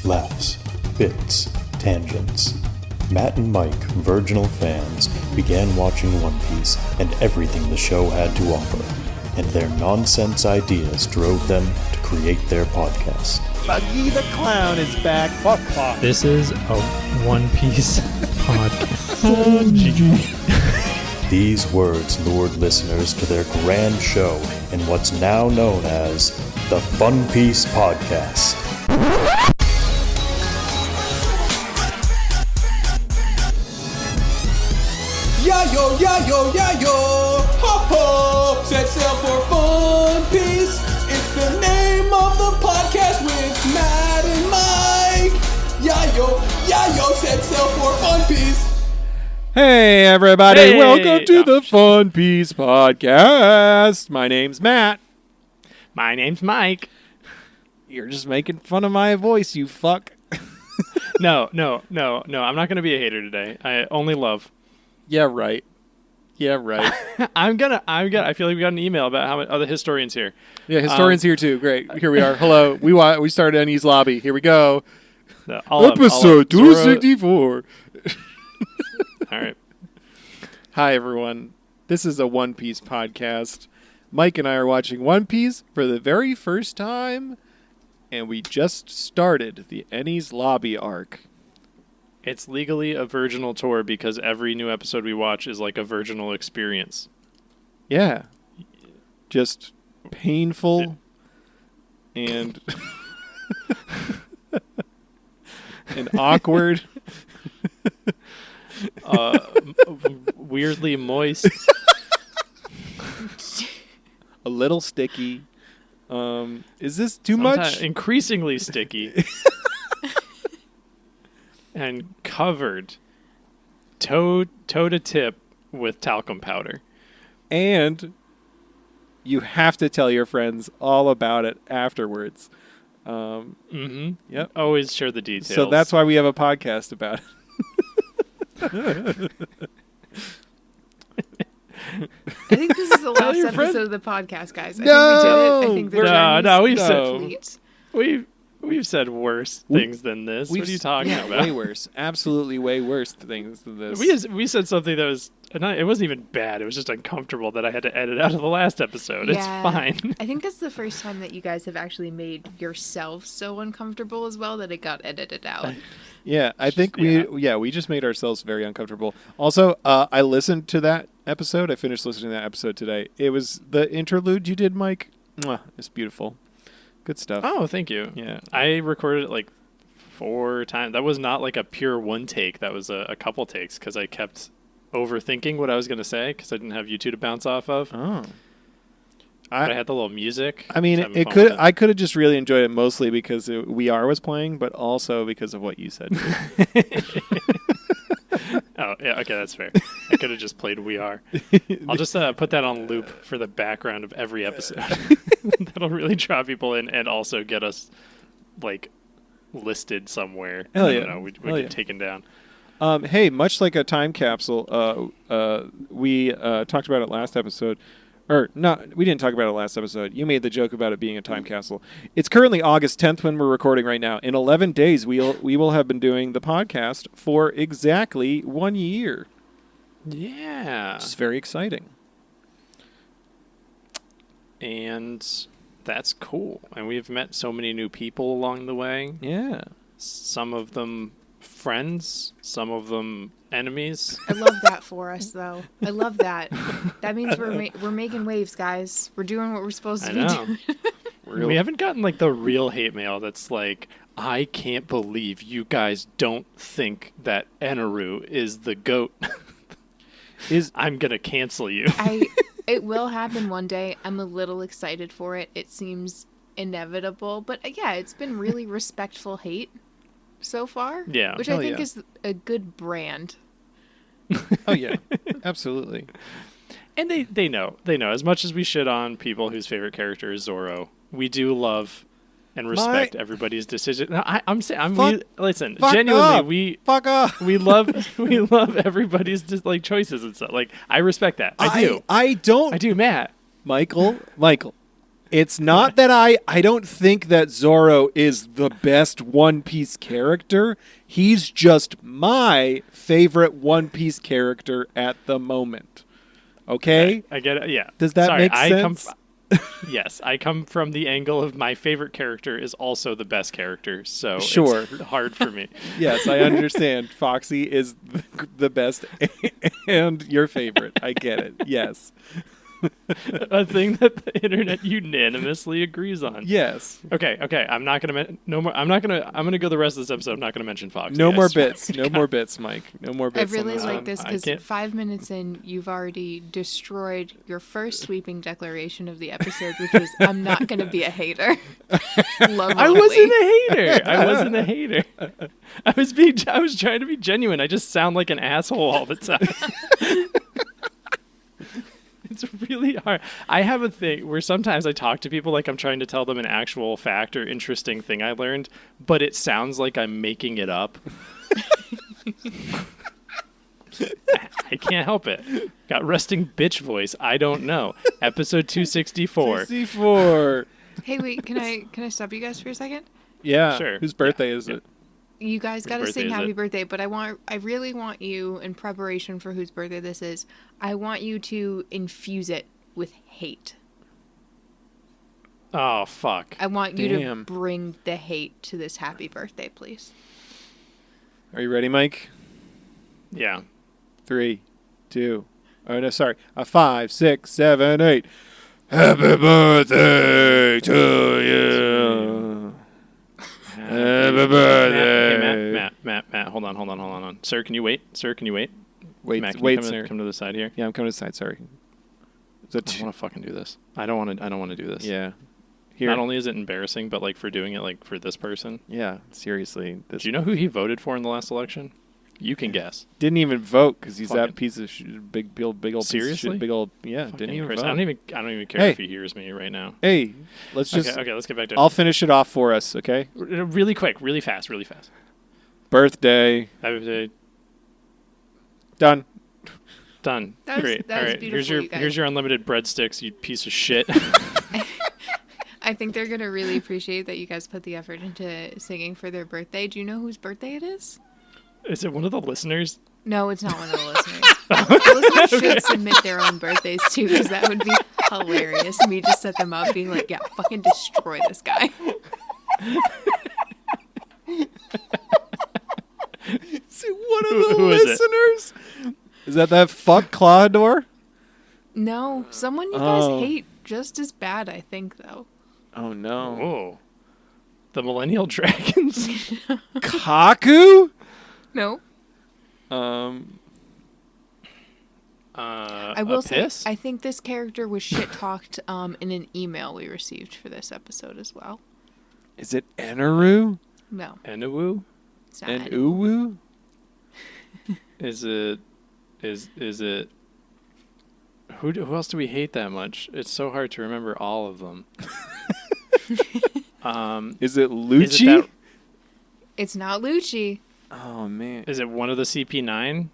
laughs, bits, tangents. Matt and Mike, virginal fans, began watching One Piece and everything the show had to offer, and their nonsense ideas drove them to create their podcast. Buggy the Clown is back. Fuck. This is a One Piece podcast. These words lured listeners to their grand show in what's now known as the funpiecepodcast. Yayo, yayo, yayo, ho ho, set sail for Fun Piece. It's the name of the podcast with Matt and Mike. Yayo, yayo, set sail for Fun Piece. Hey, everybody. Welcome to the Fun Piece Podcast. My name's Matt. My name's Mike. You're just making fun of my voice, you fuck. No. I'm not going to be a hater today. I only love. Yeah, right. I feel like we got an email about how the historians here. Yeah, historians here too. Great. Here we are. Hello. We started Enies Lobby. Here we go. Episode 264. All right. Hi, everyone. This is a One Piece podcast. Mike and I are watching One Piece for the very first time, and we just started the Enies Lobby arc. It's legally a virginal tour because every new episode we watch is like a virginal experience. Yeah. Just painful and and awkward. Weirdly moist. A little sticky. Is this too much? Increasingly sticky. And covered toe to tip with talcum powder. And you have to tell your friends all about it afterwards. Yep. Always share the details. So that's why we have a podcast about it. I think this is the last episode of the podcast, guys. I think we did it. We've said worse things than this. What are you talking about? Way worse. Absolutely way worse things than this. We said something that was it wasn't even bad. It was just uncomfortable that I had to edit out of the last episode. Yeah, it's fine. I think that's the first time that you guys have actually made yourself so uncomfortable as well that it got edited out. Yeah, I think we just made ourselves very uncomfortable. Also, I listened to that episode. I finished listening to that episode today. It was the interlude you did, Mike. Mwah, it's beautiful. Good stuff. Oh, thank you. Yeah. I recorded it like 4 times. That was not like a pure one take. That was a couple takes because I kept overthinking what I was going to say because I didn't have you two to bounce off of. Oh. But I had the little music. I mean, I could have just really enjoyed it mostly because We Are was playing, but also because of what you said. Oh, yeah, okay, that's fair. I could have just played We Are. I'll just put that on loop for the background of every episode. That'll really draw people in and also get us, like, listed somewhere. Hell yeah. We get taken down. Hey, much like a time capsule, we talked about it last episode. Or, no, we didn't talk about it last episode. You made the joke about it being a time capsule. It's currently August 10th when we're recording right now. In 11 days, we will have been doing the podcast for exactly 1 year. Yeah. It's very exciting. And that's cool. And we've met so many new people along the way. Yeah. Some of them friends, some of them enemies. I love that for us, though. I love that. That means we're making waves, guys. We're doing what we're supposed to be doing. We haven't gotten like the real hate mail that's like, I can't believe you guys don't think that Eneru is the GOAT. I'm gonna cancel you. It will happen one day. I'm a little excited for it. It seems inevitable, but yeah, it's been really respectful hate so far. Yeah, which I think is a good brand. Oh yeah, absolutely. And they know as much as we shit on people whose favorite character is Zoro. We do love and respect everybody's decision. No, listen, genuinely, fuck off. we love everybody's choices and stuff. Like, I respect that. I do, I don't. I do, Matt. Michael. It's not that I don't think that Zoro is the best One Piece character. He's just my favorite One Piece character at the moment. Okay? I get it. Yeah. Does that Sorry, make sense? Yes, I come from the angle of my favorite character is also the best character, so Sure. it's hard for me. Yes, I understand. Foxy is the best and your favorite. I get it. Yes. A thing that the internet unanimously agrees on. Yes. Okay. I'm not gonna no more. I'm gonna go the rest of this episode. I'm not gonna mention Foxy. No I more swear bits. to No God. more bits, Mike. No more I bits. really on this like one. this I because can't- 5 minutes in, you've already destroyed your first sweeping declaration of the episode, which was, I'm not going to be a hater. Love I only. wasn't a hater. I wasn't a hater. I was trying to be genuine. I just sound like an asshole all the time. It's really hard. I have a thing where sometimes I talk to people like I'm trying to tell them an actual fact or interesting thing I learned, but it sounds like I'm making it up. I can't help it. Got resting bitch voice. I don't know. Episode 264. 64. Hey, wait, can I stop you guys for a second? Yeah. Sure. Whose birthday is it? You guys got to birthday sing is happy it? birthday, but I really want you, in preparation for whose birthday this is, I want you to infuse it with hate. Oh, fuck. I want you Damn. to bring the hate to this happy birthday, please. Are you ready, Mike? Yeah. 3, 2. Oh no, sorry. 5, 6, 7, 8. Happy birthday to you. Happy birthday. Matt, hold on. Sir, can you wait? Wait, Matt, can wait, you sir. come to the side here? Yeah, I'm coming to the side. Sorry. Is that I want to fucking do this. I don't want to do this. Yeah. Here. Not only is it embarrassing, but like for doing it like for this person. Yeah. Seriously. This Do you know who he voted for in the last election? You can guess. didn't even vote because he's Fucking- that piece of big old piece of Seriously? shit, big old yeah. Fucking Didn't even Christ. vote. I don't even care Hey. if he hears me right now. Hey, let's just. Okay, let's get back to it. I'll finish it off for us. Okay. Really quick, really fast. Birthday. Happy birthday. Done. Done. That was- Great. that All was right. beautiful, you guys. Here's your unlimited breadsticks, you piece of shit. I think they're going to really appreciate that you guys put the effort into singing for their birthday. Do you know whose birthday it is? Is it one of the listeners? No, it's not one of the listeners. The listeners should submit their own birthdays too, because that would be hilarious. Me just set them up, being like, "Yeah, fucking destroy this guy." Is it one of the Who is it? listeners? Is that fuck Claudor? No, someone you guys Oh. hate just as bad, I think, though. Oh no. Whoa. The Millennial Dragons? Kaku? No, I I will say, piss? I think this character was shit talked in an email we received for this episode as well. Is it Enaru? No, Enuwu? it's not. And any- Uwu? Is it who else do we hate that much? It's so hard to remember all of them. Is it Is Lucci? it that, It's not Lucci. Oh man. is it one of the CP9?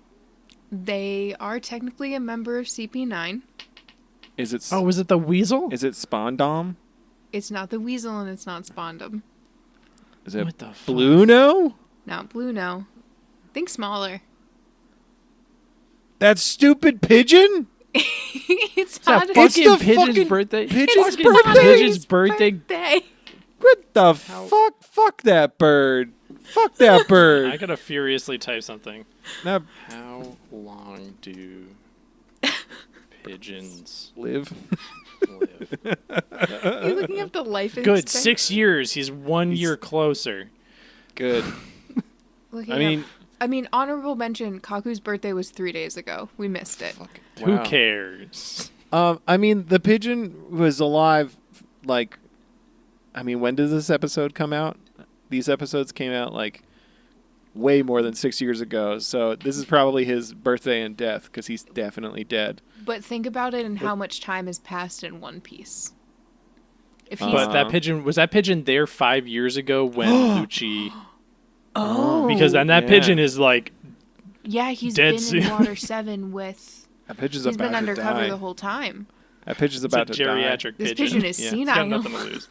They are technically a member of CP9. Is it Oh, was it the Weasel? is it Spondom? It's not the Weasel and it's not Spondum. Is it What the fuck? Bluno? Not Blue, no. Think smaller. That stupid pigeon? It's That not It's fucking the pigeon's fucking birthday. pigeon's Fucking birthday? Pigeon's birthday. birthday. What the fuck? Fuck that bird. Fuck that I bird. gotta furiously type something. That How long do pigeons live. live? You're looking up the life Good, expectancy. 6 years. He's 1 year closer. Good. Looking I mean, I mean, honorable mention, Kaku's birthday was 3 days ago. We missed it. Who wow. cares? I mean, the pigeon was alive. Like, I mean, when did this episode come out? These episodes came out like way more than 6 years ago. So this is probably his birthday and death because he's definitely dead. But think about it and how much time has passed in One Piece. If he's But that pigeon was that pigeon there 5 years ago when Lucci? oh, Because then that yeah. pigeon is like yeah, he's dead been soon. in Water 7 with. That pigeon's He's about been to undercover die. the whole time. That pigeon's It's about a to die. geriatric This pigeon. pigeon is It's senile. got nothing to lose.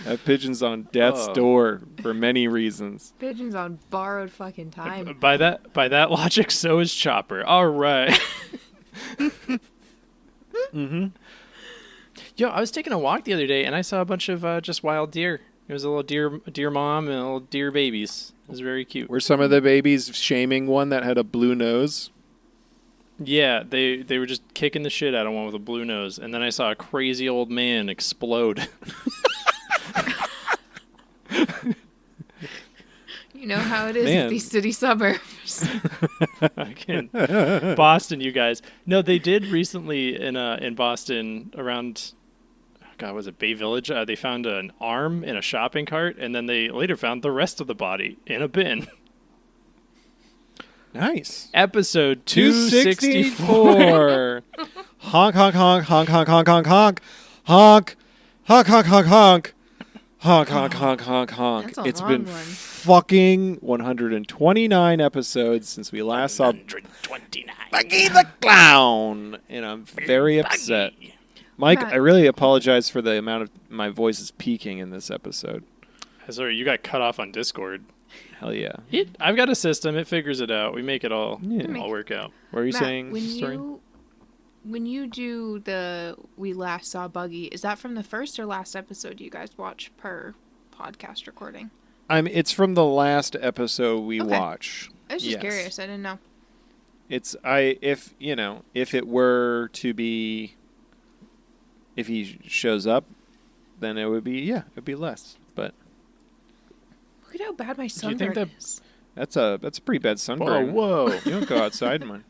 That pigeon's on death's door for many reasons. Pigeons on borrowed fucking time. By that logic, so is Chopper. All right. Mm-hmm. Yo, I was taking a walk the other day and I saw a bunch of just wild deer. It was a little deer mom and little deer babies. It was very cute. Were some of the babies shaming one that had a blue nose? Yeah, they were just kicking the shit out of one with a blue nose, and then I saw a crazy old man explode. You know how it is Man. with these city suburbs. Fucking Boston, you guys. No, they did recently in Boston around, God, was it Bay Village? They found an arm in a shopping cart, and then they later found the rest of the body in a bin. Nice. Episode 264. 264. Honk, honk, honk, honk, honk, honk, honk, honk. Honk, honk, honk, honk, honk. Honk, honk, honk, honk, honk. That's a It's long been one. fucking 129 episodes since we last saw 129. Buggy the Clown. And I'm very upset. Mike, Matt. I really apologize for the amount of my voice is peaking in this episode. Sorry, you got cut off on Discord. Hell yeah. I've got a system. It figures it out. We make it all Yeah. all work out. What are you Matt, saying? Sorry? when you do the We Last Saw Buggy, is that from the first or last episode you guys watch per podcast recording? It's from the last episode we Okay. watch. I was just Yes. curious. I didn't know. If it were to be, if he shows up, then it'd be less. But Look at how bad my you think sunburn that- is. that's a pretty bad sunburn. Whoa. You don't go outside, man.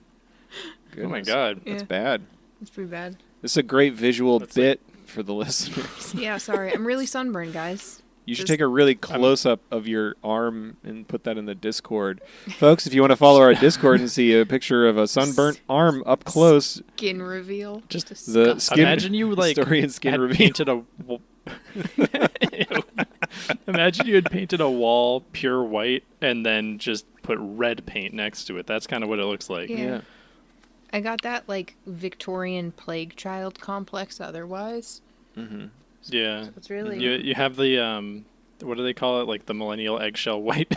Oh my Goodness. God. That's Yeah. bad. It's pretty bad. This is a great visual That's bit for the listeners. Yeah, sorry. I'm really sunburned, guys. You should Just- take a really close up of your arm and put that in the Discord. Folks, if you want to follow our Discord and see a picture of a sunburnt arm up close, Skin reveal. Just the Disgusting. skin Imagine you like story and skin had reveal. painted a. Ew. Imagine you had painted a wall pure white and then just put red paint next to it. That's kind of what it looks like. Yeah. Yeah. I got that like Victorian plague child complex otherwise. Mm-hmm. Yeah. It's really You have the what do they call it? Like the millennial eggshell white.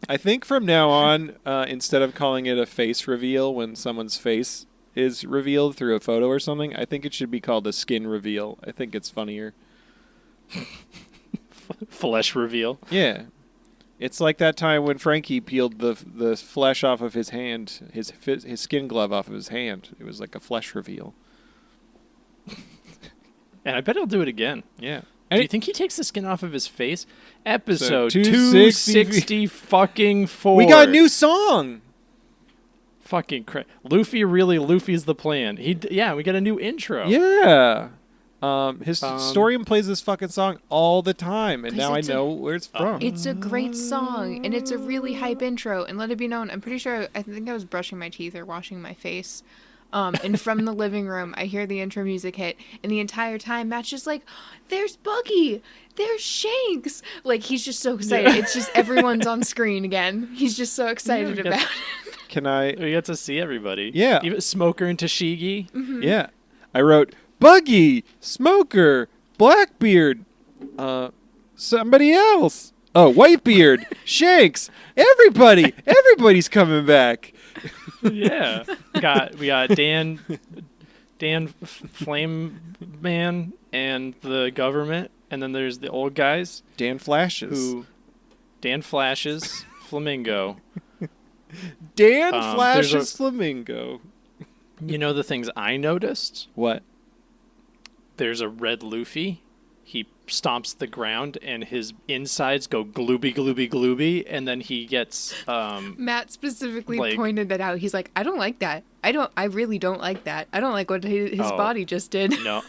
I think from now on, instead of calling it a face reveal when someone's face is revealed through a photo or something, I think it should be called a skin reveal. I think it's funnier. Flesh reveal. Yeah. It's like that time when Frankie peeled the flesh off of his hand, his skin glove off of his hand. It was like a flesh reveal. And I bet he'll do it again. Yeah. Do you think he takes the skin off of his face? Episode 260 260 fucking 4. We got a new song. Fucking Luffy really Luffy's the plan. We got a new intro. Yeah. His historian plays this fucking song all the time, and 'Cause now I it's know where it's from. It's a great song, and it's a really hype intro. And let it be known, I'm pretty sure, I think I was brushing my teeth or washing my face. And from the living room, I hear the intro music hit, and the entire time, Matt's just like, there's Buggy, there's Shanks. Like, he's just so excited. Yeah. It's just everyone's on screen again. He's just so excited we got- about it. Can I? We get to see everybody. Yeah. Even Smoker and Tashigi. Yeah. I wrote Buggy, Smoker, Blackbeard, somebody else. Oh, Whitebeard, Shanks, everybody. Everybody's coming back. Yeah. We got Dan Flame Man and the government, and then there's the old guys Dan Flashes. who Dan Flashes, Flamingo. Dan there's Flashes Flamingo. You know the things I noticed? What? There's a red Luffy. He stomps the ground and his insides go glooby, glooby, glooby, and then he gets Matt specifically Like- pointed that out. He's like, I don't like that. I really don't like that. I don't like what his Oh. body just did. no.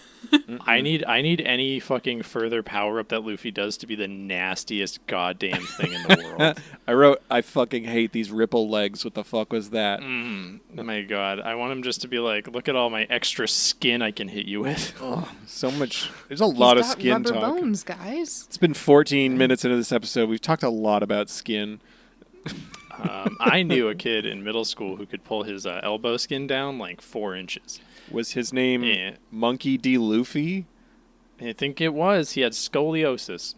I need any fucking further power up that Luffy does to be the nastiest goddamn thing in the world. I wrote, I fucking hate these ripple legs. What the fuck was that? Oh my god. I want him just to be like, look at all my extra skin I can hit you with. Oh, so much. There's a lot of He's got skin rubber talk. bones, guys. It's been 14 minutes into this episode. We've talked a lot about skin. I knew a kid in middle school who could pull his elbow skin down like 4 inches. Was his name Yeah. Monkey D. Luffy? I think it was. He had scoliosis.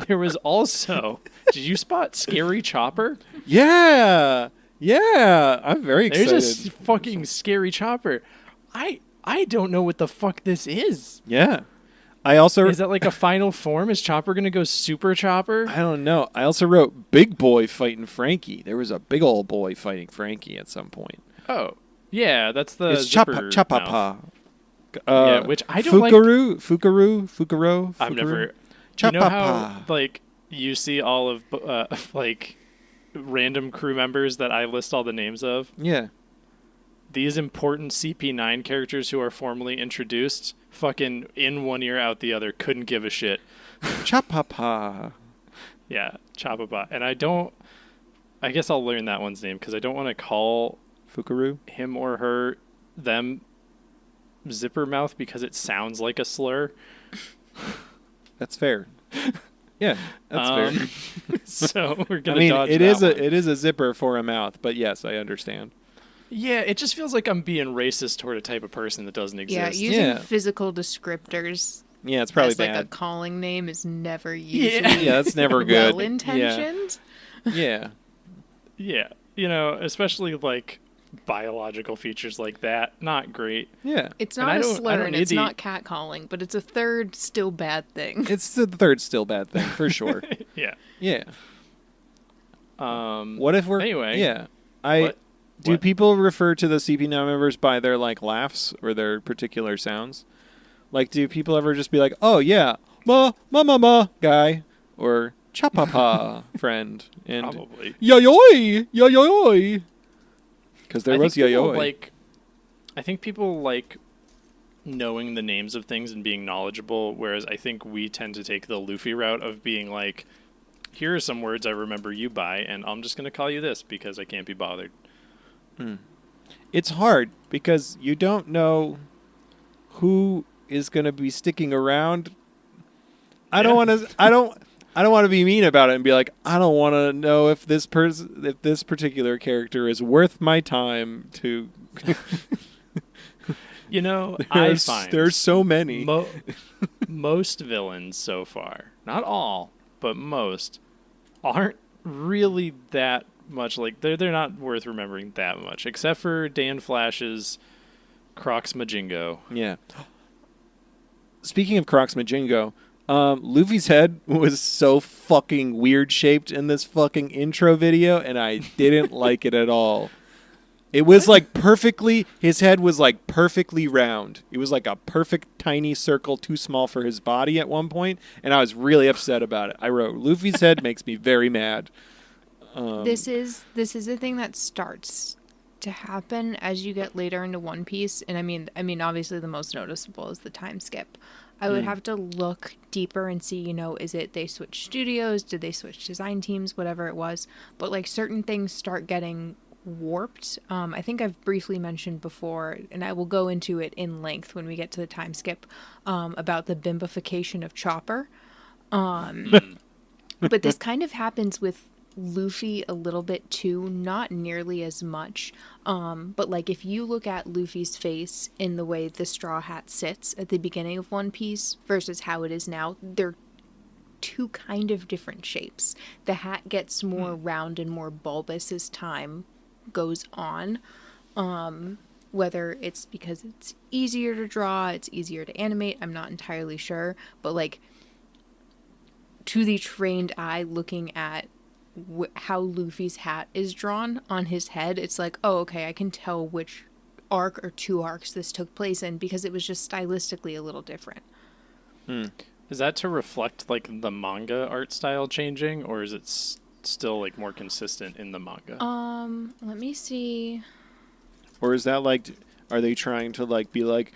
There was also... Did you spot Scary Chopper? Yeah. Yeah. I'm very excited. There's a fucking Scary Chopper. I don't know what the fuck this is. Yeah. I also... Is that like a final form? Is Chopper going to go Super Chopper? I don't know. I also wrote Big Boy fighting Frankie. There was a big old boy fighting Frankie at some point. Oh. Yeah, that's the It's zipper Chapapa. mouth. Yeah, which I don't like. Fukaro. I've never... Chapapa. You know how, like, you see all of, like, random crew members that I list all the names of? Yeah. These important CP9 characters who are formally introduced, fucking in one ear, out the other, couldn't give a shit. Chapapa. Yeah, Chapapa. And I guess I'll learn that one's name, because I don't want to call Fukaro. him or her, them, zipper mouth, because it sounds like a slur. That's fair. Yeah, that's fair. So we're gonna. I mean, dodge it that is one. a zipper for a mouth, but yes, I understand. Yeah, it just feels like I'm being racist toward a type of person that doesn't Yeah, exist. using physical descriptors Yeah, it's probably as like a bad. calling name is never usually Yeah, that's never good. well intentioned. Yeah. Yeah, you know, especially like biological features like that, not great. Yeah. It's And not I a don't- I slur don't and need it's the- not catcalling, but it's a third still bad thing. It's the third still bad thing, for sure. Yeah. Yeah. Um. What if we're... Anyway. Yeah. Do What? people refer to the CP9 members by their, like, laughs or their particular sounds? Like, do people ever just be like, oh, yeah, ma, guy, or cha-pa-pa, friend, and Probably. yoyoy, yoyoy? Because there was yoyoy. I think people like knowing the names of things and being knowledgeable, whereas I think we tend to take the Luffy route of being like, here are some words I remember you by, and I'm just going to call you this because I can't be bothered. It's hard because you don't know who is going to be sticking around. I don't want to be mean about it and be like, I don't want to know if this particular character is worth my time to. You know, I find there's so many. Most villains so far, not all, but most, aren't really that much like they're not worth remembering that much, except for Dan Flash's Crocs Majingo. Yeah. Speaking of Crocs Majingo, Luffy's head was so fucking weird shaped in this fucking intro video, and I didn't like it at all. It was like his head was like perfectly round. It was like a perfect tiny circle, too small for his body at one point, and I was really upset about it. I wrote, Luffy's head makes me very mad. This is a thing that starts to happen as you get later into One Piece, and I mean obviously the most noticeable is the time skip. I would have to look deeper and see, is it they switched studios, did they switch design teams, whatever it was, but like certain things start getting warped. I think I've briefly mentioned before, and I will go into it in length when we get to the time skip, about the bimbification of Chopper. But this kind of happens with Luffy a little bit too, not nearly as much. But like if you look at Luffy's face in the way the straw hat sits at the beginning of One Piece versus how it is now, they're two kind of different shapes. The hat gets more round and more bulbous as time goes on. Whether it's because it's easier to draw, it's easier to animate, I'm not entirely sure. But like to the trained eye looking at how Luffy's hat is drawn on his head, it's like, oh, okay, I can tell which arc or two arcs this took place in because it was just stylistically a little different. Is that to reflect like the manga art style changing, or is it still like more consistent in the manga? Let me see. Or is that like, are they trying to like be like,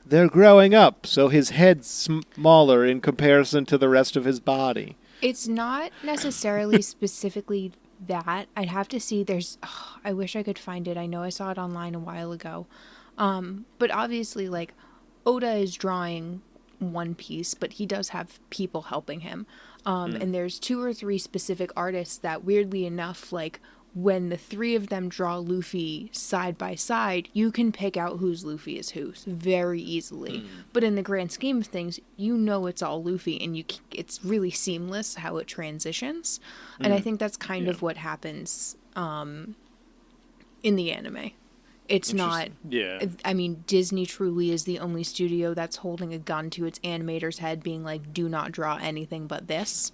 they're growing up, so his head's smaller in comparison to the rest of his body? It's not necessarily specifically that. I'd have to see. I wish I could find it. I know I saw it online a while ago. But obviously, like, Oda is drawing One Piece, but he does have people helping him. And there's 2 or 3 specific artists that, weirdly enough, like, when the 3 of them draw Luffy side by side, you can pick out whose Luffy is whose very easily. But in the grand scheme of things, you know it's all Luffy, and it's really seamless how it transitions. And I think that's kind of what happens in the anime. It's not... Yeah. I mean, Disney truly is the only studio that's holding a gun to its animator's head, being like, do not draw anything but this.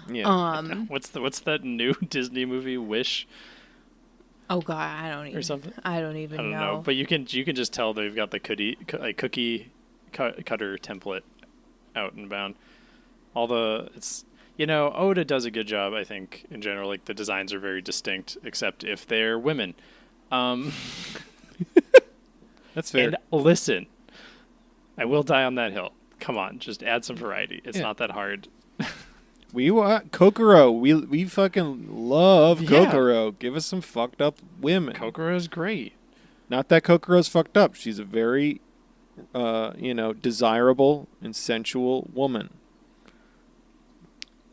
Yeah. What's that new Disney movie, Wish? Oh god, I don't even. Or something? I don't even I don't know. But you can just tell they've got the cookie cutter template out and bound. Oda does a good job, I think, in general. Like, the designs are very distinct, except if they're women. That's fair. And listen, I will die on that hill. Come on, just add some variety. It's not that hard. We want Kokoro. We fucking love Yeah. Kokoro. Give us some fucked up women. Kokoro's great. Not that Kokoro's fucked up. She's a very, desirable and sensual woman.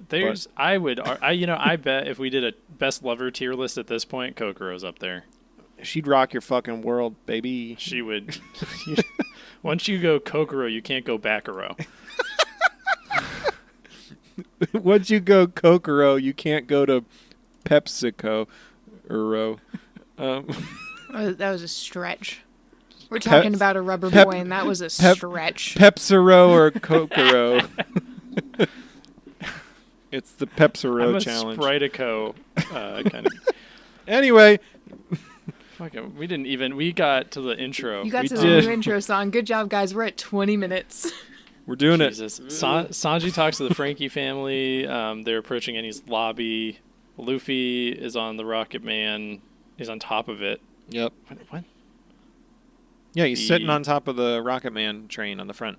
I bet if we did a best lover tier list at this point, Kokoro's up there. She'd rock your fucking world, baby. She would. Once you go Kokoro, you can't go Bakuro. Once you go Kokoro, you can't go to PepsiCo. That was a stretch. We're talking about a rubber boy, and that was a stretch. Pepsiro or Kokoro. It's the Pepsiro I'm a challenge. Spriteco kind of. Anyway. Fucking, we got to the intro. You got to the new intro song. Good job, guys. We're at 20 minutes. We're doing Jesus. Sanji talks to the Frankie family. They're approaching Enies Lobby. Luffy is on the Rocket Man. He's on top of it. Yep. What? Yeah, he's sitting on top of the Rocket Man train on the front.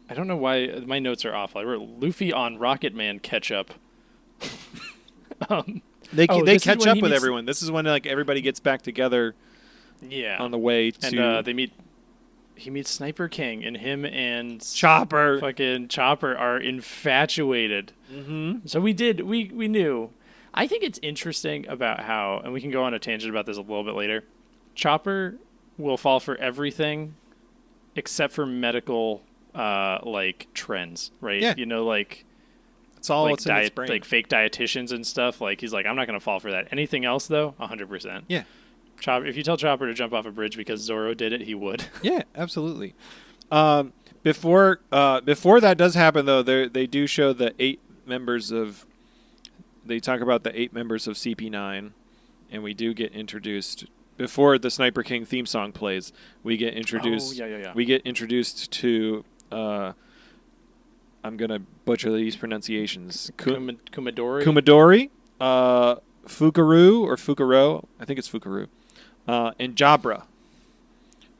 I don't know why my notes are off. I wrote Luffy on Rocket Man catch up. They this is catch when up he with meets- everyone. This is when everybody gets back together Yeah. on the way to And he meets Sniper King, and him and Chopper. fucking Chopper are infatuated. Mm-hmm. So we knew. I think it's interesting about how, and we can go on a tangent about this a little bit later, Chopper will fall for everything except for medical trends, right? Yeah. It's all like what's in its brain. like fake dietitians and stuff. Like, he's like, I'm not going to fall for that. Anything else, though, 100%. Yeah. Chopper, if you tell Chopper to jump off a bridge because Zoro did it, he would. Yeah, absolutely. Before that does happen, though, they do show the 8 members of... They talk about the 8 members of CP9, and we do get introduced... Before the Sniper King theme song plays, we get introduced... Oh, yeah. We get introduced to... I'm going to butcher these pronunciations. Kumadori? Kumadori, Fukaru, or Fukuro, I think it's Fukaru, and Jabra.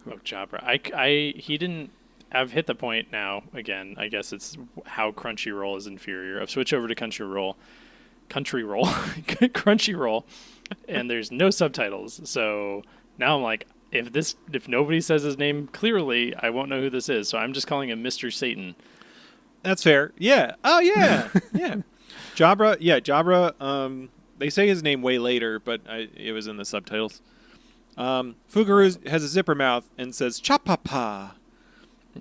Oh, Jabra. He didn't... I've hit the point now, again, I guess it's how Crunchyroll is inferior. I've switched over to Crunchyroll, and there's no subtitles. So now I'm like, if nobody says his name clearly, I won't know who this is. So I'm just calling him Mr. Satan. That's fair. Yeah. Oh, yeah. Yeah. Jabra. Yeah, Jabra. They say his name way later, but it was in the subtitles. Fukaru has a zipper mouth and says, Chapapa.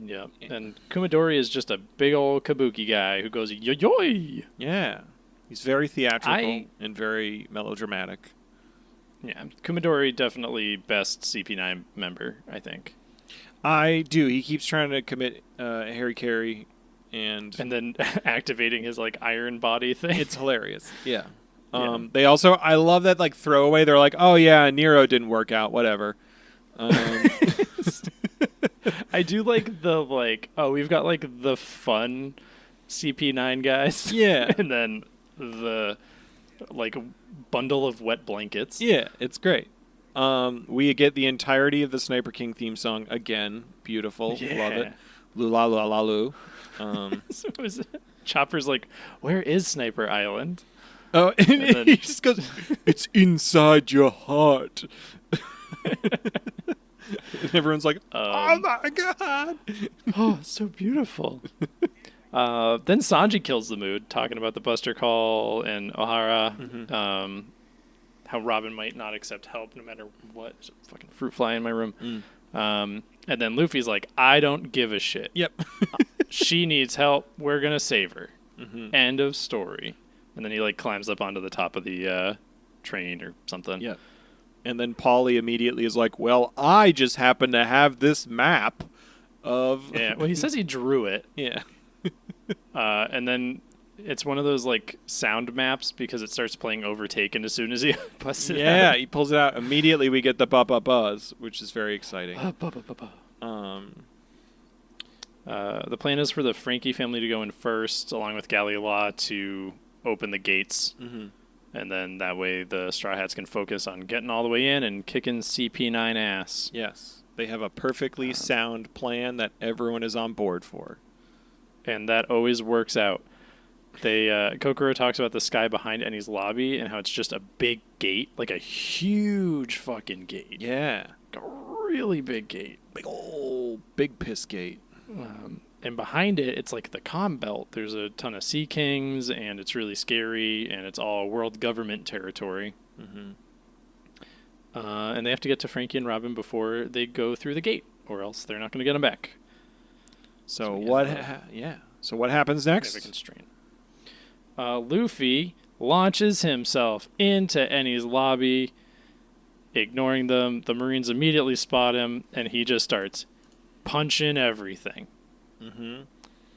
Yeah. And Kumadori is just a big old kabuki guy who goes, yo-yoy! Yeah. He's very theatrical and very melodramatic. Yeah. Kumadori definitely best CP9 member, I think. I do. He keeps trying to commit Harry Carey. And then activating his iron body thing. It's hilarious. Yeah. They also, I love that throwaway. They're like, oh yeah, Nero didn't work out. Whatever. I do like the we've got the fun CP9 guys. Yeah. And then the bundle of wet blankets. Yeah, it's great. We get the entirety of the Sniper King theme song again. Beautiful. Yeah. Love it. Lula la la lu. So Chopper's like, where is Sniper Island? Oh, and then, he just goes, it's inside your heart. And everyone's like, oh my God. Oh, so beautiful. Then Sanji kills the mood, talking about the Buster Call and Ohara. How Robin might not accept help no matter what. There's a fucking fruit fly in my room. And then Luffy's like, I don't give a shit. Yep. She needs help. We're going to save her. End of story. And then he like climbs up onto the top of the train or something. Yeah. And then Polly immediately is like, well, I just happen to have this map of... Yeah, well, he says he drew it. Yeah. And then it's one of those like sound maps because it starts playing Overtaken as soon as he busts it out. Yeah, he pulls it out. Immediately we get the buzz, which is very exciting. The plan is for the Frankie family to go in first, along with Galila to open the gates. And then that way the Straw Hats can focus on getting all the way in and kicking CP9 ass. Yes. They have a perfectly sound plan that everyone is on board for. And that always works out. Kokoro talks about the sky behind Enies Lobby and how it's just a big gate, like a huge fucking gate. Yeah. Like a really big gate. Big piss gate. And behind it, it's like the comm belt. There's a ton of sea kings, and it's really scary, and it's all world government territory. And they have to get to Frankie and Robin before they go through the gate, or else they're not going to get them back. So what happens next? They have a constraint. Luffy launches himself into Enies Lobby, ignoring them. The Marines immediately spot him, and he just starts punching everything.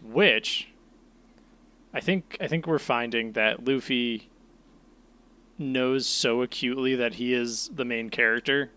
Which I think we're finding that Luffy knows so acutely that he is the main character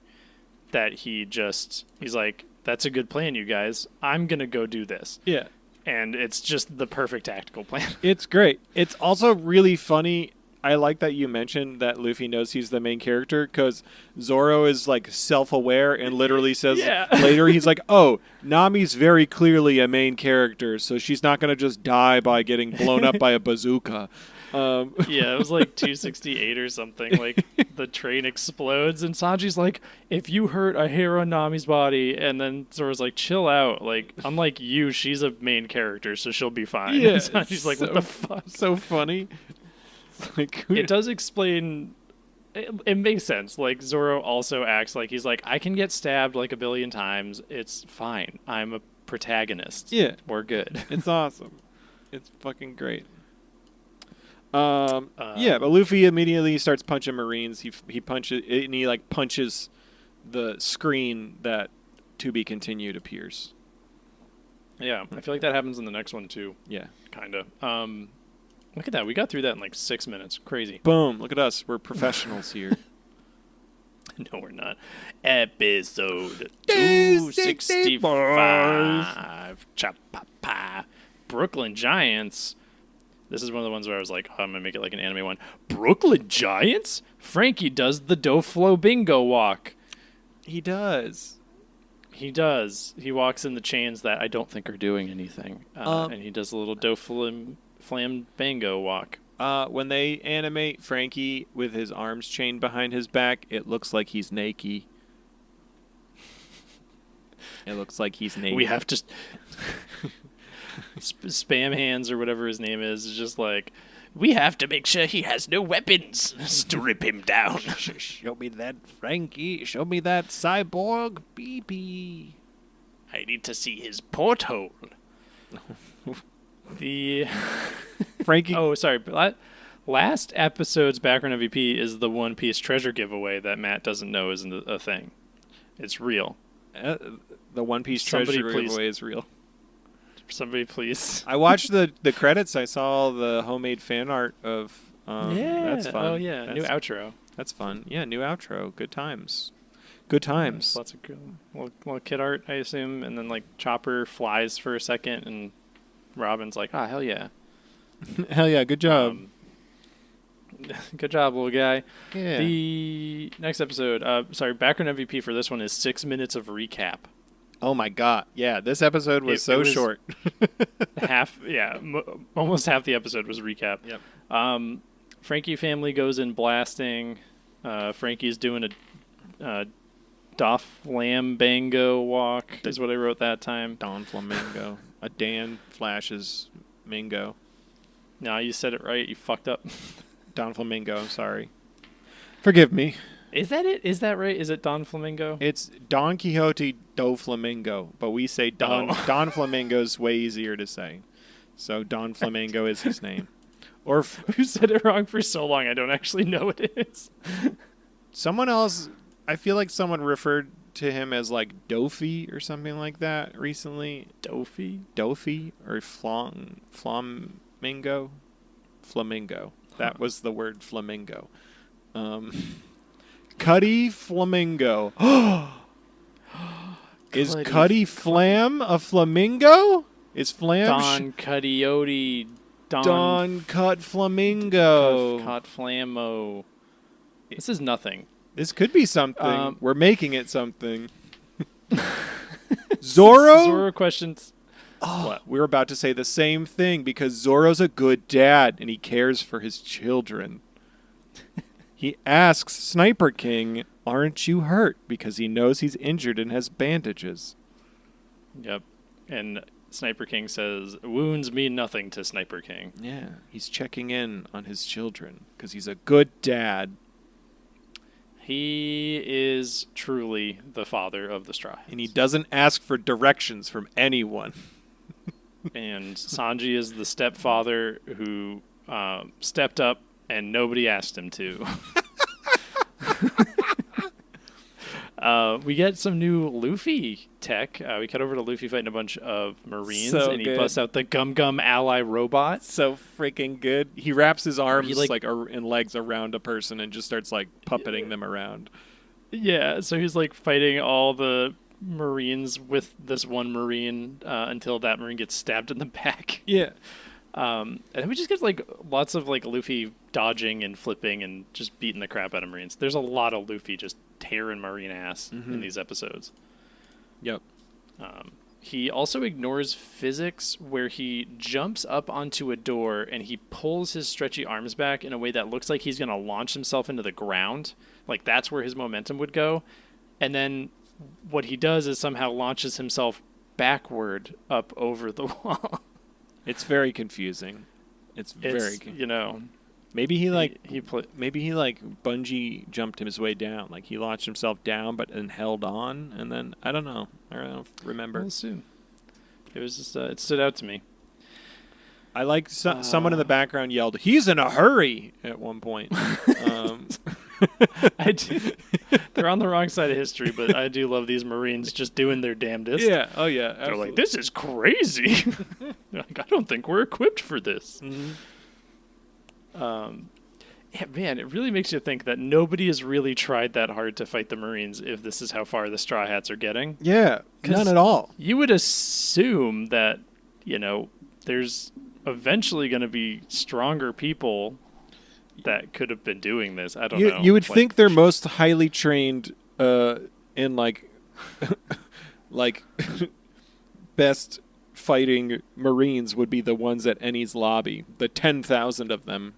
that he's like, that's a good plan, you guys. I'm gonna go do this. Yeah. And it's just the perfect tactical plan. It's great. It's also really funny. I like that you mentioned that Luffy knows he's the main character because Zoro is like self-aware and literally says later, he's like, oh, Nami's very clearly a main character, so she's not going to just die by getting blown up by a bazooka. Yeah, it was like 268 or something. Like the train explodes and Sanji's like, if you hurt a hair on Nami's body, and then Zoro's like, chill out. Like, unlike you, she's a main character, so she'll be fine. Yeah, and Sanji's like, what the fuck? So funny. Like, it does explain. It makes sense. Like Zoro also acts like he's like, I can get stabbed like a billion times. It's fine. I'm a protagonist. Yeah, we're good. It's awesome. It's fucking great. Yeah, but Luffy immediately starts punching Marines. He punches and he like punches the screen that to be continued appears. Yeah, I feel like that happens in the next one too. Yeah, kind of. Look at that. We got through that in like 6 minutes. Crazy. Boom. Look at us. We're professionals here. No, we're not. Episode 265. Cha-pa-pa. Brooklyn Giants. This is one of the ones where I was like, oh, I'm going to make it like an anime one. Brooklyn Giants? Frankie does the Doflo bingo walk. He does. He does. He walks in the chains that I don't think are doing anything. And he does a little Doflo Flambango walk. When they animate Frankie with his arms chained behind his back, it looks like he's naked. It looks like he's naked. We have to... Spam Hands or whatever his name is just like, we have to make sure he has no weapons. Strip him down. Show me that Frankie. Show me that cyborg BB. I need to see his porthole. The Frankie. Oh, sorry. Last episode's background MVP is the One Piece treasure giveaway that Matt doesn't know is a thing. It's real. The One Piece treasure giveaway is real. Somebody please. I watched the credits. I saw the homemade fan art of. That's fun. Oh yeah, new outro. That's fun. Yeah, new outro. Good times. Good times. Lots of good little kid art, I assume, and then like Chopper flies for a second, and Robin's like, hell yeah. Hell yeah, good job. Good job, little guy. Yeah. The next episode, background MVP for this one is 6 minutes of recap. Oh my god. Yeah, this episode was so short. Almost half the episode was recap. Yep. Frankie family goes in blasting. Frankie's doing a Doflambango walk is what I wrote that time. Don Flamingo. A Dan flashes Mingo. No, you said it right. You fucked up. Don Flamingo, I'm sorry. Forgive me. Is that it? Is that right? Is it Don Flamingo? It's Don Quixote do Flamingo, but we say Don Don Flamingo's way easier to say. So Don Flamingo is his name. Or Who said it wrong for so long? I don't actually know what it is. someone else, I feel like someone referred to him as like Dofi or something like that recently. Dofi or Flamingo? Flamingo. That was the word flamingo. Cuddy Flamingo. Is Cuddy Flam a flamingo? Is Flam Don Coyote. Don Cut Flamingo? Cut Flammo. This is nothing. This could be something. We're making it something. Zorro? Zorro questions. What? We're about to say the same thing because Zorro's a good dad and he cares for his children. He asks Sniper King, "Aren't you hurt?" because he knows he's injured and has bandages. Yep. And Sniper King says, wounds mean nothing to Sniper King. Yeah, he's checking in on his children because he's a good dad. He is truly the father of the Straw Hats. And he doesn't ask for directions from anyone. And Sanji is the stepfather who stepped up and nobody asked him to. We get some new Luffy tech. We cut over to Luffy fighting a bunch of Marines, and he busts out the Gum Gum ally robot. So freaking good. He wraps his arms and legs around a person and just starts like puppeting them around. Yeah, so he's like fighting all the Marines with this one Marine until that Marine gets stabbed in the back. Yeah. And then we just get like lots of like Luffy dodging and flipping and just beating the crap out of Marines. There's a lot of Luffy just tearing Marine ass in these episodes. Yep. He also ignores physics where he jumps up onto a door and he pulls his stretchy arms back in a way that looks like he's going to launch himself into the ground. Like that's where his momentum would go. And then what he does is somehow launches himself backward up over the wall. It's very confusing. It's very you know, maybe he bungee jumped his way down. Like he launched himself down but then held on and then I don't know. I don't remember. We'll see. It was just it stood out to me. I like someone in the background yelled, "He's in a hurry!" at one point. I do. They're on the wrong side of history, but I do love these Marines just doing their damnedest. Yeah. Oh yeah. They're Absolutely. like, "This is crazy." Like, I don't think we're equipped for this. Mm-hmm. Yeah, man, it really makes you think that nobody has really tried that hard to fight the Marines if this is how far the Straw Hats are getting. Yeah. None at all. You would assume that, you know, there's eventually going to be stronger people that could have been doing this. I don't know. You would think they're most highly trained in like like best fighting Marines would be the ones at Enies Lobby, the 10,000 of them.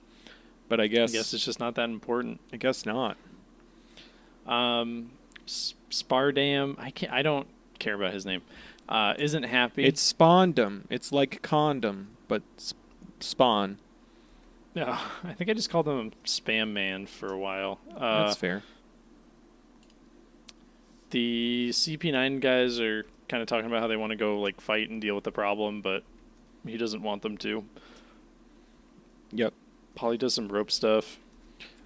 But I guess it's just not that important. I guess not. Spardam, I don't care about his name. Isn't happy. It's Spondom. It's like condom, but spawn. No, I think I just called him Spam Man for a while. That's fair. The CP9 guys are kind of talking about how they want to go like fight and deal with the problem, but he doesn't want them to. Yep. Polly does some rope stuff.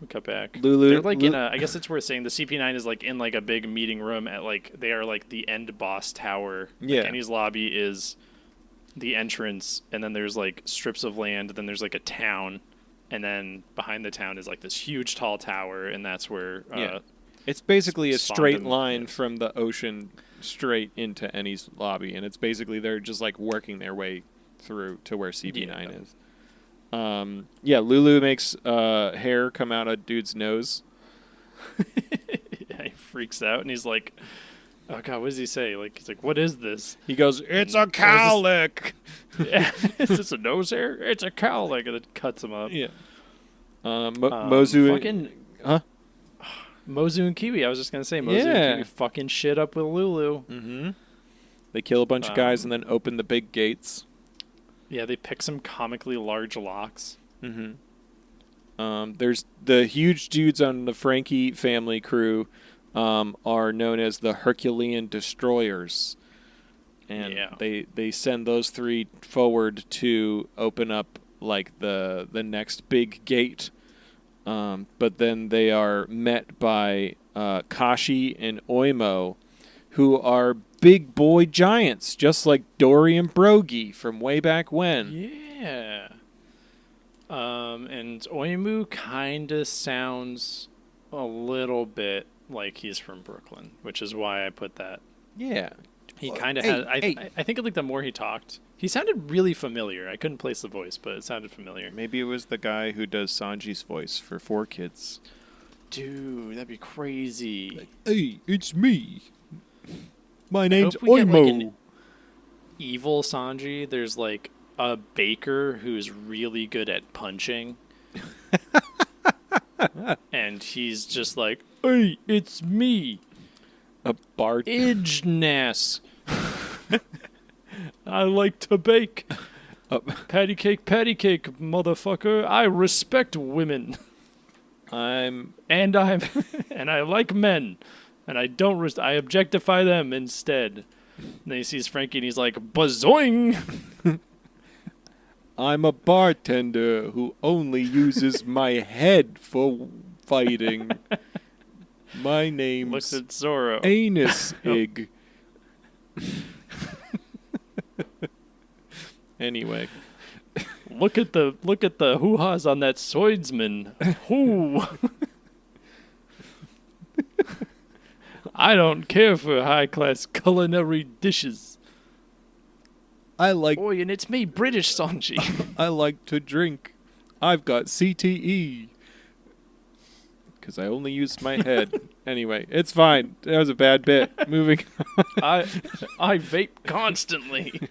We cut back. Lulu. They're like in a. I guess it's worth saying the CP9 is like in like a big meeting room at like they are like the end boss tower. Yeah. Like Enies Lobby is the entrance, and then there's like strips of land. And then there's like a town, and then behind the town is like this huge tall tower, and that's where. It's basically a straight Spondom line is. from the ocean straight into Enies Lobby, and it's basically they're just like working their way through to where CP9 is. Lulu makes hair come out of dude's nose. Yeah, he freaks out and he's like, "Oh God, what does he say?" Like he's like, "What is this?" He goes, "It's a cowlick." Yeah, is this a nose hair? It's a cowlick, and it cuts him up. Yeah. Mozu. Mozu and Kiwi. I was just gonna say Mozu and Kiwi fucking shit up with Lulu. Mm-hmm. They kill a bunch of guys and then open the big gates. Yeah, they pick some comically large locks. There's the huge dudes on the Frankie family crew are known as the Herculean Destroyers. And they send those three forward to open up like the next big gate. But then they are met by Kashi and Oimo, who are big boy giants, just like Dory and Brogy from way back when. Yeah. And Oimu kind of sounds a little bit like he's from Brooklyn, which is why I put that. Yeah. He kind of has. I think like the more he talked, he sounded really familiar. I couldn't place the voice, but it sounded familiar. Maybe it was the guy who does Sanji's voice for 4Kids. Dude, that'd be crazy. Like, hey, it's me. My I name's hope we get, like, Oimo. an evil Sanji. There's like a baker who's really good at punching. And he's just like, hey, it's me. A bard. Idgeness. I like to bake. Patty cake, motherfucker. I respect women. And I like men. And I don't I objectify them instead. And then he sees Frankie and he's like, bazoing! I'm a bartender who only uses my head for fighting. My name's Looks at Zoro. Anus Ig. Anyway. Look at the hoo-ha's on that swordsman. Whoo! I don't care for high-class culinary dishes. Boy, and it's me, British Sanji. I like to drink. I've got CTE. Because I only used my head. Anyway, it's fine. That was a bad bit. Moving on. I vape constantly.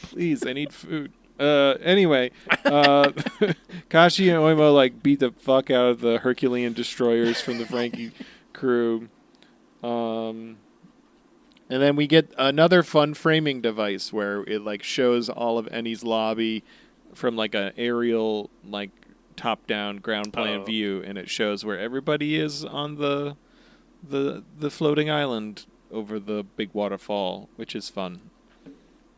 Please, I need food. Anyway, Kashi and Oimo like beat the fuck out of the Herculean destroyers from the Frankie crew. And then we get another fun framing device where it like shows all of Enies Lobby from like an aerial like top-down ground plan view, and it shows where everybody is on the floating island over the big waterfall, which is fun.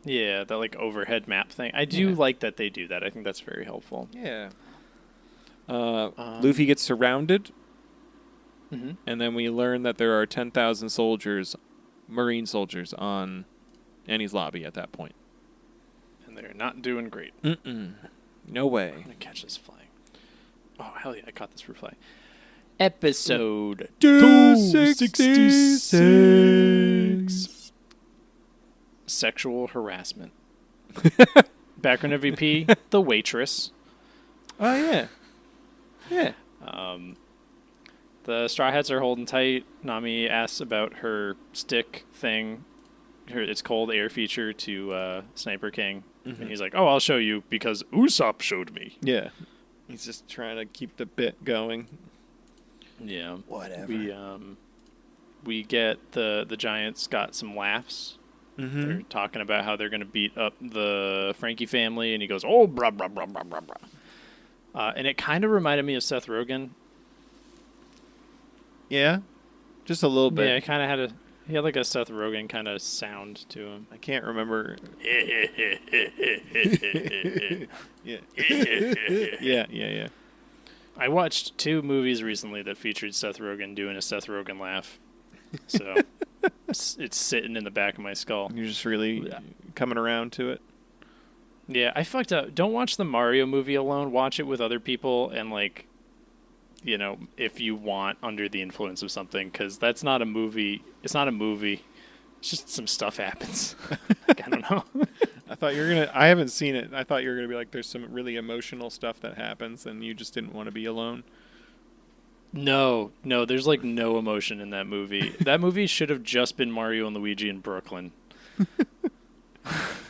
Yeah, that like overhead map thing. I do like that they do that. I think that's very helpful. Yeah. Luffy gets surrounded, and then we learn that there are 10,000 soldiers, Marine soldiers, on Enies Lobby at that point. And they're not doing great. No way. I'm gonna catch this flying. Oh, hell yeah, I caught this for flying. Episode 266. Sexual harassment. Background MVP, the waitress. Oh, yeah. Yeah. The Straw Hats are holding tight. Nami asks about her stick thing. It's cold air feature to Sniper King. And he's like, oh, I'll show you because Usopp showed me. Yeah. He's just trying to keep the bit going. Yeah. Whatever. We get the Giants got some laughs. They're talking about how they're going to beat up the Frankie family, and he goes, oh, brah, brah, brah, brah, brah, brah. And it kind of reminded me of Seth Rogen. Yeah? Just a little bit. Yeah, it kind of he had like a Seth Rogen kind of sound to him. I can't remember. Yeah. Yeah. I watched 2 movies recently that featured Seth Rogen doing a Seth Rogen laugh. So it's sitting in the back of my skull. You're just really coming around to it. Yeah, I fucked up. Don't watch the Mario movie alone. Watch it with other people and, like, you know, if you want, under the influence of something, because that's not a movie. It's not a movie. It's just some stuff happens. I don't know. I thought you were going to... I haven't seen it. I thought you were going to be like, there's some really emotional stuff that happens, and you just didn't want to be alone. No, there's like no emotion in that movie. That movie should have just been Mario and Luigi in Brooklyn.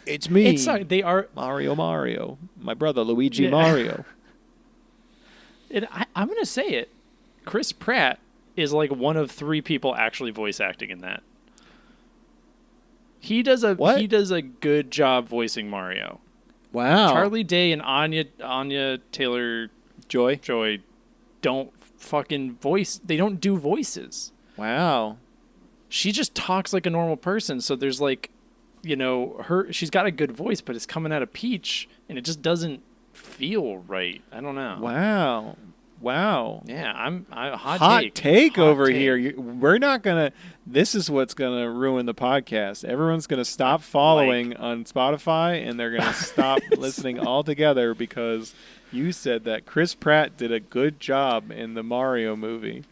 It's me. They are Mario. My brother Luigi Mario. And I'm gonna say it. Chris Pratt is like one of 3 people actually voice acting in that. He does a What? he does a good job voicing Mario. Wow. Charlie Day and Anya Taylor Joy. don't fucking voice. They don't do voices. Wow. She just talks like a normal person. So there's like, she's got a good voice, but it's coming out of Peach, and it just doesn't feel right. I don't know. Wow. Yeah, I Hot take over take. here. We're not gonna. This is what's gonna ruin the podcast. Everyone's gonna stop following on Spotify, and they're gonna stop listening altogether because you said that Chris Pratt did a good job in the Mario movie.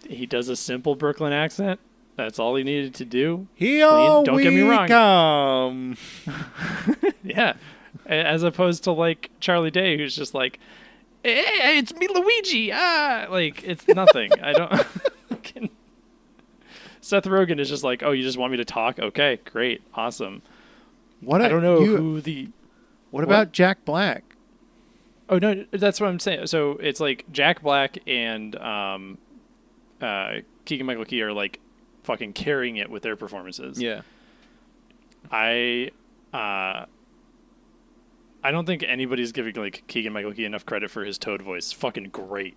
He does a simple Brooklyn accent. That's all he needed to do. Here Don't get me wrong. we come. Yeah, as opposed to like Charlie Day, who's just like, "Hey, it's me, Luigi." Like it's nothing. I don't. Seth Rogen is just like, "Oh, you just want me to talk? Okay, great, awesome." I don't know who the. What about Jack Black? Oh no, that's what I'm saying. So it's like Jack Black and Keegan-Michael Key are like fucking carrying it with their performances. Yeah. I don't think anybody's giving like Keegan-Michael Key enough credit for his Toad voice. It's fucking great.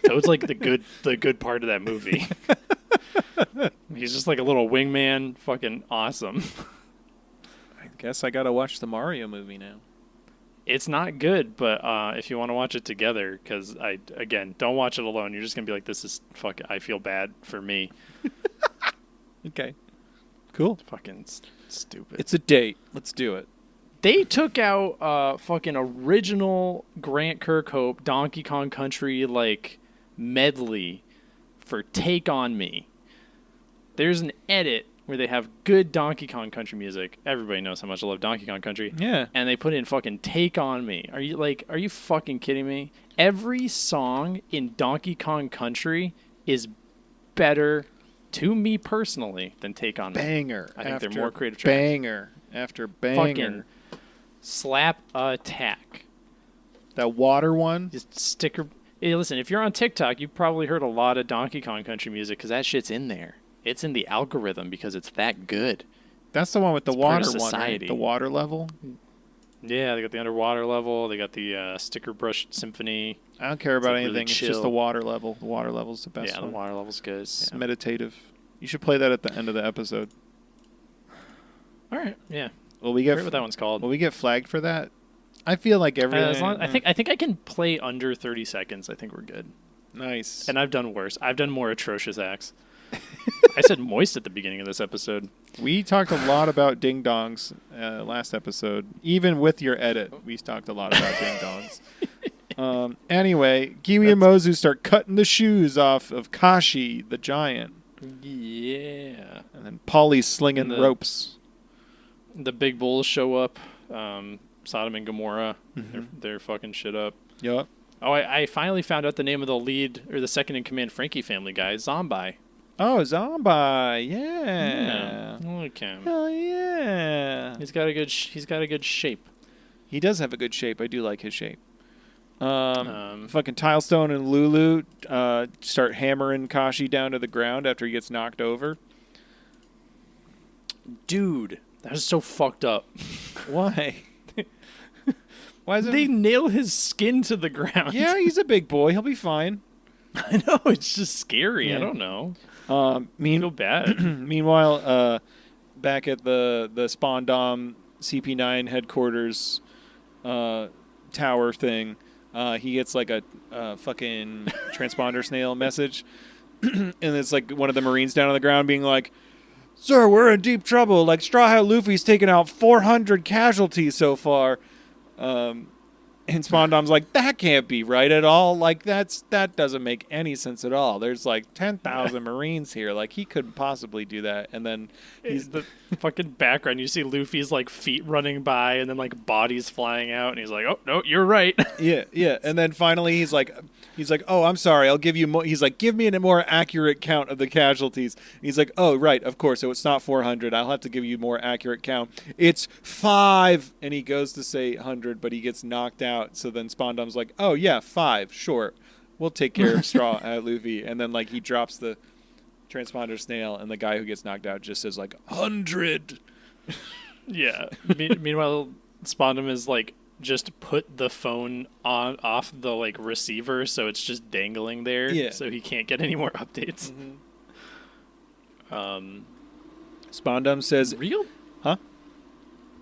Toad's like the good part of that movie. He's just like a little wingman. Fucking awesome. I guess I gotta watch the Mario movie now. It's not good, but if you want to watch it together, because don't watch it alone. You're just gonna be like, this is fucking. I feel bad for me. Okay. Cool. Fucking stupid. It's a date. Let's do it. They took out fucking original Grant Kirkhope Donkey Kong Country like medley for Take On Me. There's an edit where they have good Donkey Kong Country music. Everybody knows how much I love Donkey Kong Country. Yeah. And they put in fucking Take On Me. Are you fucking kidding me? Every song in Donkey Kong Country is better to me personally than Take On Me. Banger. I think they're more creative tracks. Banger after banger. Fucking slap attack. That water one. Just sticker. Hey, listen, if you're on TikTok, you've probably heard a lot of Donkey Kong Country music because that shit's in there. It's in the algorithm because it's that good. That's the one with the It's part water of one, right? society. The water level. Yeah, they got the underwater level. They got the sticker brush symphony. I don't care about like really anything. It's just chill. the water level. The water level's the best Yeah, one. the water level's good. It's Yeah. meditative. You should play that at the end of the episode. All right, yeah. Will we I get forget what that one's called. Will we get flagged for that? I feel like everything. I think I can play under 30 seconds. I think we're good. Nice. And I've done worse. I've done more atrocious acts. I said moist at the beginning of this episode. We talked a lot about ding dongs last episode. Even with your edit, we talked a lot about ding dongs. Anyway, Kiwi and Mozu start cutting the shoes off of Kashi, the giant. Yeah. And then Polly's slinging And the- ropes. The big bulls show up. Sodom and Gomorrah. They're fucking shit up. Yup. Oh, I finally found out the name of the lead, or the second in command Frankie family guy, Zombie. Oh, Zombie. Yeah. Okay. Hell yeah. He's got a good shape. He does have a good shape. I do like his shape. Um, Fucking Tilestone and Lulu start hammering Kashi down to the ground after he gets knocked over. Dude, that is so fucked up. Why? Why is it? They nail his skin to the ground. Yeah, he's a big boy. He'll be fine. I know. It's just scary. Yeah. I don't know. I Meanwhile, feel bad. back at the Spondom CP9 headquarters tower thing, he gets like a fucking transponder snail message, and it's like one of the Marines down on the ground being like, "Sir, we're in deep trouble. Like Straw Hat Luffy's taken out 400 casualties so far." And Spondom's like, that can't be right at all. Like, that doesn't make any sense at all. There's like 10,000 Marines here. Like, he couldn't possibly do that. And then He's the fucking background. You see Luffy's like feet running by and then like bodies flying out. And he's like, oh, no, you're right. yeah. And then finally he's like, oh, I'm sorry. I'll give you more. He's like, give me a more accurate count of the casualties. And he's like, oh, right. Of course. So it's not 400. I'll have to give you a more accurate count. It's 5. And he goes to say 100, but he gets knocked out. So then Spondom's like, oh, yeah, 5. Sure. We'll take care of Straw at Luffy. And then like he drops the transponder snail, and the guy who gets knocked out just says like 100. Yeah. Meanwhile, Spondum is like just put the phone off the like receiver, so it's just dangling there. Yeah. So he can't get any more updates. Spondum says, Real? Huh?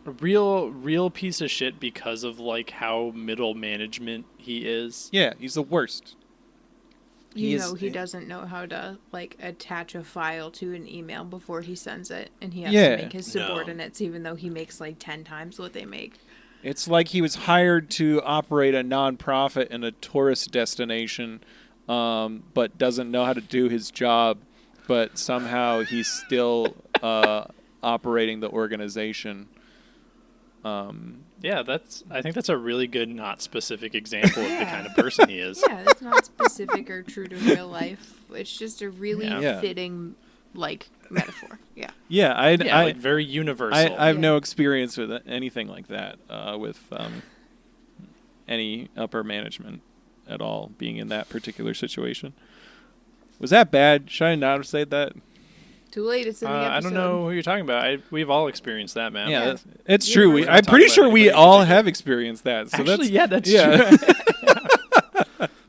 A real piece of shit because of like how middle management he is. yeah, he's the worst. He is- doesn't know how to like attach a file to an email before he sends it, and he has Yeah. to make his subordinates, even though he makes like 10 times what they make. It's like he was hired to operate a nonprofit in a tourist destination, but doesn't know how to do his job, but somehow he's still operating the organization. Yeah, I think that's a really good, not specific example of the kind of person he is. Yeah, it's not specific or true to real life. It's just a really Yeah. fitting like metaphor. Yeah. Yeah, I Like very universal. I have Yeah. no experience with anything like that, with any upper management at all being in that particular situation. Was that bad? Should I not have said that? Too late. It's in the episode. I don't know who you're talking about. We've all experienced that, man. Yeah, Yeah. it's You true. weren't I'm talking pretty about sure we anybody in all particular. have experienced that. So Actually, that's, yeah, that's true.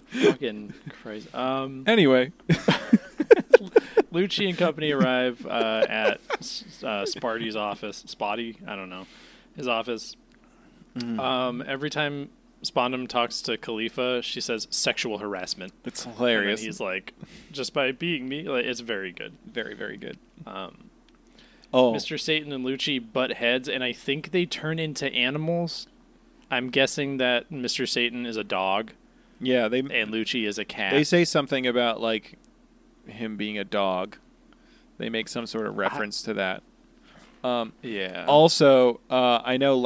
Fucking Christ. Anyway, Lucci and company arrive at Sparty's office. Spotty? I don't know. His office. Every time Spondum talks to Khalifa, she says sexual harassment. it's And hilarious. then he's like, just by being me, like, it's very good. Very, very good. Um, Oh, Mr. Satan and Lucci butt heads, and I think they turn into animals. I'm guessing that Mr. Satan is a dog yeah. and Lucci is a cat. They say something about like him being a dog. They make some sort of reference to that. yeah. Also, I know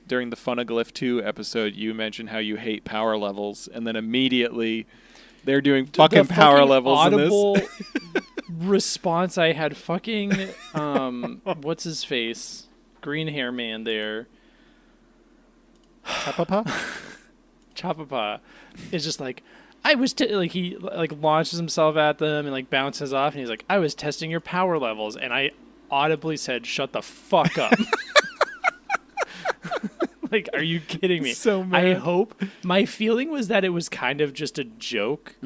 during the Funaglyph 2 episode, you mentioned how you hate power levels, and then immediately they're doing fucking The power fucking levels audible in this. response I had, fucking what's his face, green hair man there, Chapapa, is just like, I was like, he like launches himself at them and like bounces off, and he's like, I was testing your power levels, and I audibly said, shut the fuck up. Like, are you kidding me? So I mad. hope, my feeling was that it was kind of just a joke,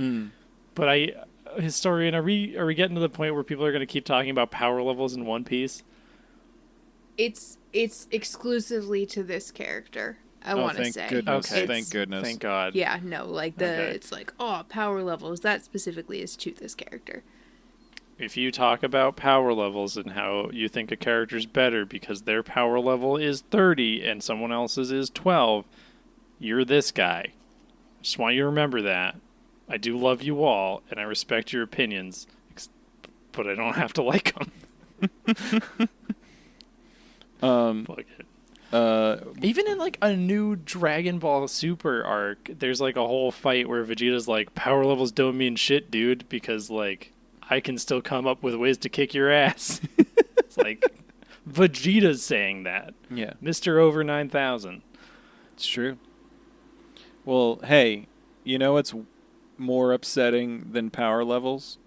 but historian, are we getting to the point where people are going to keep talking about power levels in One Piece? It's exclusively to this character. I want to thank say. goodness. Okay. Thank goodness. Thank God. Yeah, no, like Okay. it's like, oh, power levels. That specifically is to this character. If you talk about power levels and how you think a character's better because their power level is 30 and someone else's is 12, you're this guy. Just want you to remember that. I do love you all, and I respect your opinions, but I don't have to like them. Fuck it. Even in like a new Dragon Ball Super arc, there's like a whole fight where Vegeta's like, power levels don't mean shit, dude, because like I can still come up with ways to kick your ass. It's like Vegeta's saying that. Yeah, Mr. Over 9000. it's true. Well, hey, you know what's more upsetting than power levels?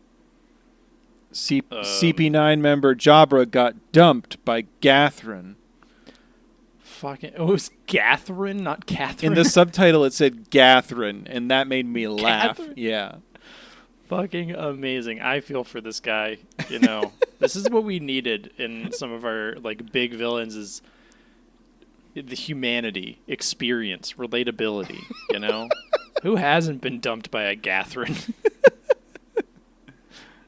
CP9 member Jabra got dumped by Gathrin. Fucking, it was Gathrin, not Catherine. In the subtitle, it said Gathrin, and that made me laugh. Gathrin? Yeah. Fucking amazing. I feel for this guy. You know, this is what we needed in some of our like big villains is the humanity, experience, relatability. You know, who hasn't been dumped by a Gathrin?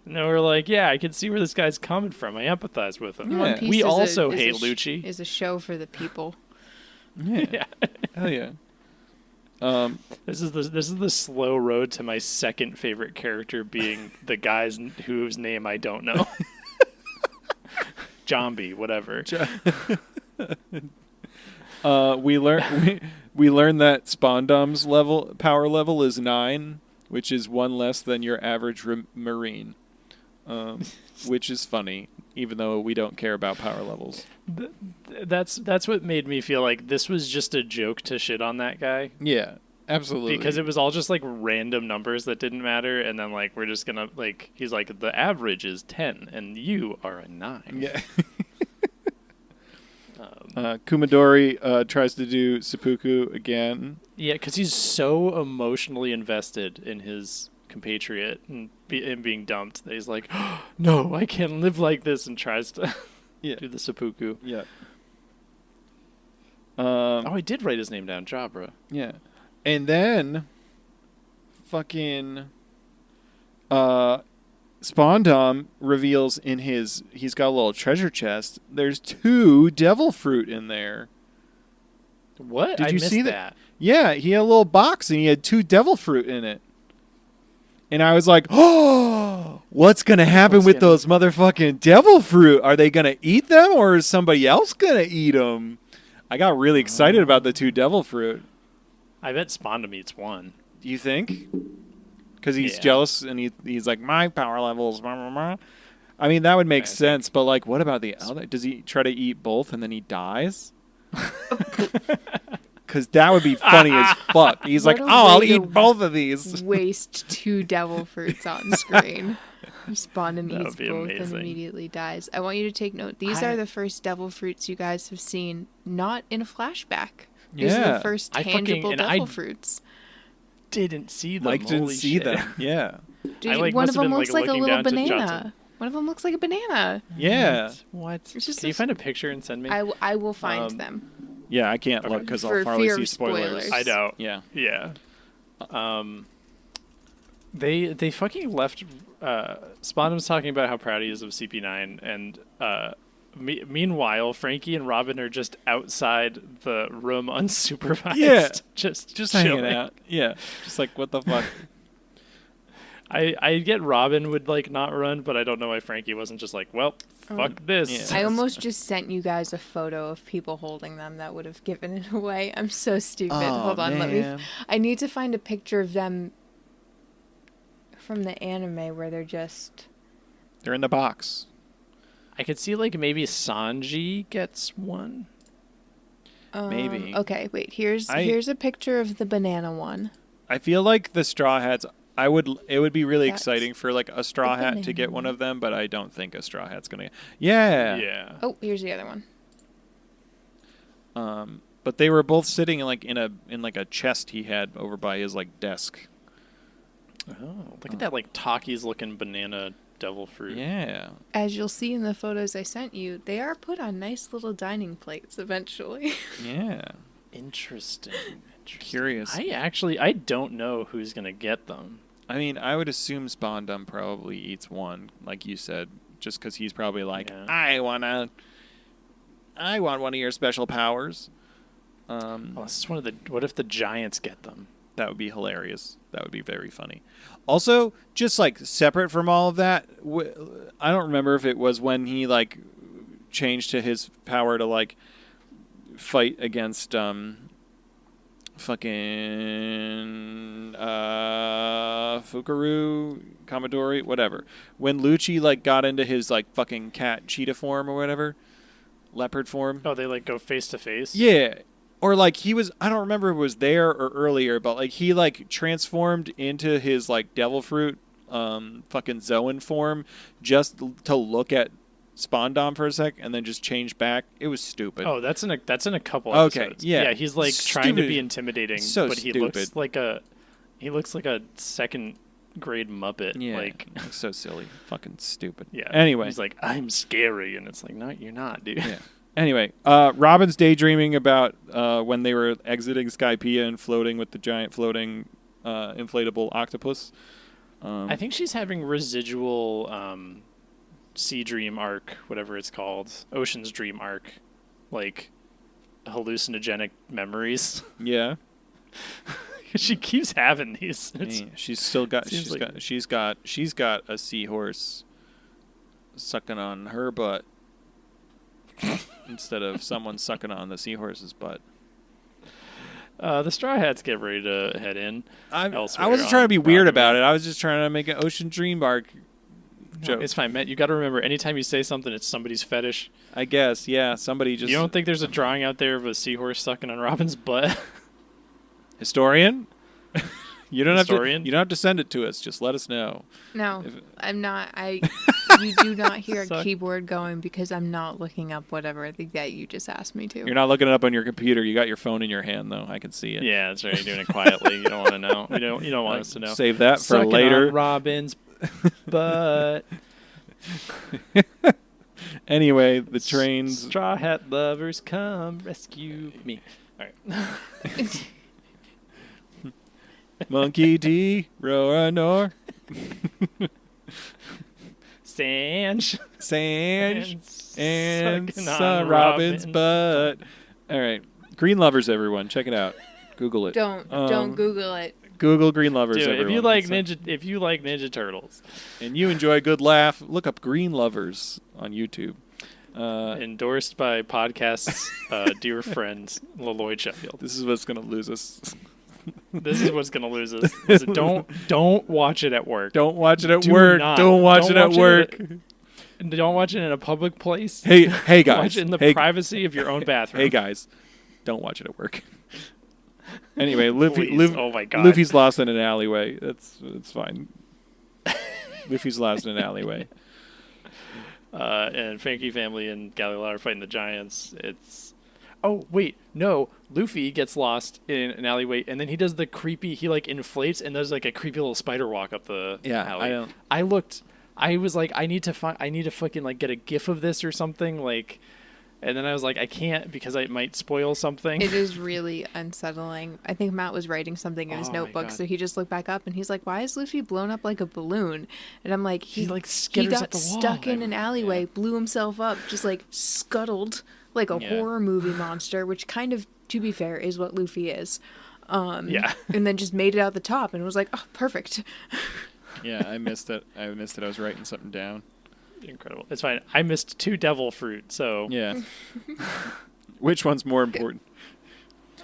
No, we're like, yeah, I can see where this guy's coming from. I empathize with him. Yeah. One Piece We is also is hate sh- Lucci. Is a show for the people. Yeah. Yeah. Hell yeah. This is the slow road to my second favorite character being the guy's whose name I don't know. Jambi, whatever. We learned that Spondum's power level is 9, which is 1 less than your average Marine, which is funny, even though we don't care about power levels. That's what made me feel like this was just a joke to shit on that guy. Yeah, absolutely. Because it was all just like random numbers that didn't matter, and then like we're just gonna like he's like the average is 10 and you are a 9. Yeah. Kumadori tries to do seppuku again. Yeah, because he's so emotionally invested in his compatriot and being dumped that he's like, oh, no, I can't live like this, and tries to do the seppuku. Yeah. I did write his name down, Jabra. Yeah. And then fucking Spondom reveals he's got a little treasure chest. There's 2 devil fruit in there. What? Did I you missed see that? Yeah, he had a little box and he had 2 devil fruit in it. And I was like, oh, what's going to happen with those motherfucking devil fruit? Are they going to eat them or is somebody else going to eat them? I got really excited about the 2 devil fruit. I bet Spondom eats one. Do you think? Because he's jealous and he's like, my power levels. Blah, blah, blah. I mean, that would make sense. But, like, what about the other? Does he try to eat both and then he dies? Because that would be funny as fuck. He's like, I'll eat both of these. Waste 2 devil fruits on screen. Spondom That eats would be both amazing. and immediately dies. I want you to take note. These are the first devil fruits you guys have seen, not in a flashback. These are the first tangible devil fruits. Didn't see them. Mike didn't see them. Yeah. Dude, one of them looks like a little banana. One of them looks like a banana. Yeah. What? It's just Can you find a picture and send me? I will find them. Yeah, I can't look because I'll For probably fear see of spoilers. spoilers. I know. Yeah. Yeah. They fucking left. Spondom's talking about how proud he is of CP9, and meanwhile, Frankie and Robin are just outside the room unsupervised. Yeah. just hanging chilling. out. Yeah. Just like, what the fuck? I get Robin would like not run, but I don't know why Frankie wasn't just like, well, fuck this. Yeah. I almost just sent you guys a photo of people holding them that would have given it away. I'm so stupid. Oh, Hold on, man. I need to find a picture of them from the anime where they're They're in the box. I could see like maybe Sanji gets one. Maybe. Okay, wait. Here's a picture of the banana one. I feel like the Straw Hats, it would be really That's exciting for like a Straw the Hat to get banana. one of them, but I don't think a Straw Hat's going to. Yeah. Yeah. Oh, here's the other one. But they were both sitting in like a chest he had over by his like desk. Oh, look at that like Takis looking banana devil fruit. Yeah. As you'll see in the photos I sent you, they are put on nice little dining plates eventually. Yeah. Interesting. Curious. I don't know who's gonna get them. I mean, I would assume Spondum probably eats one, like you said, just because he's probably like, Yeah. I want one of your special powers. Well, this is what if the giants get them? That would be hilarious. That would be very funny. Also, just like separate from all of that, I don't remember if it was when he like changed to his power to like fight against fucking Fukaru, Commodore, whatever. When Lucci like got into his like fucking cat cheetah form or whatever, leopard form. Oh, they like go face to face. Yeah. Or like he was, I don't remember if it was there or earlier, but like he like transformed into his like devil fruit fucking Zoan form just to look at Spondom for a sec and then just change back. It was stupid. Oh, that's in a couple Okay, episodes. yeah. Yeah, he's like trying to Stupid. be intimidating, So but he looks like a second grade Muppet. Yeah, Like it's so silly. Fucking stupid. yeah. Anyway. He's like, I'm scary, and it's like, no, you're not, dude. Yeah. Anyway, Robin's daydreaming about when they were exiting Skypiea and floating with the giant floating inflatable octopus. I think she's having residual Sea Dream arc, whatever it's called, Ocean's Dream arc, like hallucinogenic memories. Yeah. She keeps having these. It's, Yeah, she's still got seems like- she's got a seahorse sucking on her butt instead of someone sucking on the seahorse's butt. the Straw Hats get ready to head in. I elsewhere wasn't trying to be on weird Robin. about it. I was just trying to make an Ocean Dream arc No, joke. it's fine, Matt. You got to remember, anytime you say something, it's somebody's fetish. I guess, yeah. Somebody just You don't think there's a drawing out there of a seahorse sucking on Robin's butt? historian. You don't Historian? have to. You don't have to send it to us. Just let us know. No, If- I'm not. You do not hear a Suck. keyboard going because I'm not looking up whatever that you just asked me to. You're not looking it up on your computer. You got your phone in your hand, though. I can see it. Yeah, that's right. You're doing it quietly. You don't want to know. You don't want us to know. Save that for Sucking later. on Robin's butt. Anyway, the trains. Straw Hat lovers, come rescue me. All right. Monkey D, Roanor, Sanj. Sanj, and sucking on Robin's butt. All right. Green Lovers, everyone. Check it out. Google it. Don't Google it. Google Green Lovers, Dude, everyone. if you like Ninja Turtles, and you enjoy a good laugh, look up Green Lovers on YouTube. endorsed by podcast's dear friend Lloyd Sheffield. This is what's going to lose us. This is what's gonna lose us. Listen, don't watch it at work. Don't watch it at Do work. not. Don't watch it at watch work. Don't watch it in a public place. Hey guys. Watch it in the hey, privacy of your own bathroom. Hey guys, don't watch it at work. Anyway, Please. Oh my God. Luffy's lost in an alleyway. It's fine. Luffy's lost in an alleyway. And Frankie family and Galileo are fighting the giants. Oh wait, no. Luffy gets lost in an alleyway, and then he does the creepy. He like inflates and does like a creepy little spider walk up the alley. I was like, I need to fucking like get a GIF of this or something like. And then I was like, I can't because I might spoil something. It is really unsettling. I think Matt was writing something in his notebook, so he just looked back up and he's like, "Why is Luffy blown up like a balloon?" And I'm like, he skitters got up the wall. stuck in an alleyway, blew himself up, just like scuttled like a horror movie monster, which kind of, to be fair, is what Luffy is. And then just made it out the top and was like, "Oh, perfect." Yeah, I missed it. I was writing something down. Incredible. It's fine. I missed 2 devil fruit, so yeah. Which one's more important?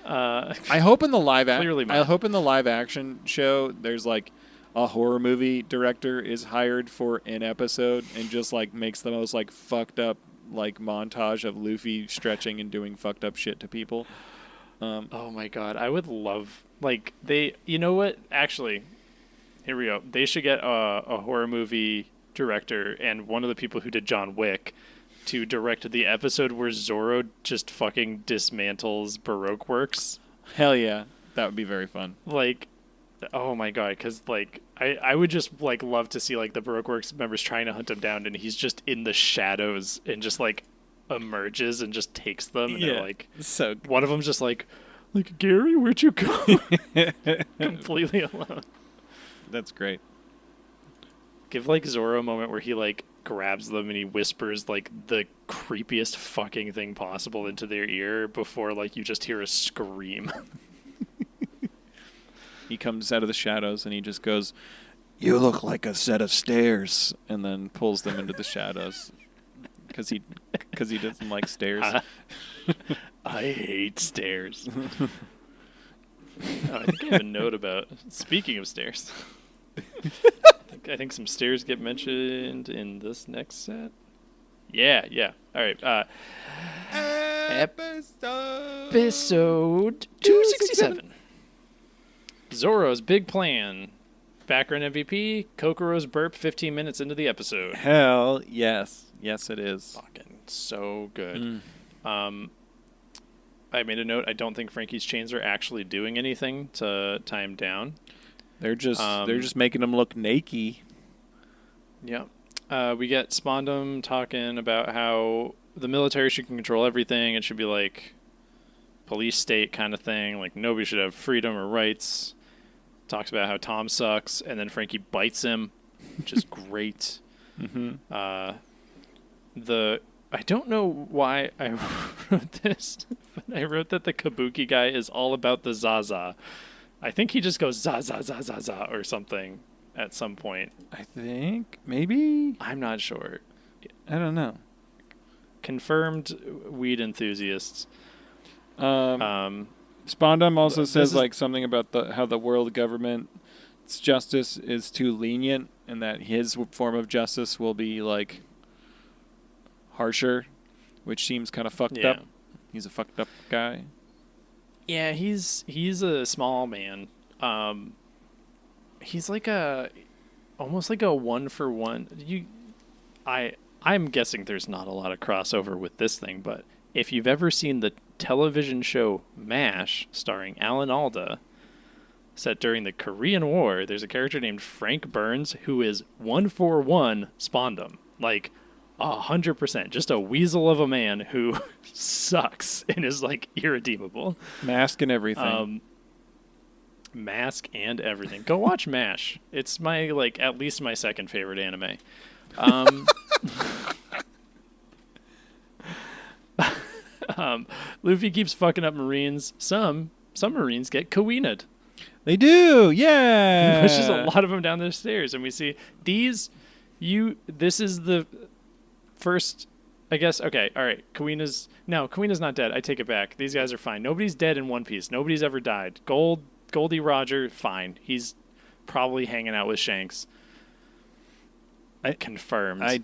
I hope in the live action show there's like a horror movie director is hired for an episode and just like makes the most like fucked up like montage of Luffy stretching and doing fucked up shit to people. Oh my God, I would love like they. You know what? Actually, here we go. They should get a horror movie director and one of the people who did John Wick to direct the episode where Zoro just fucking dismantles Baroque Works. Hell yeah, that would be very fun. Like, oh my God, because like I would just like love to see like the Baroque Works members trying to hunt him down and he's just in the shadows and just like emerges and just takes them and they're like, so one of them's just like Gary, where'd you go? Completely alone. That's great. Give like Zoro a moment where he like grabs them and he whispers like the creepiest fucking thing possible into their ear before like you just hear a scream. He comes out of the shadows and he just goes, "You look like a set of stairs," and then pulls them into the shadows because he doesn't like stairs. I hate stairs. I think I have a note about speaking of stairs. I think some stairs get mentioned in this next set. Yeah. All right. Episode 267. Zoro's big plan. Background MVP, Kokoro's burp 15 minutes into the episode. Hell yes. Yes, it is. Fucking so good. I made a note. I don't think Frankie's chains are actually doing anything to tie him down. They're just making him look naked. Yeah. We get Spondum talking about how the military should control everything. It should be like police state kind of thing. Like nobody should have freedom or rights. Talks about how Tom sucks, and then Frankie bites him, which is great. I don't know why I wrote this, but I wrote that the Kabuki guy is all about the Zaza. I think he just goes za za za za za or something at some point. I think maybe. I'm not sure. I don't know. Confirmed weed enthusiasts. Spondum also says like something about how the world government's justice is too lenient, and that his form of justice will be like harsher, which seems kind of fucked up. He's a fucked up guy. Yeah, he's a small man. He's like almost like a 1-for-1. I'm guessing there's not a lot of crossover with this thing, but if you've ever seen the television show MASH, starring Alan Alda, set during the Korean War, there's a character named Frank Burns who is 141 Spondum. Like, 100%. Just a weasel of a man who sucks and is, like, irredeemable. Mask and everything. Mask and everything. Go watch MASH. It's my, like, at least my second favorite anime. Luffy keeps fucking up Marines. Some Marines get Kawina'd. They do, yeah. Pushes a lot of them down the stairs, and we see this is the first, I guess. Okay, all right. Kawina's not dead. I take it back. These guys are fine. Nobody's dead in One Piece. Nobody's ever died. Goldie Roger, fine. He's probably hanging out with Shanks. Confirmed.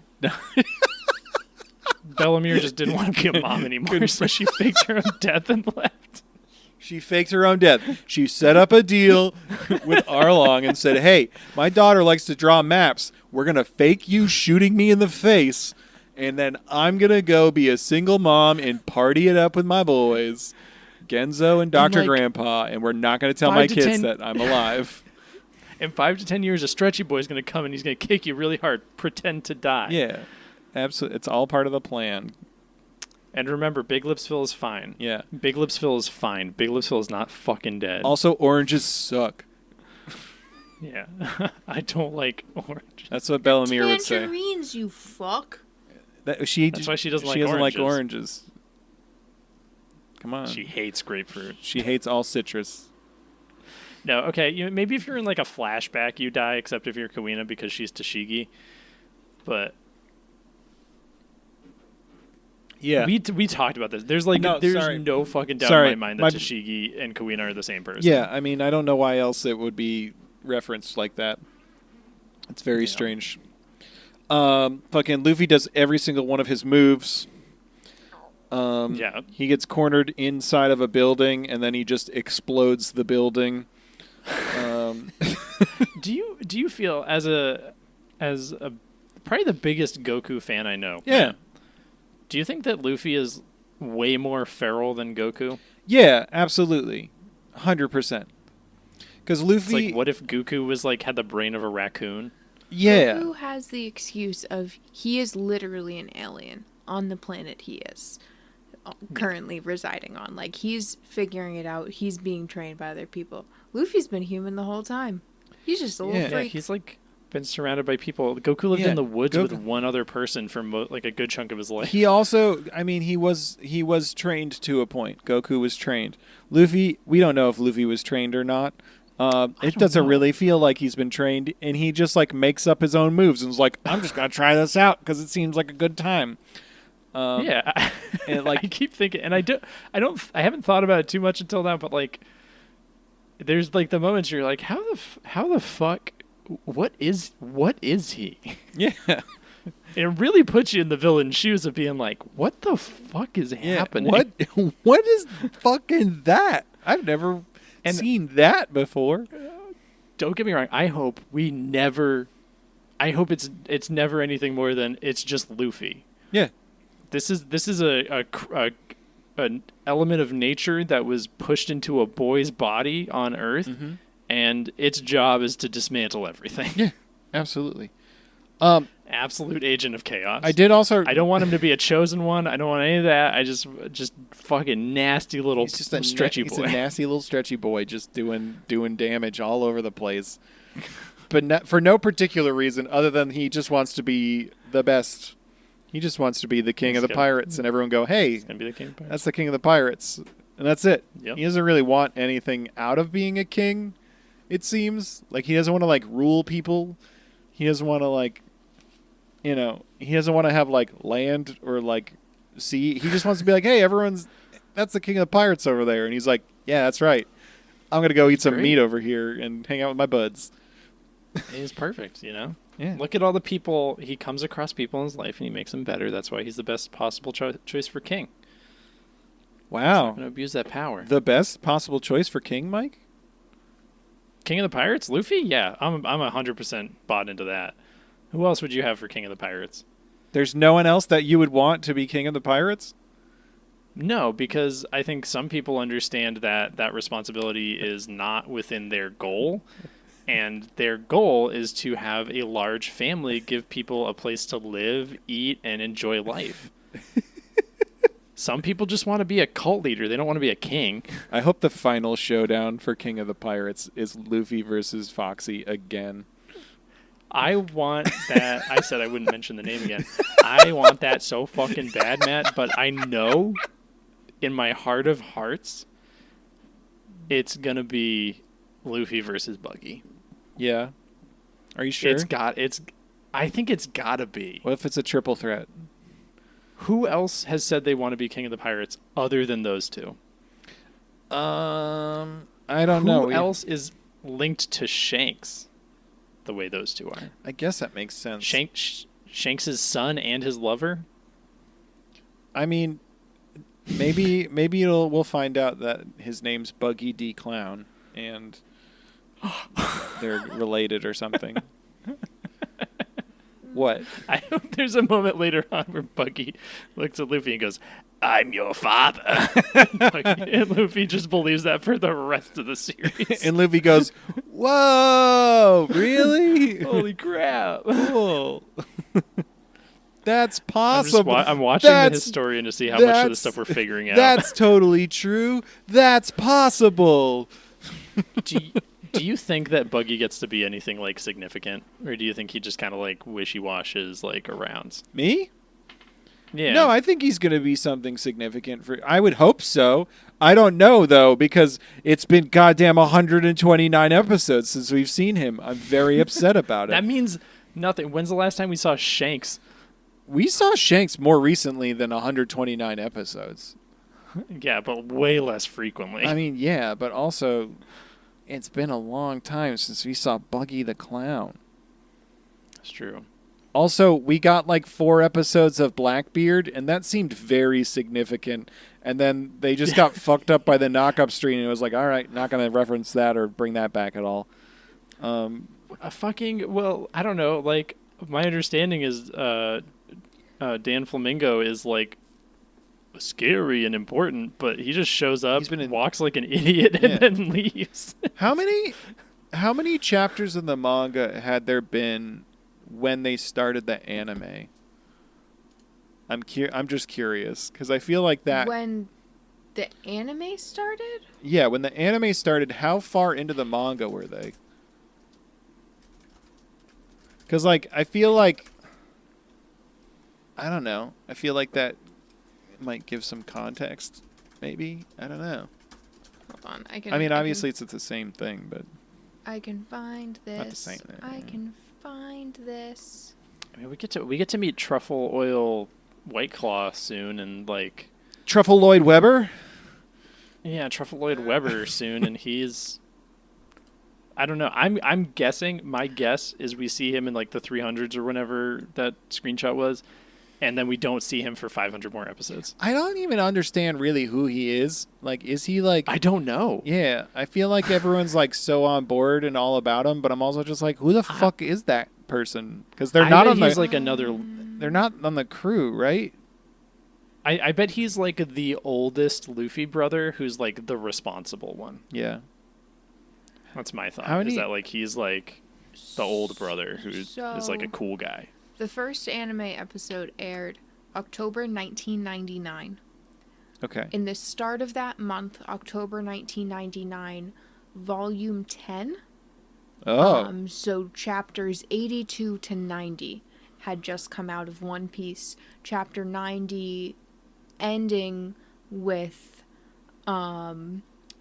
Bellamere just didn't want to be a mom anymore, so she faked her own death and left. She faked her own death. She set up a deal with Arlong and said, hey, my daughter likes to draw maps. We're going to fake you shooting me in the face, and then I'm going to go be a single mom and party it up with my boys, Genzo and Dr. Grandpa, and we're not going to tell my kids that I'm alive. In 5 to 10 years, a stretchy boy's going to come and he's going to kick you really hard. Pretend to die. Yeah, absolutely. It's all part of the plan. And remember, Big Lips Phil is fine. Yeah. Big Lips Phil is fine. Big Lips Phil is not fucking dead. Also, oranges suck. Yeah. I don't like oranges. That's what Bellamere would say. Tangerines, you fuck. That's why she doesn't like oranges. Like oranges. Come on. She hates grapefruit. She hates all citrus. No, okay. Maybe if you're in like a flashback, you die, except if you're Kawina because she's Tashigi. But... Yeah, we talked about this. There's no fucking doubt in my mind that Tashigi and Kawina are the same person. Yeah, I mean, I don't know why else it would be referenced like that. It's very strange. Fucking Luffy does every single one of his moves. He gets cornered inside of a building, and then he just explodes the building. Do you feel as a probably the biggest Goku fan I know? Yeah. Do you think that Luffy is way more feral than Goku? Yeah, absolutely. 100%. Because Luffy... It's like, what if Goku was like had the brain of a raccoon? Yeah. Goku has the excuse of he is literally an alien on the planet he is currently residing on. Like, he's figuring it out. He's being trained by other people. Luffy's been human the whole time. He's just a little freak. Yeah, he's like... been surrounded by people. Goku lived in the woods with one other person for like a good chunk of his life. He also, I mean, he was trained to a point. Goku was trained. Luffy, we don't know if Luffy was trained or not. It doesn't really feel like he's been trained, and he just like makes up his own moves and is like, I'm just gonna try this out because it seems like a good time. And like I keep thinking, and I haven't thought about it too much until now, but like, there's like the moments you're like, how the fuck. What is he? Yeah. It really puts you in the villain's shoes of being like, what the fuck is happening? What is fucking that? I've never seen that before. Don't get me wrong. I hope it's never anything more than it's just Luffy. Yeah. This is an element of nature that was pushed into a boy's body on Earth. Mm-hmm. And its job is to dismantle everything. Yeah, absolutely. Absolute agent of chaos. I don't want him to be a chosen one. I don't want any of that. I just fucking nasty little stretchy boy. He's a nasty little stretchy boy just doing damage all over the place. But for no particular reason other than he just wants to be the best. He just wants to be the king of the pirates, and everyone go, hey, he's gonna be the king of the pirates. That's the king of the pirates. And that's it. Yep. He doesn't really want anything out of being a king. It seems like he doesn't want to like rule people. He doesn't want to like, he doesn't want to have like land or like sea. He just wants to be like, hey, that's the king of the pirates over there. And he's like, yeah, that's right. I'm going to go eat some meat over here and hang out with my buds. He's perfect, Yeah. Look at all the people. He comes across people in his life and he makes them better. That's why he's the best possible choice for king. Wow. He's not going to abuse that power. The best possible choice for king, Mike? King of the Pirates? Luffy? Yeah, I'm 100% bought into that. Who else would you have for King of the Pirates? There's no one else that you would want to be king of the pirates? No, because I think some people understand that that responsibility is not within their goal. And their goal is to have a large family, give people a place to live, eat, and enjoy life. Some people just want to be a cult leader. They don't want to be a king. I hope the final showdown for King of the Pirates is Luffy versus Foxy again. I want that. I said I wouldn't mention the name again. I want that so fucking bad, Matt. But I know in my heart of hearts, it's going to be Luffy versus Buggy. Yeah. Are you sure? I think it's got to be. What if it's a triple threat? Who else has said they want to be king of the pirates other than those two? I don't know. Who else is linked to Shanks the way those two are? I guess that makes sense. Shanks' son and his lover? I mean, maybe we'll find out that his name's Buggy D. Clown and they're related or something. What? I hope there's a moment later on where Buggy looks at Luffy and goes, "I'm your father." And Luffy just believes that for the rest of the series. And Luffy goes, "Whoa, really? Holy crap. Cool." That's possible. I'm watching the historian to see how much of the stuff we're figuring out. That's totally true. That's possible. Do you think that Buggy gets to be anything like significant, or do you think he just kind of like wishy-washes like around? Me? Yeah. No, I think he's going to be something significant for. I would hope so. I don't know though because it's been goddamn 129 episodes since we've seen him. I'm very upset about it. That means nothing. When's the last time we saw Shanks? We saw Shanks more recently than 129 episodes. Yeah, but way less frequently. I mean, yeah, but also it's been a long time since we saw Buggy the Clown. That's true. Also, we got like 4 episodes of Blackbeard, and that seemed very significant. And then they just got fucked up by the knock-up stream, and it was like, all right, not going to reference that or bring that back at all. I don't know. Like, my understanding is Dan Flamingo is like scary and important, but he just shows up, walks like an idiot, and then leaves. How many chapters in the manga had there been when they started the anime? I'm just curious because I feel like that when the anime started. Yeah, when the anime started, how far into the manga were they? Because like I feel like I don't know. I feel like that might give some context. Maybe I don't know. Hold on, obviously it's the same thing, but I can find this. Not the same thing. I can find this. I mean, we get to meet Truffle Oil White Claw soon, and like Truffle Lloyd Webber. Yeah, Truffle Lloyd Webber soon, and he's. I don't know. I'm guessing. My guess is we see him in like the 300s or whenever that screenshot was, and then we don't see him for 500 more episodes. I don't even understand really who he is. Like, is he like... I don't know. Yeah, I feel like everyone's like so on board and all about him, but I'm also just like, who the fuck is that person? Because they're not on the... He's like another... They're not on the crew, right? I bet he's like the oldest Luffy brother who's like the responsible one. Yeah. That's my thought. Is that like he's like the old brother who is like a cool guy. The first anime episode aired October 1999. Okay. In the start of that month, October 1999, Volume 10. Oh. So chapters 82 to 90 had just come out of One Piece. Chapter 90 ending with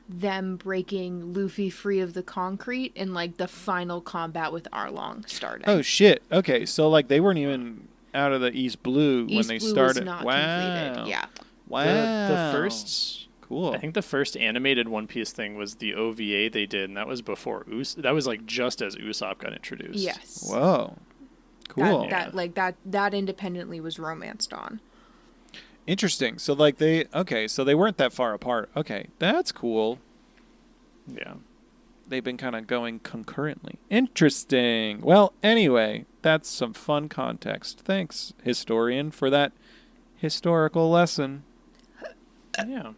them breaking Luffy free of the concrete and like the final combat with Arlong starting. Oh shit. Okay, so like they weren't even out of the East Blue when they started. Was not wow. completed. Yeah. Wow. The first cool. I think the first animated One Piece thing was the OVA they did, and that was before that was like just as Usopp got introduced. Yes. Whoa. Cool. That independently was romanced on. Interesting. So like they weren't that far apart. Okay, that's cool. Yeah. they've been kind of going concurrently. Interesting. Well, anyway, that's some fun context. Thanks, historian, for that historical lesson. Yeah.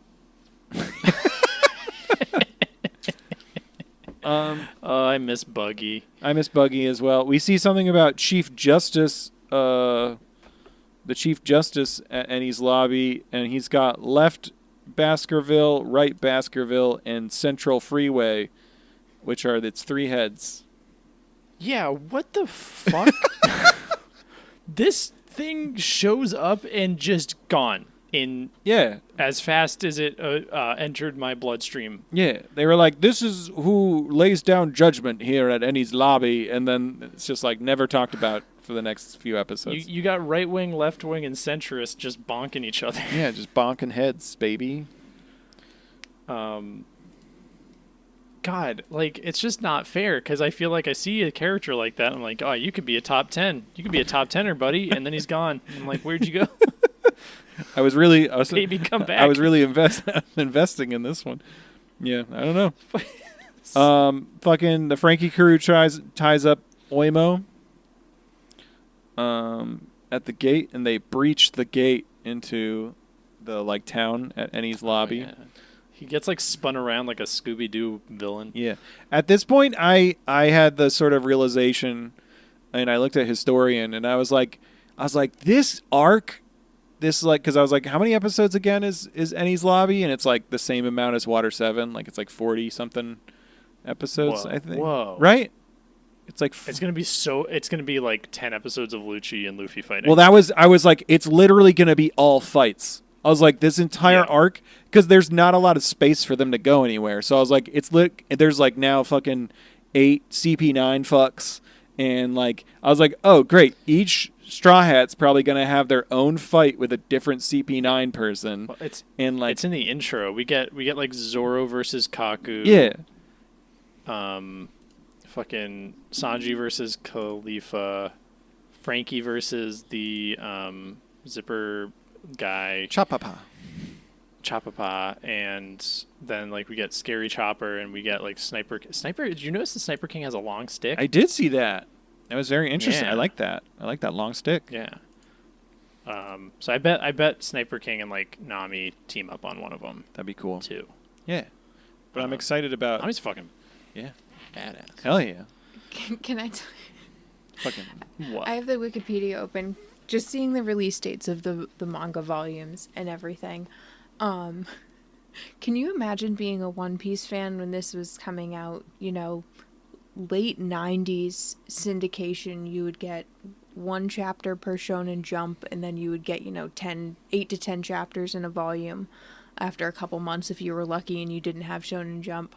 I miss Buggy. I miss Buggy as well. We see something about Chief Justice, the Chief Justice at Enies Lobby, and he's got left Baskerville, right Baskerville, and Central Freeway, which are its 3 heads. Yeah, what the fuck? This thing shows up and just gone in as fast as it entered my bloodstream. Yeah, they were like, this is who lays down judgment here at Enies Lobby, and then it's just like never talked about for the next few episodes. You got right wing, left wing, and centrist just bonking each other. Yeah, just bonking heads, baby. God, like, it's just not fair, because I feel like I see a character like that, I'm like, oh, you could be a top 10. You could be a top 10er, buddy, and then he's gone. I'm like, where'd you go? I was really Baby, come back. I was really investing in this one. Yeah, I don't know. Fucking the Frankie crew ties up Oimo at the gate, and they breach the gate into the like town at Enies Lobby. Oh, yeah. He gets like spun around like a Scooby-Doo villain. Yeah. At this point, I had the sort of realization, and I looked at Historian, and I was like, this arc. This like, because I was like, how many episodes again is Enies Lobby? And it's like the same amount as Water 7. Like it's like 40 something episodes. Whoa. I think. Whoa! Right? It's like it's gonna be like 10 episodes of Lucci and Luffy fighting. Well, I was like, it's literally gonna be all fights. I was like, this entire arc, because there's not a lot of space for them to go anywhere. So I was like, there's like now fucking 8 CP9 fucks, and like I was like, oh great, each Straw Hat's probably gonna have their own fight with a different CP9 person. Well, it's in the intro. We get like Zoro versus Kaku. Yeah. Fucking Sanji versus Khalifa. Frankie versus the zipper guy. Chapapa. And then like we get Scary Chopper, and we get like Sniper. Did you notice the Sniper King has a long stick? I did see that. That was very interesting. Yeah. I like that. I like that long stick. Yeah. So I bet Sniper King and like Nami team up on one of them. That'd be cool too. Yeah. But I'm excited about. Nami's fucking badass. Hell yeah. Can I tell Fucking what? I have the Wikipedia open, just seeing the release dates of the manga volumes and everything. Can you imagine being a One Piece fan when this was coming out? You know, late 90s syndication, you would get 1 chapter per Shonen Jump, and then you would get, 8 to 10 chapters in a volume after a couple months if you were lucky and you didn't have Shonen Jump.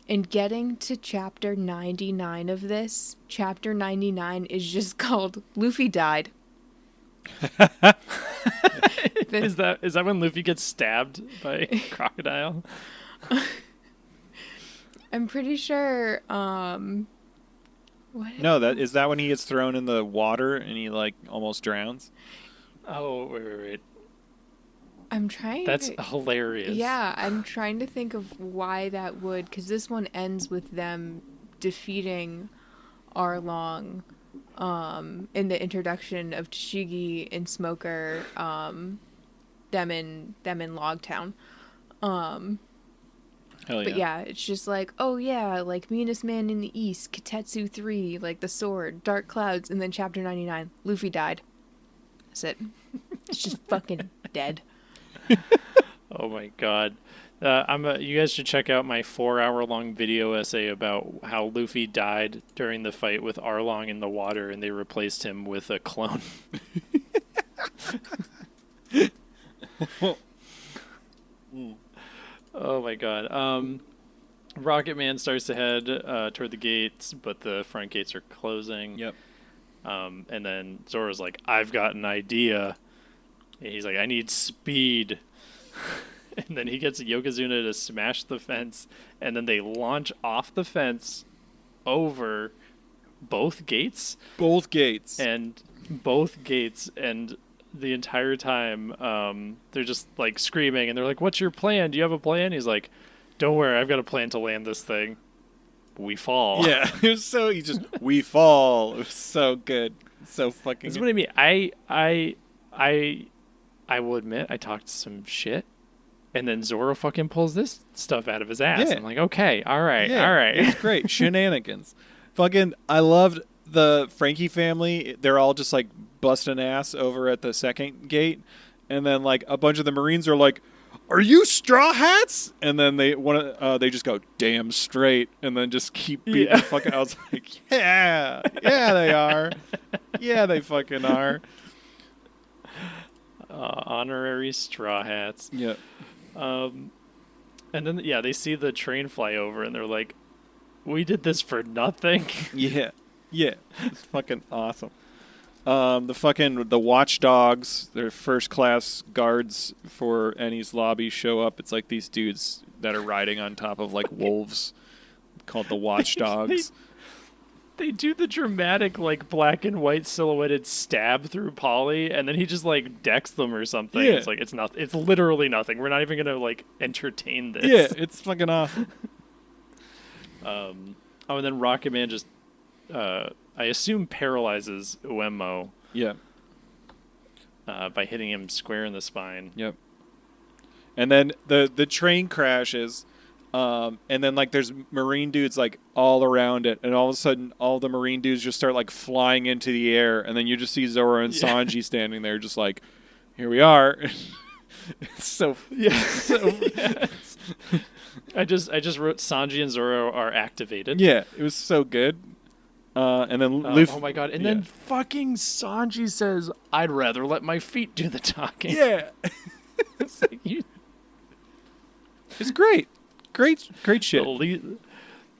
And getting to chapter 99 of this, chapter 99 is just called Luffy Died. Is that when Luffy gets stabbed by a crocodile? I'm pretty sure, what? No, is that when he gets thrown in the water and he like almost drowns? Oh, wait. I'm trying That's to... hilarious. Yeah, I'm trying to think of why that would, because this one ends with them defeating Arlong in the introduction of Tashigi and Smoker, them in Logtown. Hell yeah. But yeah, it's just like, oh yeah, like Meanest Man in the East, Katetsu 3, like the sword, Dark Clouds, and then chapter 99, Luffy died. That's it. It's just fucking dead. Oh my god. You guys should check out my 4-hour-long video essay about how Luffy died during the fight with Arlong in the water, and they replaced him with a clone. Oh my god. Rocket Man starts to head toward the gates, but the front gates are closing. Yep. And then Zoro's like, I've got an idea. And he's like, I need speed. And then he gets Yokozuna to smash the fence, and then they launch off the fence over both gates. Both gates. And the entire time, they're just like screaming, and they're like, what's your plan? Do you have a plan? He's like, don't worry, I've got a plan to land this thing. we fall. Yeah, it was so he just we fall. It was so good, so fucking. That's good. what I mean. I will admit I talked some shit, and then Zoro fucking pulls this stuff out of his ass. Yeah. I'm like, okay, all right. It's great shenanigans. Fucking, I loved the Frankie family. They're all just like busting ass over at the second gate, and then like a bunch of the Marines are like, "Are you Straw Hats?" And then they just go, "Damn straight," and then just keep beating the fucking. I was like, yeah, they are, yeah, they fucking are. Honorary Straw Hats. Yeah. And then they see the train fly over, and they're like, "We did this for nothing." Yeah. It's fucking awesome. The watchdogs, their first class guards for Enies Lobby show up. It's like these dudes that are riding on top of like wolves, called the watchdogs. They do the dramatic, like, black and white silhouetted stab through Polly, and then he just, like, decks them or something. Yeah. It's like, it's not. It's literally nothing. We're not even going to, like, entertain this. Yeah, it's fucking awesome. And then Rocket Man just, I assume, paralyzes Uemmo Yeah. by hitting him square in the spine. Yep. And then the train crashes, and then like there's Marine dudes like all around it, and all of a sudden all the Marine dudes just start like flying into the air, and then you just see Zoro and Sanji standing there, just like, here we are. It's so I just wrote Sanji and Zoro are activated. yeah, it was so good. And then Oh my god! And then fucking Sanji says, "I'd rather let my feet do the talking." yeah, It's like it's great, great shit.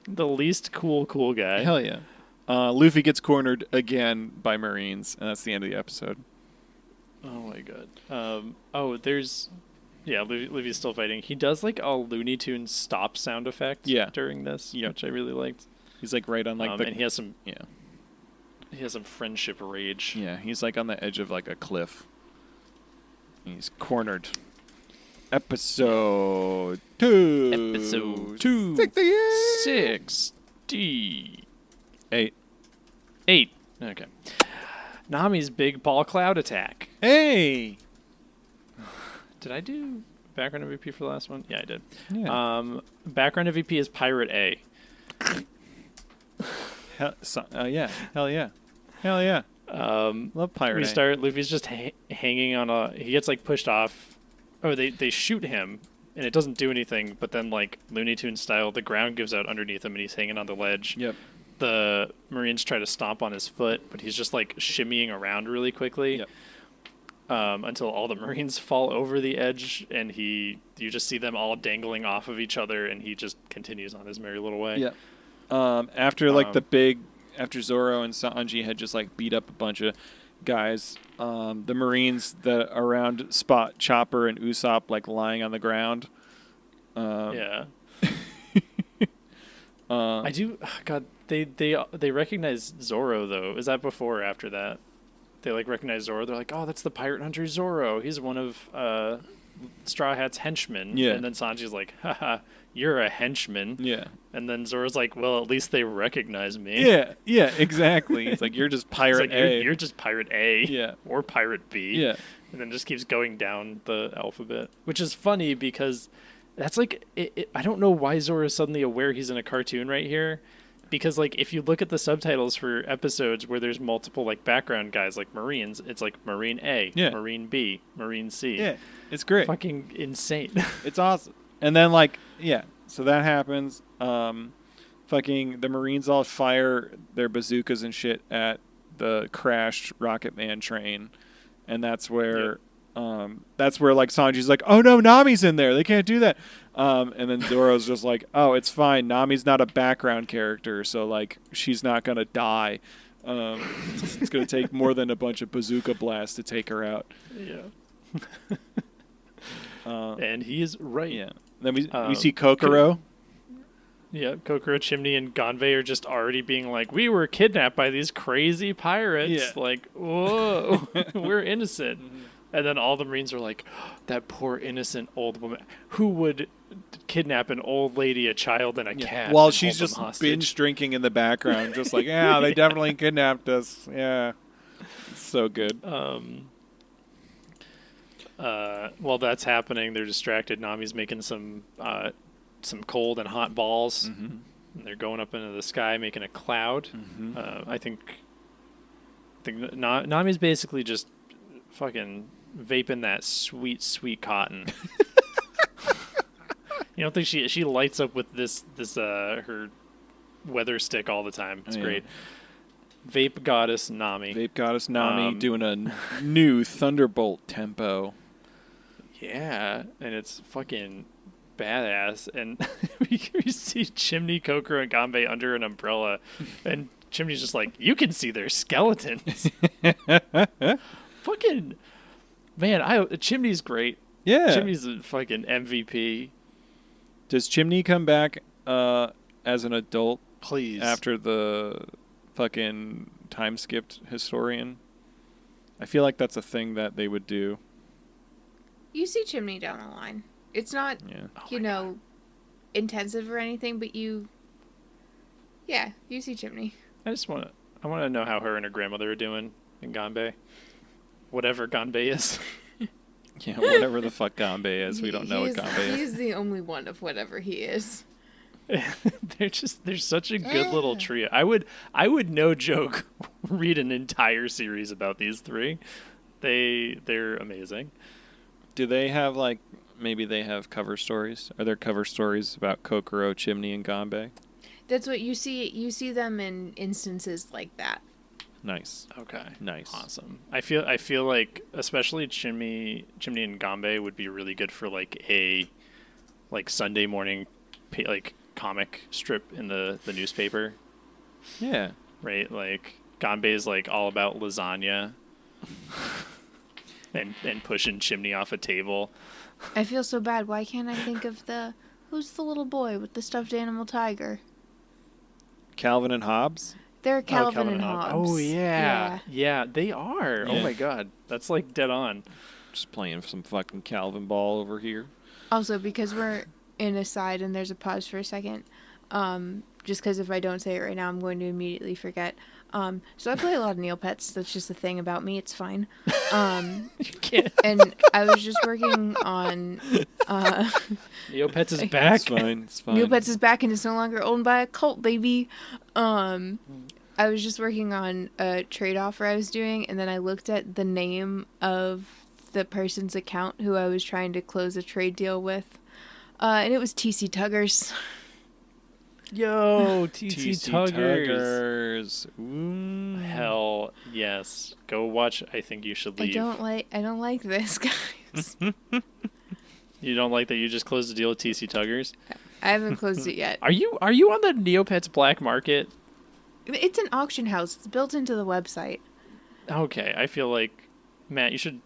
the least cool guy. Hell yeah. Luffy gets cornered again by Marines, and that's the end of the episode. Oh my god. There's Luffy's still fighting. He does like a Looney Tunes stop sound effect during this, which I really liked. He's like right on like and he has some friendship rage. Yeah, he's like on the edge of like a cliff. He's cornered. Episode 2. Episode 68. 8. Okay. Nami's big ball cloud attack. Hey. Did I do background MVP for the last one? Yeah, I did. Yeah. Background MVP is Pirate A. Yeah. Hell yeah. Hell yeah. Love Pirate A. Luffy's just hanging on he gets like pushed off. Oh, they shoot him, and it doesn't do anything, but then, like, Looney Tunes style, the ground gives out underneath him, and he's hanging on the ledge. Yep. The Marines try to stomp on his foot, but he's just, like, shimmying around really quickly. Yep. Until all the Marines fall over the edge, and you just see them all dangling off of each other, and he just continues on his merry little way. Yeah. After after Zoro and Sanji had just like beat up a bunch of guys, the Marines that around spot Chopper and Usopp like lying on the ground. I do. God, they recognize Zoro though. Is that before or after that? They like recognize Zoro. They're like, oh, that's the pirate hunter Zoro. He's one of Straw Hat's henchmen. Yeah. And then Sanji's like, haha, you're a henchman. Yeah. And then Zoro's like, well, at least they recognize me. Yeah, exactly. It's like, you're just Pirate A. You're just Pirate A. Yeah. Or Pirate B. Yeah. And then just keeps going down the alphabet. Which is funny because that's like, I don't know why Zoro is suddenly aware he's in a cartoon right here. Because, like, if you look at the subtitles for episodes where there's multiple, like, background guys, like Marines, it's like Marine A, Marine B, Marine C. Yeah, it's great. Fucking insane. It's awesome. And then, like, so that happens. Fucking the Marines all fire their bazookas and shit at the crashed Rocket Man train. And that's where, like, Sanji's like, oh, no, Nami's in there. They can't do that. And then Zoro's just like, oh, it's fine. Nami's not a background character, so, like, she's not going to die. It's going to take more than a bunch of bazooka blasts to take her out. Yeah. And he is right. Yeah. Then we see Kokoro. Kokoro, Chimney, and Gonvei are just already being like, we were kidnapped by these crazy pirates. Yeah. Like, whoa, we're innocent. And then all the Marines are like, that poor innocent old woman. Who would kidnap an old lady, a child, and a cat? While and she's hold just them hostage? binge drinking in the background, just like, yeah, they definitely kidnapped us. Yeah. It's so good. While that's happening, they're distracted. Nami's making some cold and hot balls. Mm-hmm. And they're going up into the sky, making a cloud. Mm-hmm. I think Nami's basically just fucking vaping that sweet, sweet cotton. You don't think she lights up with this her weather stick all the time? It's great. Vape goddess Nami. Vape goddess Nami doing a new Thunderbolt tempo. Yeah, and it's fucking badass. And we see Chimney, Kokoro, and Ganbei under an umbrella, and Chimney's just like, you can see their skeletons. Fucking man, Chimney's great. Yeah, Chimney's a fucking MVP. Does Chimney come back as an adult? Please. After the fucking time skipped historian? I feel like that's a thing that they would do. You see Chimney down the line. It's not, intensive or anything, but you see Chimney. I want to know how her and her grandmother are doing in Ganbei. Whatever Ganbei is. Yeah, whatever the fuck Ganbei is. We don't know what Ganbei is. He's the only one of whatever he is. They're such a good little trio. I would no joke read an entire series about these three. They're amazing. Do they have maybe they have cover stories? Are there cover stories about Kokoro, Chimney, and Ganbei? That's what you see. You see them in instances like that. Nice. Okay. Nice. Awesome. I feel like especially Chimney and Ganbei would be really good for a Sunday morning comic strip in the newspaper. Yeah. Right? Ganbei is all about lasagna and pushing Chimney off a table. I feel so bad. Why can't I think of who's the little boy with the stuffed animal tiger? Calvin and Hobbes? They're Calvin and Hobbes. Oh, yeah. Yeah, they are. Yeah. Oh, my God. That's, dead on. Just playing some fucking Calvin ball over here. Also, because we're in a side and there's a pause for a second, just because if I don't say it right now, I'm going to immediately forget. So I play a lot of Neopets. That's just a thing about me. It's fine. And I was just working on... Neopets is back. It's fine. It's fine. Neopets is back and it's no longer owned by a cult, baby. I was just working on a trade offer I was doing, and then I looked at the name of the person's account who I was trying to close a trade deal with, and it was TC Tuggers. Yo, TC Tuggers. Ooh. Hell yes. Go watch I Think You Should Leave. I don't like this, guys. You don't like that you just closed a deal with TC Tuggers? I haven't closed it yet. Are you on the Neopets black market? It's an auction house. It's built into the website. Okay, I feel like Matt, you should.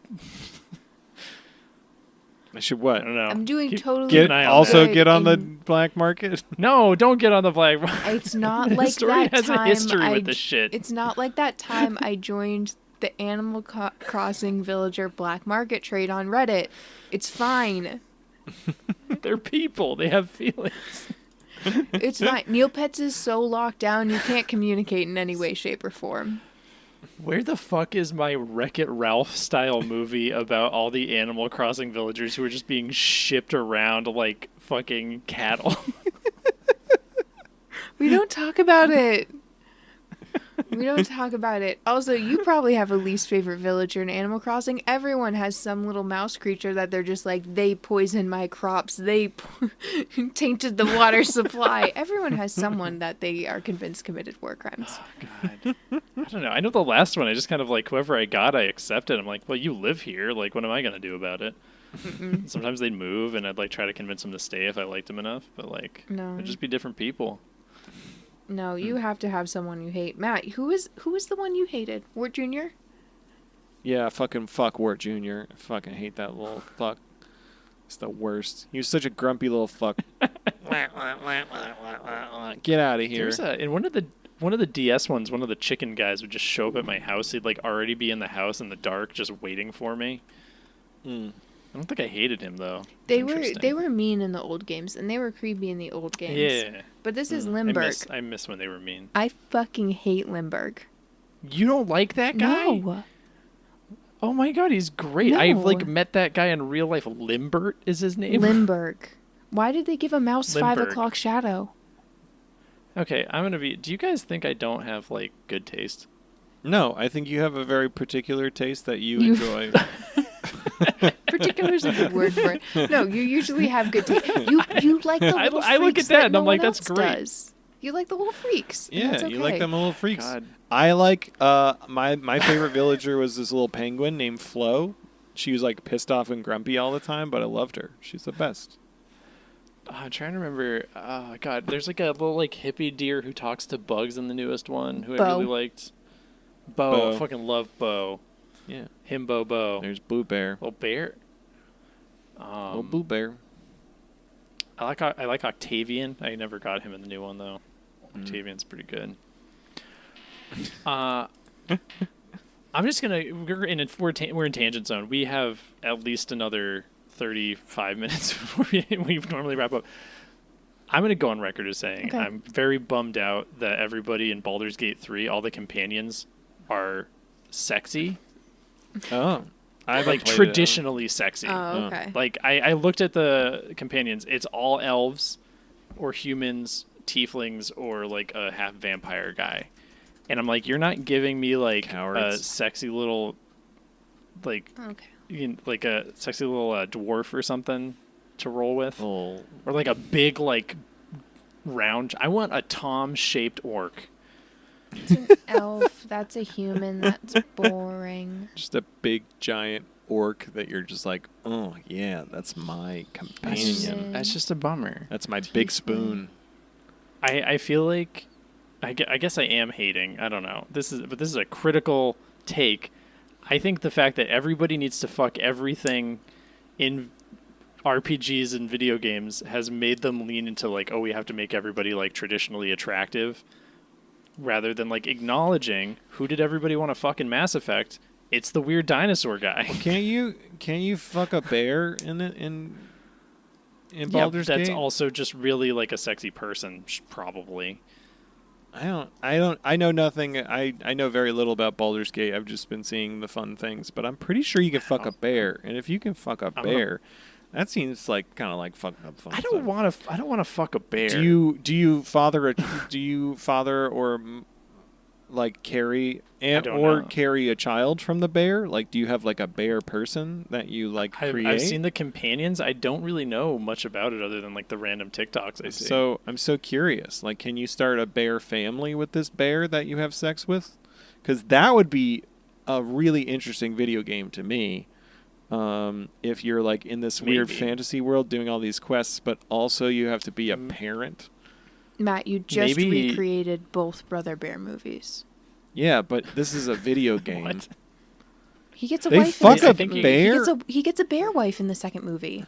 I should what? I don't know. I'm doing totally get on the black market. No, don't get on the black market. It's not like story that has time a history with this shit. It's not like that time I joined the Animal Crossing villager black market trade on Reddit. It's fine. They're people. They have feelings. It's fine. Neopets is so locked down you can't communicate in any way, shape, or form. Where the fuck is my Wreck-It Ralph style movie about all the Animal Crossing villagers who are just being shipped around like fucking cattle? We don't talk about it. We don't talk about it. Also, you probably have a least favorite villager in Animal Crossing. Everyone has some little mouse creature that they're just like, they poisoned my crops. They tainted the water supply. Everyone has someone that they are convinced committed war crimes. Oh, God. I don't know. I know the last one, I just kind of whoever I got, I accepted. I'm like, well, you live here. What am I going to do about it? Sometimes they'd move and I'd try to convince them to stay if I liked them enough. But no. It'd just be different people. No, you have to have someone you hate. Matt, who is the one you hated? Wart Jr.? Yeah, fuck Wart Jr. I fucking hate that little fuck. It's the worst. He was such a grumpy little fuck. Get out of here. There's in one of the DS ones, one of the chicken guys would just show up at my house. He'd already be in the house in the dark just waiting for me. Mm. I don't think I hated him though. They Interesting. were mean in the old games, and they were creepy in the old games. Yeah. But this is I Limburg. miss when they were mean. I fucking hate Limburg. You don't like that guy? No. Oh my god, he's great. I've No. met that guy in real life. Limbert is his name. Limburg. Why did they give a mouse 5 Limburg. o'clock shadow? Okay, I'm gonna be. Do you guys think I don't have good taste? No, I think you have a very particular taste that you You- enjoy. Particular is a good word for it. No, you usually have good taste. You like the little I look freaks at that and no I'm like, one that's else great. Does. You like the little freaks. and Yeah, that's you like okay. them little freaks. God. I like my favorite villager was this little penguin named Flo. She was like pissed off and grumpy all the time, but I loved her. She's the best. I'm trying to remember. God, there's a little hippie deer who talks to bugs in the newest one who I Bo. really liked. Bo. Bo. I fucking love Bo. Yeah. Bo. There's Blue Bear. Little bear. Little Blue Bear. I like Octavian. I never got him in the new one though. Octavian's pretty good. I'm just gonna we're in tangent zone. We have at least another 35 minutes before we normally wrap up. I'm gonna go on record as saying Okay. I'm very bummed out that everybody in Baldur's Gate 3, all the companions, are sexy, Oh. I haven't like played it. traditionally sexy. Oh, okay. Like I looked at the companions. It's all elves, or humans, tieflings, or a half vampire guy. And I'm like, you're not giving me a Cowards. sexy little, Okay. a sexy little dwarf or something to roll with, Oh. or a big round. I want a Tom-shaped orc. It's an elf. That's a human. That's boring. Just a big giant orc that you're just like, oh yeah, that's my companion. That's just a bummer. That's my big spoon. I feel like I guess I am hating. I don't know. This is a critical take. I think the fact that everybody needs to fuck everything in RPGs and video games has made them lean into we have to make everybody traditionally attractive, rather than acknowledging who did everybody want to fuck in Mass Effect. It's the weird dinosaur guy. Can't you fuck a bear in Yeah, Baldur's Gate? that's also just really a sexy person, probably. I know nothing. I know very little about Baldur's Gate. I've just been seeing the fun things, but I'm pretty sure you can fuck a bear. And if you can fuck a bear, that seems kind of like fucking up fun. I don't want to fuck a bear. Do you father or carry don't or know. carry a child from the bear? Do you have a bear person that you create? I've seen the companions. I don't really know much about it other than the random TikToks I see. So I'm so curious. Can you start a bear family with this bear that you have sex with? Because that would be a really interesting video game to me. If you're in this weird Maybe. fantasy world doing all these quests, but also you have to be a parent. Matt, you just Maybe- recreated both Brother Bear movies. Yeah, but this is a video game. What? He gets a They wife fuck in the a second movie. bear? He gets a bear wife in the second movie.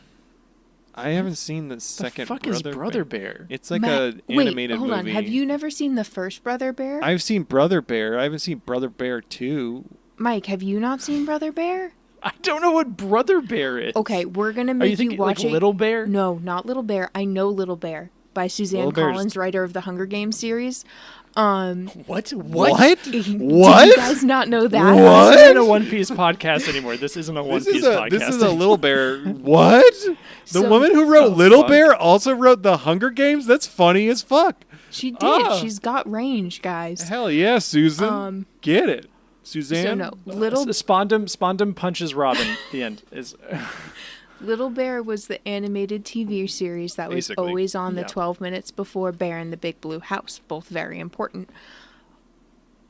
I haven't seen the The second fuck is Brother Bear? It's like Matt, an animated hold movie. on. Have you never seen the first Brother Bear? I've seen Brother Bear. I haven't seen Brother Bear 2. Mike, have you not seen Brother Bear? I don't know what Brother Bear is. Okay, we're gonna Are make you thinking watch it. Little Bear? No, not Little Bear. I know Little Bear by Suzanne Little Bear's- Collins, writer of the Hunger Games series. What? Did What? you guys not know that? What? This isn't a One Piece podcast anymore. This isn't a One Piece podcast. This is a Little Bear. What? The So- woman who wrote Little fuck? Bear also wrote The Hunger Games? That's funny as fuck. She did. Ah. She's got range, guys. Hell yeah, Susan. Get it. Suzanne? So no, Spondum punches Robin. The end is. Little Bear was the animated TV series that was Basically, always on the yeah. 12 minutes before Bear in the Big Blue House. Both very important.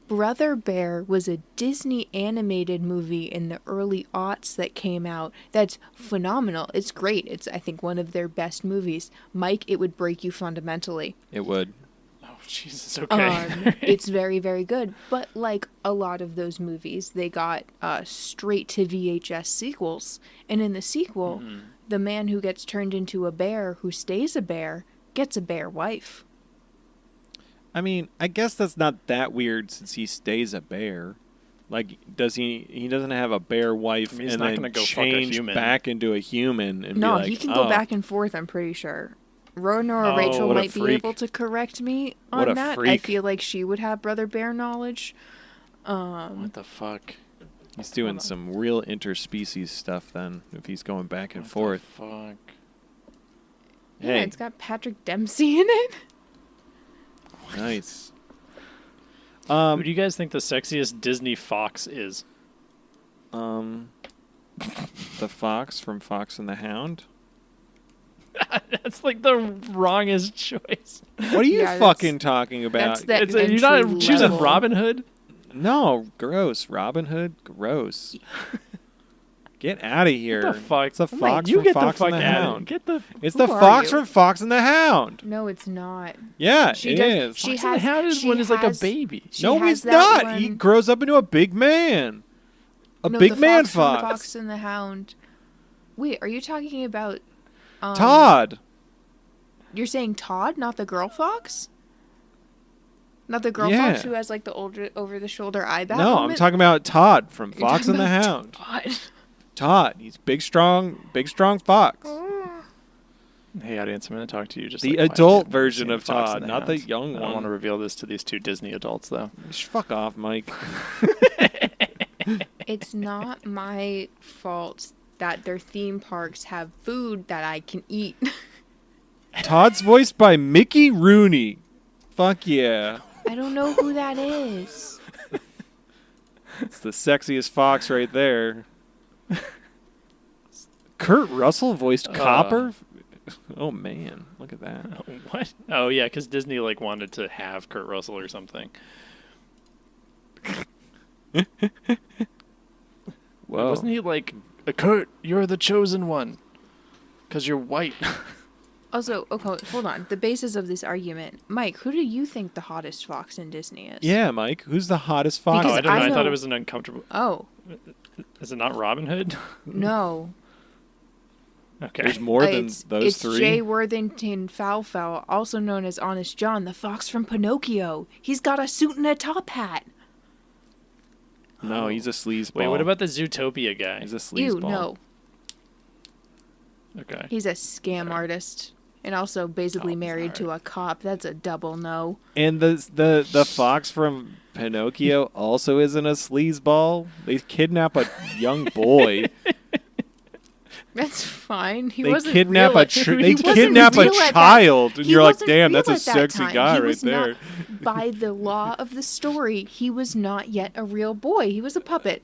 Brother Bear was a Disney animated movie in the early aughts that came out. That's phenomenal. It's great. It's, I think, one of their best movies. Mike, it would break you fundamentally. It would. Oh Jesus. Okay. It's very, very good. But like a lot of those movies, they got straight to VHS sequels. And in the sequel, the man who gets turned into a bear, who stays a bear, gets a bear wife. I mean, I guess that's not that weird since he stays a bear. Like, does he doesn't have a bear wife He's and not then gonna go fuck a change human. back into a human and No, be like, he can go "Oh, back and forth, I'm pretty sure. Rona or Oh, Rachel what a might be freak. able to correct me What on a that. I freak. feel like she would have Brother Bear knowledge. What the fuck? He's doing some real interspecies stuff then, if he's going back and forth. Fuck. Yeah, Hey, it's got Patrick Dempsey in it. nice. Who do you guys think the sexiest Disney fox is? The fox from Fox and the Hound. That's like the wrongest choice. What are you Yeah, that's- fucking talking about? that's the You're not entry choosing level. Robin Hood? No, gross. Robin Hood, gross. Get out of here. What the fuck? It's the Mike, fox you from get Fox the fuck and the out of Hound. Get the It's Who the are fox you? from Fox and the Hound. No, it's not. Yeah, She it does- is. she Fox and the has- Hound is she one is like a has- baby. She No, has he's that not. one- He grows up into a big man. A No, big the man fox. From fox. Fox and the Hound. Wait, are you talking about Todd. You're saying Todd, not the girl fox? Not the girl Yeah. fox who has like the older over the shoulder eye bat No, I'm moment? talking about Todd from You're Fox talking and the about Hound. Todd. Todd. He's big, strong fox. Hey, audience, I'm going to talk to you just The like quiet adult kid. version Seen of Fox Todd, and not the Hounds. young I don't want one. to reveal this to these two Disney adults, though. Just fuck off, Mike. It's not my fault that their theme parks have food that I can eat. Todd's voiced by Mickey Rooney. Fuck yeah. I don't know who that is. It's the sexiest fox right there. Kurt Russell voiced Copper? Oh, man. Look at that. What? Oh, yeah, because Disney like wanted to have Kurt Russell or something. Whoa. Wasn't he like, Kurt, you're the chosen one, because you're white? Also, okay, hold on. The basis of this argument, Mike, who do you think the hottest fox in Disney is? Yeah, Mike. Who's the hottest fox? Oh, Because I don't know. I I thought know- it was an uncomfortable. Oh, Is it not Robin Hood? no. Okay. There's more than it's those three. Jay Worthington Falfowl, also known as Honest John, the fox from Pinocchio. He's got a suit and a top hat. No, he's a sleazeball. Wait, what about the Zootopia guy? He's a Ew, sleazeball. no. Okay. He's a scam artist. And also basically Oh, married sorry. to a cop. That's a double no. And the fox from Pinocchio also isn't a sleazeball. They kidnap a young boy. That's fine. He They wasn't kidnap real a at- they he wasn't kidnap a real at that- child, and he you're like, wasn't damn, real that's a at that sexy time. guy He right was there. not- by the law of the story, he was not yet a real boy. He was a puppet.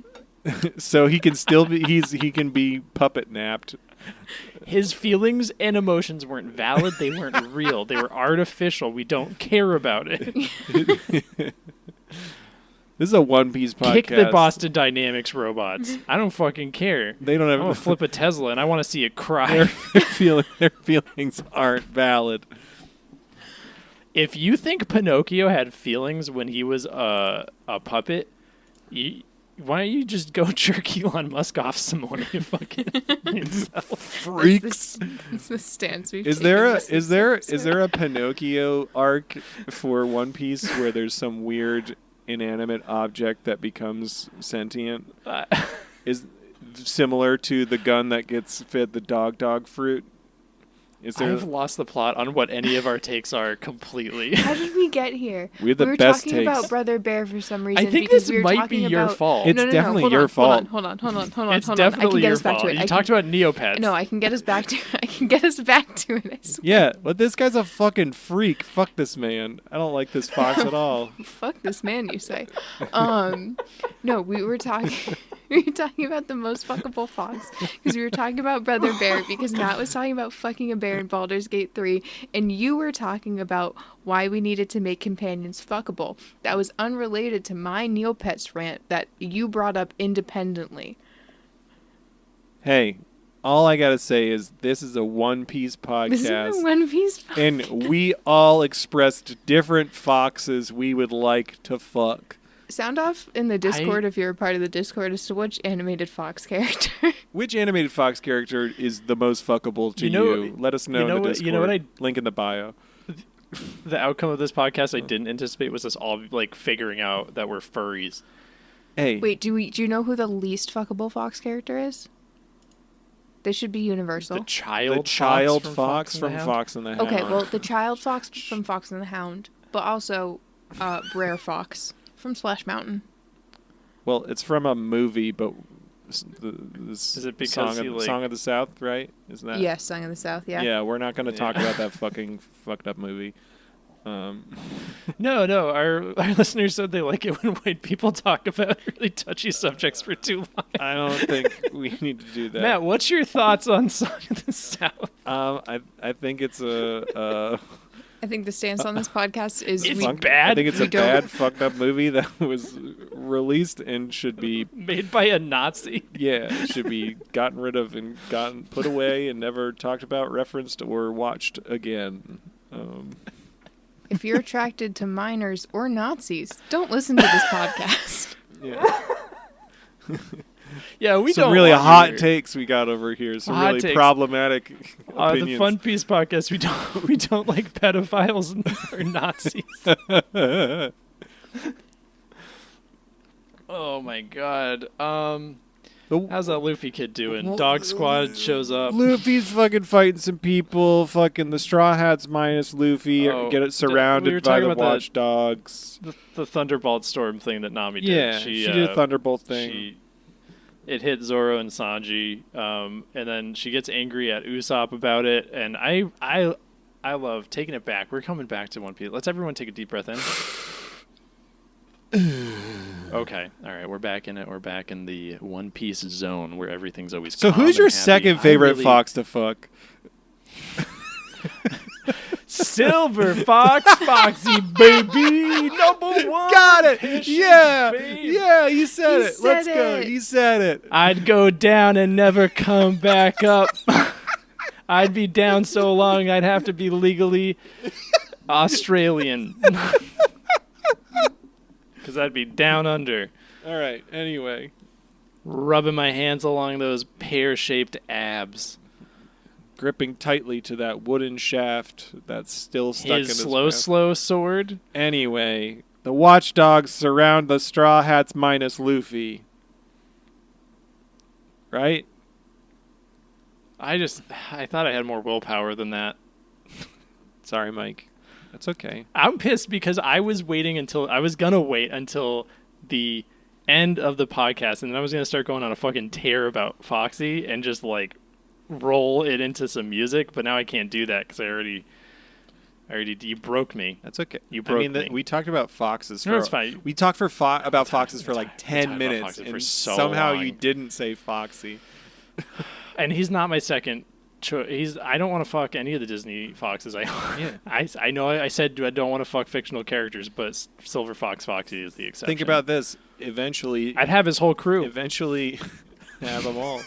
So he can still be he can be puppet napped. His feelings and emotions weren't valid. They weren't real. They were artificial. We don't care about it. This is a One Piece podcast. Kick the Boston Dynamics robots. I don't fucking care. They don't I'm gonna have flip a Tesla and I want to see it cry. their feelings aren't valid. If you think Pinocchio had feelings when he was a puppet, why don't you just go jerk Elon Musk off some more, you fucking incel. Freaks. That's the stance we've Is taken there a this is there episode. is there a Pinocchio arc for One Piece where there's some weird inanimate object that becomes sentient? Is similar to the gun that gets fed the dog fruit? Is there? I've lost the plot on what any of our takes are completely. How did we get here? We had the were best talking takes. about Brother Bear for some reason. I think because this we were might talking be your about... fault. It's No, definitely hold your on, fault. Hold on. It's Hold on. I definitely can get your us back fault. to it. You I talked can, about Neopets. No, I can get us back to. I can get us back to it. I swear. Yeah, but this guy's a fucking freak. Fuck this man. I don't like this fox at all. Fuck this man, you say? No, we were talking. We were talking about the most fuckable fox because we were talking about Brother Bear because Matt was talking about fucking a bear in Baldur's Gate 3, and you were talking about why we needed to make companions fuckable. That was unrelated to my Neopets rant that you brought up independently. Hey, all I gotta say is this is a One Piece podcast. This is a One Piece podcast. And we all expressed different foxes we would like to fuck. Sound off in the Discord if you're a part of the Discord as to which animated fox character. Which animated fox character is the most fuckable to You know- you? Let us know you know in the what- Discord. you know what Link in the bio. The outcome of this podcast I didn't anticipate was us all like figuring out that we're furries. Hey, Wait, do you know who the least fuckable Fox character is? They should be universal. The child Fox from and the Hound? Fox and the Hound. Okay, well, the child fox from Fox and the Hound, but also Brer Fox from Splash Mountain. Well, it's from a movie, but Is it because Song of the South, right? Isn't that? Yes, Song of the South, yeah. Yeah, we're not going to talk about that fucking fucked up movie. No. Our listeners said they like it when white people talk about really touchy subjects for too long. I don't think we need to do that. Matt, what's your thoughts on Song of the South? I think it's a I think the stance on this podcast is It's we, bad. I think it's a We don't- bad fucked up movie that was released and should be Made by a Nazi. should be gotten rid of and put away and never talked about, referenced, or watched again. if you're attracted to minors or Nazis, don't listen to this podcast. Yeah. Yeah, we Some don't really want hot your- takes we got over here. Some Hot really takes. problematic the opinions. Fun Piece podcast. We don't like pedophiles or Nazis. Oh my god. How's that Luffy kid doing? Dog Squad shows up. Luffy's fucking fighting some people. Fucking the Straw Hats minus Luffy Oh, get it we surrounded were by talking the about watchdogs. The Thunderbolt Storm thing that Nami did. Yeah, she did a Thunderbolt thing. It hit Zoro and Sanji, and then she gets angry at Usopp about it. And I love taking it back. We're coming back to One Piece. Let's everyone take a deep breath in. Okay, all right, we're back in it. We're back in the One Piece zone where everything's always. So calm who's your and happy. second I favorite really- fox to fuck? Silver Fox, Foxy baby, number one. Got it. Patient Yeah. babe. Yeah, you said You it. said Let's go. it. You said it. I'd go down and never come back up. I'd be down so long I'd have to be legally Australian. Because I'd be down under, All right. Anyway, rubbing my hands along those pear-shaped abs. gripping tightly to that wooden shaft that's still stuck in His his slow, mouth. slow sword. Anyway, the watchdogs surround the Straw Hats minus Luffy. Right? I thought I had more willpower than that. Sorry, Mike. That's okay. I'm pissed because I was gonna wait until the end of the podcast, and then I was gonna start going on a fucking tear about Foxy and just like roll it into some music, but now I can't do that because I already you broke me. That's okay. You broke me. We talked about foxes. No, it's fine. We talked about foxes for like we 10 talked about minutes, foxes for and so somehow long. you didn't say Foxy. And he's not my second choice. I don't want to fuck any of the Disney foxes. I know I said I don't want to fuck fictional characters, but Silver Fox Foxy is the exception. Think about this. Eventually, I'd have his whole crew. Eventually, have them all.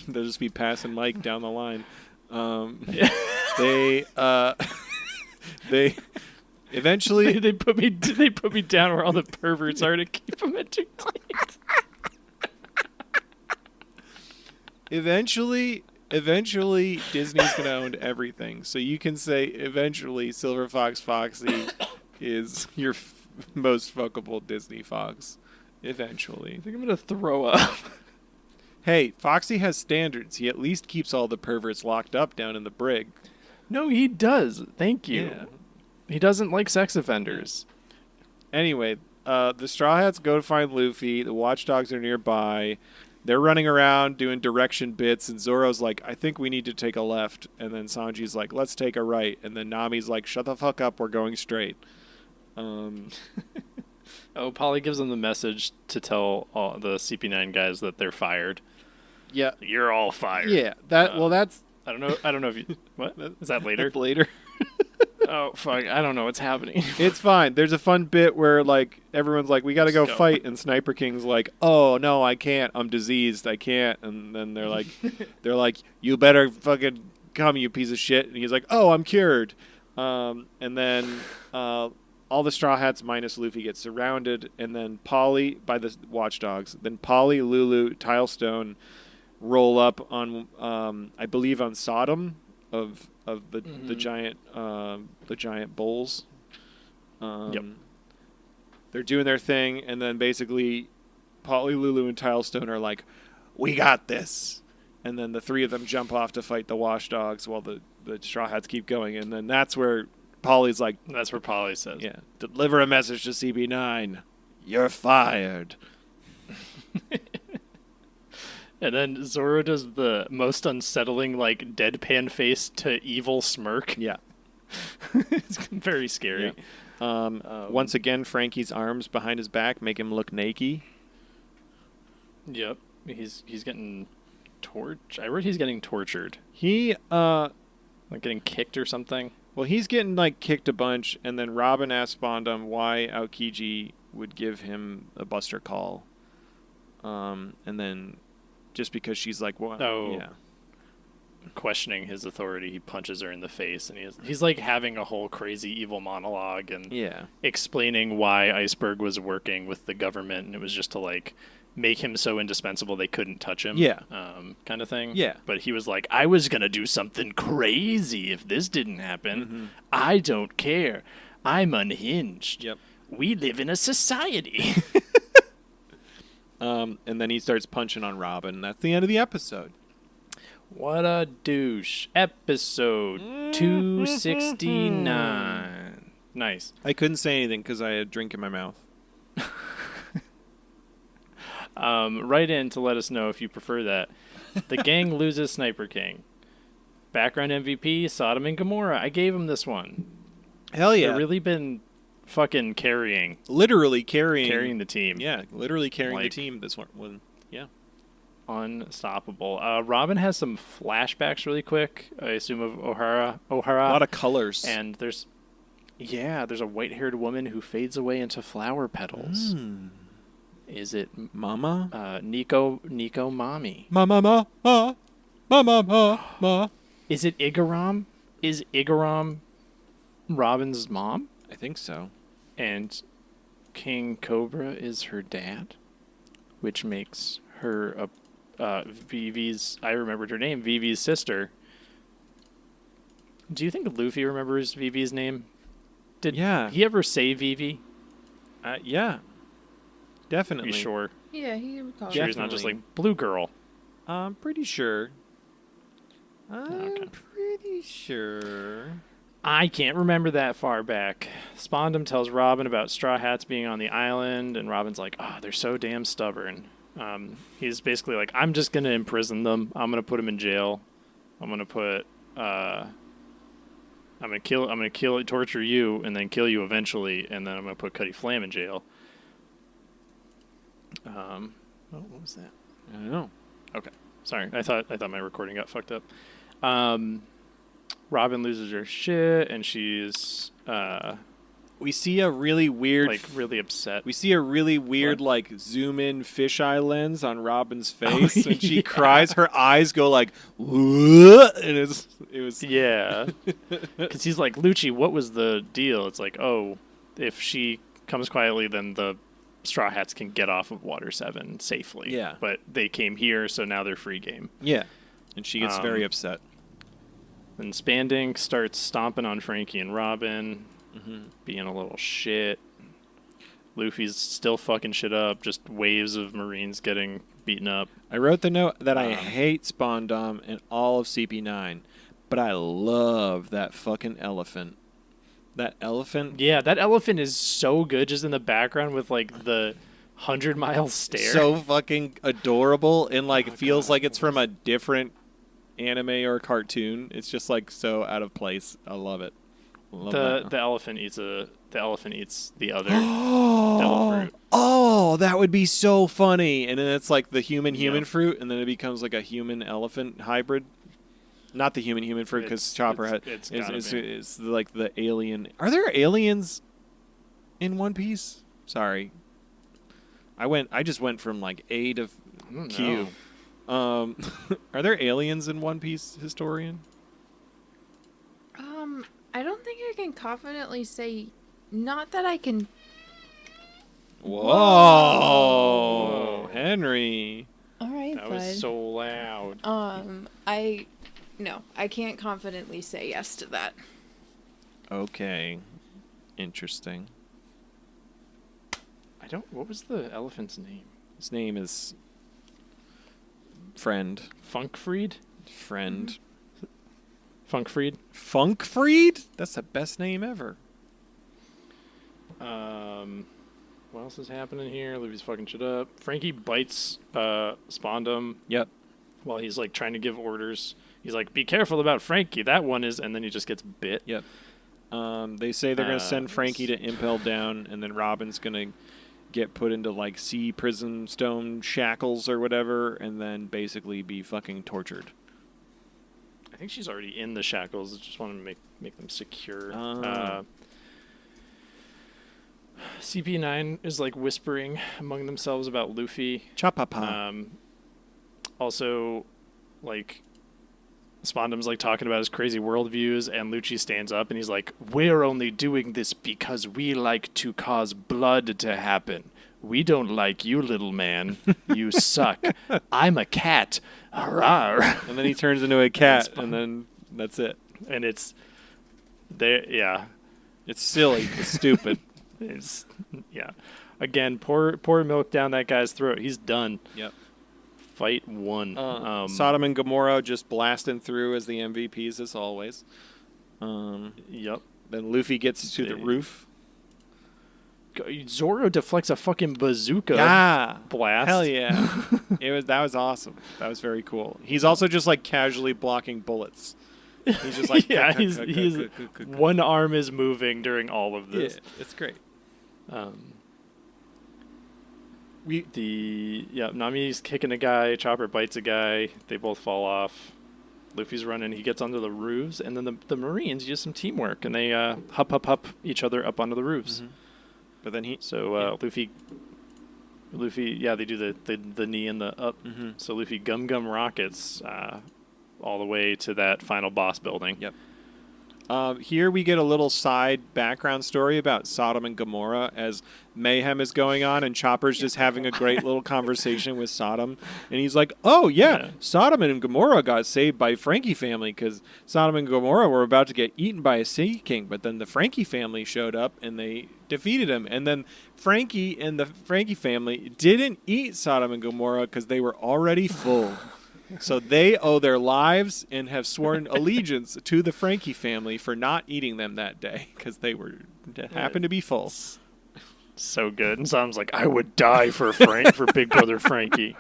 They'll just be passing Mike down the line. They eventually they put me down where all the perverts are to keep them entertained. Eventually, Disney's gonna own everything. So you can say eventually, Silver Fox Foxy is your most fuckable Disney fox. Eventually. I think I'm gonna throw up. Hey, Foxy has standards. He at least keeps all the perverts locked up down in the brig. No, he does. Thank you. Yeah. He doesn't like sex offenders. Anyway, the Straw Hats go to find Luffy. The Watchdogs are nearby. They're running around doing direction bits, and Zoro's like, I think we need to take a left. And then Sanji's like, let's take a right. And then Nami's like, shut the fuck up, we're going straight. Oh, Polly gives them the message to tell all the CP9 guys that they're fired. Yeah. You're all fired. Yeah, that's... I don't know if you... What? Is that later? That's later. Oh, fuck. I don't know what's happening. It's fine. There's a fun bit where, like, everyone's like, we gotta go Let's go. fight, and Sniper King's like, oh, no, I can't. I'm diseased. I can't. And then they're like, you better fucking come, you piece of shit. And he's like, oh, I'm cured. And then all the Straw Hats minus Luffy get surrounded, and then Polly, by the Watchdogs, then Polly, Lulu, Tilestone roll up on, I believe, on Sodom of the giant bulls. Yep. They're doing their thing, and then basically Polly, Lulu, and Tilestone are like, "We got this," and then the three of them jump off to fight the Wash Dogs while the Straw Hats keep going, and then that's where Polly's like, That's where Polly says. "Yeah, deliver a message to CB9. You're fired." And then Zoro does the most unsettling, like, deadpan face to evil smirk. Yeah. It's very scary. Yeah. Once again, Frankie's arms behind his back make him look naked. Yep. He's getting I read he's getting tortured. He Like getting kicked or something. Well, he's getting like kicked a bunch, and then Robin asked Spondum why Aokiji would give him a Buster call. And then just because she's like, "What?" Oh. Yeah. Questioning his authority, he punches her in the face, and he's like having a whole crazy evil monologue and Yeah. explaining why Iceberg was working with the government, and it was just to like make him so indispensable they couldn't touch him. Yeah. Kind of thing. Yeah. But he was like, I was gonna do something crazy if this didn't happen. Mm-hmm. I don't care. I'm unhinged. Yep. We live in a society. And then he starts punching on Robin. And that's the end of the episode. What a douche. Episode 269. Nice. I couldn't say anything because I had a drink in my mouth. Write in to let us know if you prefer that. The gang loses Sniper King. Background MVP, Sodom and Gomorrah. I gave him this one. Hell yeah. They've really been fucking Literally carrying the team. Yeah, literally carrying the Like- team this one. Yeah. Unstoppable. Robin has some flashbacks really quick, I assume, of O'Hara. A lot of colors. And there's a white-haired woman who fades away into flower petals. Is it Mama? Nico Mommy? Ma. Is it Igaram? Is Igaram Robin's mom? I think so. And King Cobra is her dad, which makes her Vivi's. I remembered her name, Vivi's sister. Do you think Luffy remembers Vivi's name? Did he ever say Vivi? Yeah. Definitely. Are you sure? Yeah, he would call Sure, it. he's not just like Blue Girl. I'm pretty sure. Okay. Pretty sure. I can't remember that far back. Spondum tells Robin about Straw Hats being on the island, and Robin's like, "Oh, they're so damn stubborn." He's basically like, "I'm just gonna imprison them. I'm gonna put them in jail. I'm gonna torture you, and then kill you eventually, and then I'm gonna put Cutty Flam in jail." What was that? I don't know. Okay, sorry. I thought my recording got fucked up. Robin loses her shit, and she's We see a really weird, like really upset. We see a really weird, like zoom in fisheye lens on Robin's face, and she cries. Her eyes go like, "Whoa," and it was Yeah, because he's like, Lucci, what was the deal? It's like, oh, if she comes quietly, then the Straw Hats can get off of Water 7 safely. Yeah. But they came here, so now they're free game. Yeah, and she gets very upset. And Spandink starts stomping on Frankie and Robin, being a little shit. Luffy's still fucking shit up, just waves of Marines getting beaten up. I wrote the note that I hate Spondom and all of CP9, but I love that fucking elephant. That elephant. Yeah, that elephant is so good just in the background with like the 100-mile stare. So fucking adorable, and like feels like it's from a different anime or cartoon. It's just like so out of place. I love it. The elephant eats the other devil fruit. Oh, that would be so funny. And then it's like the human fruit, and then it becomes like a human elephant hybrid. Not the human fruit, because Chopper is like the alien. Are there aliens in One Piece? Sorry, I just went from like A to Q. Are there aliens in One Piece, historian? I don't think I can confidently say. Not that I can. Whoa, Henry. All right, That bud. was so loud. No, I can't confidently say yes to that. Okay, interesting. What was the elephant's name? His name is Friend. Funkfried? Funkfried? Funkfried? That's the best name ever. What else is happening here? Luffy's fucking shit up. Frankie bites Spondum Yep. while he's like trying to give orders. He's like, "Be careful about Frankie. That one is," and then he just gets bit. Yep. They say they're going to send Frankie to Impel Down, and then Robin's going to get put into like sea prison stone shackles or whatever, and then basically be fucking tortured. I think she's already in the shackles. I just want to make them secure. CP9 is like whispering among themselves about Luffy. Chapapa. Also, like, Spondum's like talking about his crazy worldviews, and Lucci stands up and he's like, "We're only doing this because we like to cause blood to happen. We don't like you, little man. You suck. I'm a cat. Rawr." And then he turns into a cat, and then that's it. And it's there. Yeah, It's silly. It's stupid. it's yeah. Again, pour milk down that guy's throat. He's done. Yep. Fight one. Sodom and Gomorrah just blasting through as the MVPs as always. Yep. Then Luffy gets to the roof. Zoro deflects a fucking bazooka blast. Hell yeah. That was awesome. That was very cool. He's also just like casually blocking bullets. He's just like yeah, he's one arm is moving during all of this. Yeah, it's great. Nami's kicking a guy, Chopper bites a guy, they both fall off. Luffy's running, he gets onto the roofs, and then the Marines use some teamwork, and they hup each other up onto the roofs. Mm-hmm. But then Luffy, they do the knee and the up. Mm-hmm. So Luffy gum rockets all the way to that final boss building. Yep. Here we get a little side background story about Sodom and Gomorrah as mayhem is going on, and Chopper's just having a great little conversation with Sodom. And he's like, "Oh, yeah, Sodom and Gomorrah got saved by Frankie family because Sodom and Gomorrah were about to get eaten by a sea king, but then the Frankie family showed up and they defeated him. And then Frankie and the Frankie family didn't eat Sodom and Gomorrah because they were already full." So they owe their lives and have sworn allegiance to the Frankie family for not eating them that day because they happened to be full. So good. And Sodom's like, "I would die for Big Brother Frankie."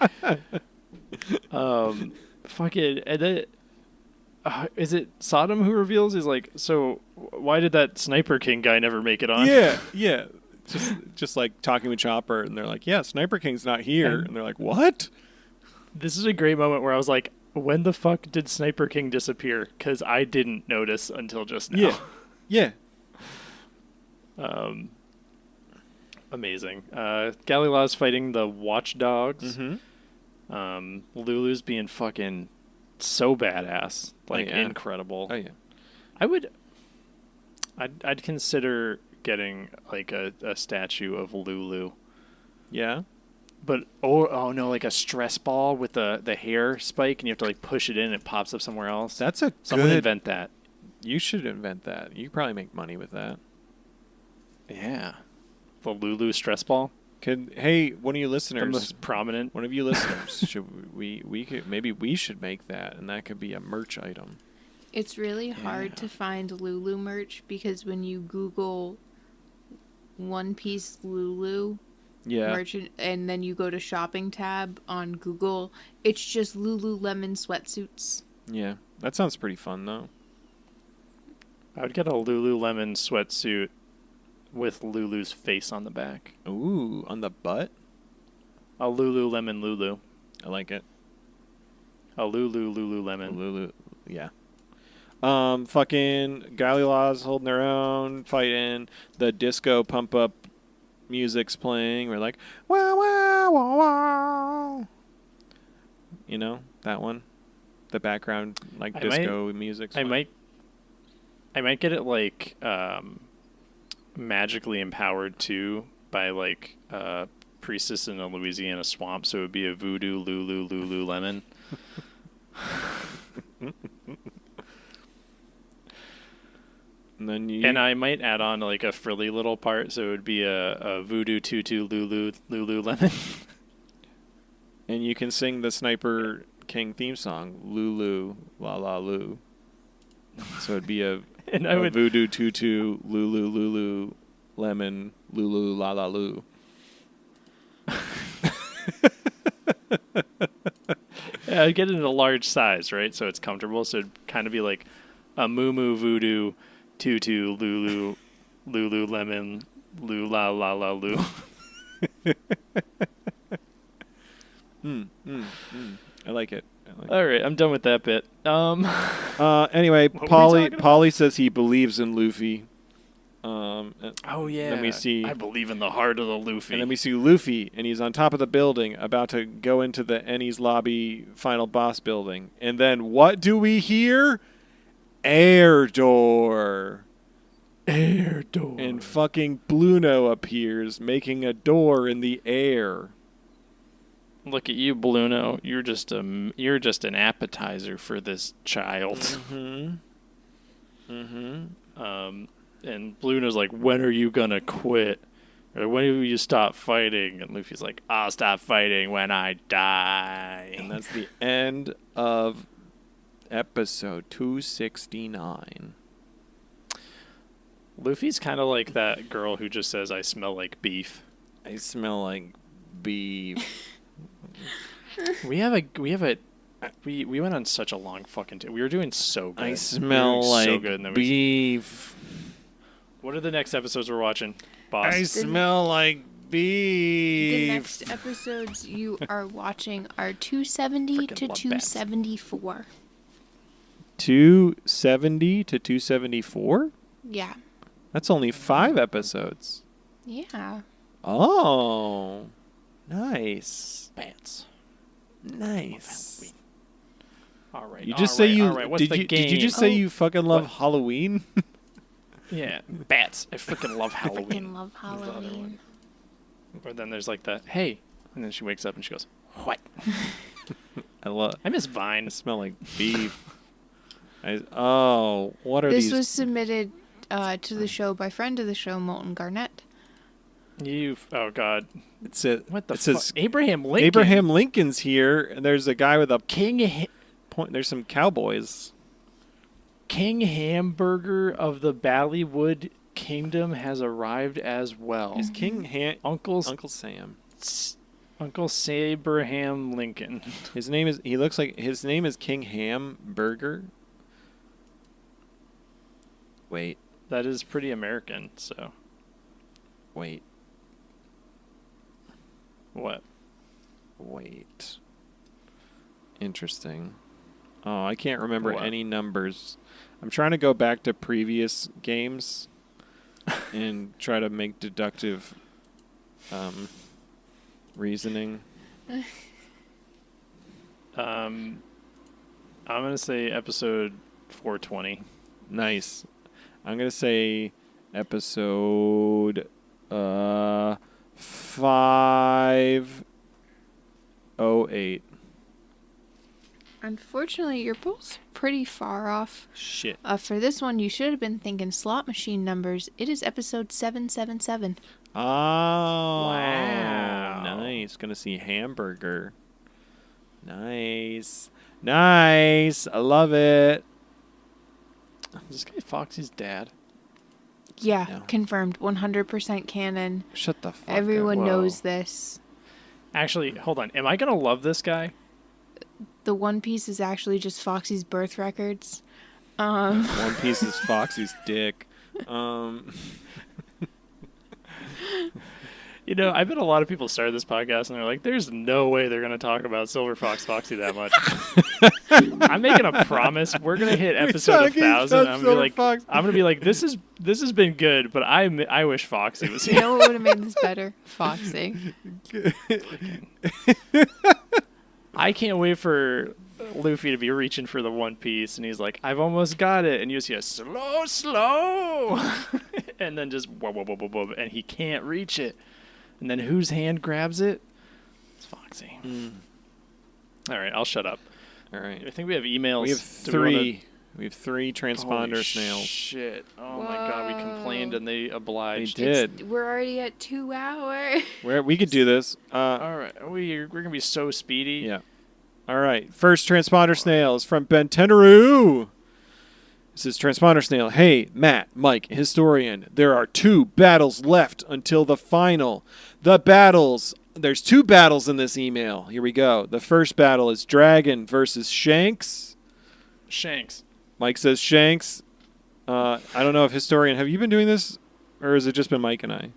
Fucking, and then, is it Sodom who reveals? He's like, "So why did that Sniper King guy never make it on?" Yeah. Just like talking with Chopper, and they're like, "Yeah, Sniper King's not here," and they're like, "What?" This is a great moment where I was like, when the fuck did Sniper King disappear? Because I didn't notice until just now. Yeah. Amazing. Galilaw's fighting the Watchdogs. Mm-hmm. Lulu's being fucking so badass. Incredible. Oh, yeah. I'd consider getting like a statue of Lulu. Yeah? But oh no, like a stress ball with the hair spike, and you have to like push it in, and it pops up somewhere else. That's someone invent that. You should invent that. You could probably make money with that. Yeah, the Lulu stress ball. Hey, one of you listeners, the most prominent. One of you listeners, should we should make that, and that could be a merch item. It's really hard to find Lulu merch because when you Google One Piece Lulu. Yeah. Merchant, and then you go to shopping tab on Google, it's just Lululemon sweatsuits. Yeah, that sounds pretty fun though. I would get a Lululemon sweatsuit with Lulu's face on the back. Ooh, on the butt? A Lululemon Lulu. I like it. A Lululemon. Lulu, yeah. Fucking Galilaw's holding their own, fighting. The disco pump up music's playing. We're like, wow, wow, wow, wow. You know, that one? The background, like, disco music. I might get it, like, magically empowered, too, by, like, priestess in a Louisiana swamp, so it would be a voodoo Lululemon. And I might add on like a frilly little part, so it would be a voodoo tutu Lululemon. And you can sing the Sniper King theme song, Lulu, La La Lu. So it'd be a voodoo tutu, Lulu, Lulu, lemon, Lulu, La La Lu. Yeah, I'd get it in a large size, right? So it's comfortable. So it'd kind of be like a moo moo voodoo, tutu, Lulu, Lulu, lemon, Lu La La La Lu. I like it. All right, I'm done with that bit. Anyway, What were we talking about? Polly says he believes in Luffy. Oh yeah. Then we see, I believe in the heart of the Luffy. and then we see Luffy, and he's on top of the building, about to go into the Enies Lobby final boss building. And then what do we hear? Air door. Air door. And fucking Bluno appears, making a door in the air. Look at you, Bluno. You're just an appetizer for this child. And Bluno's like, when are you gonna quit? Or when will you stop fighting? And Luffy's like, I'll stop fighting when I die. And that's the end of episode 269. Luffy's kind of like that girl who just says, I smell like beef. I smell like beef. We went on such a long fucking we were doing so good. I smell like so good, and then beef. What are the next episodes we're watching, boss? I smell like beef. The next episodes you are watching are 270 Freaking to love bats. 274. 270 to 274? Yeah. That's only 5 episodes. Yeah. Oh. Nice. Bats. Nice. All right. You just say you All right. What's did the you game? did you just say you fucking love What? Halloween? Yeah, bats. I freaking love I Halloween. love Halloween. Or then there's like the hey, and then she wakes up and she goes, what? I miss Vine. smell like beef. What are This these? was submitted to the show by friend of the show, Molten Garnett. Oh God. It says, What the it fuck? says Abraham Lincoln. Abraham Lincoln's here, and there's a guy with a King point. There's some cowboys. King Hamburger of the Ballywood Kingdom has arrived as well. Is King Uncle Sam? Uncle Sabraham Lincoln. His name is. He looks like his name is King Hamburger. Wait. That is pretty American. So Wait. what? Wait. Interesting. Oh, I can't remember What? any numbers. I'm trying to go back to previous games and try to make deductive reasoning. I'm gonna say episode 420. Nice. I'm going to say episode 508. Unfortunately, you're both pretty far off. Shit. For this one, you should have been thinking slot machine numbers. It is episode 777. Oh. Wow. Nice. Going to see Hamburger. Nice. Nice. I love it. Is this guy Foxy's dad? Yeah, No. confirmed. 100% canon. Shut the fuck Everyone Whoa. knows this. Actually, hold on. Am I gonna love this guy? The One Piece is actually just Foxy's birth records. One Piece is Foxy's dick. You know, I bet a lot of people started this podcast and they're like, "There's no way they're gonna talk about Silver Fox Foxy that much." I'm making a promise. We're gonna hit episode talking 1000. about I'm gonna be like, Silver Fox. I'm gonna be like, this has been good, but I wish Foxy was You here. know what would have made this better? Foxy. I can't wait for Luffy to be reaching for the One Piece, and he's like, "I've almost got it," and you see a slow, and then just whoa, whoa, whoa, whoa, whoa, and he can't reach it. And then whose hand grabs it? It's Foxy. All right, I'll shut up. All right. I think we have emails. We have Do we wanna- 3. We have 3 transponder Holy snails. Shit. Oh my god, we complained and they They obliged. did. We're already at 2 hours. We could do this. All right, we're going to be so speedy. Yeah. All right. First transponder snail is from Ben Tenaru. This is transponder snail. Hey, Matt, Mike, historian. There are 2 battles left until the final. The battles. There's 2 battles in this email. Here we go. The first battle is Dragon versus Shanks. Shanks. Mike says Shanks. I don't know if historian. Have you been doing this, or has it just been Mike and I?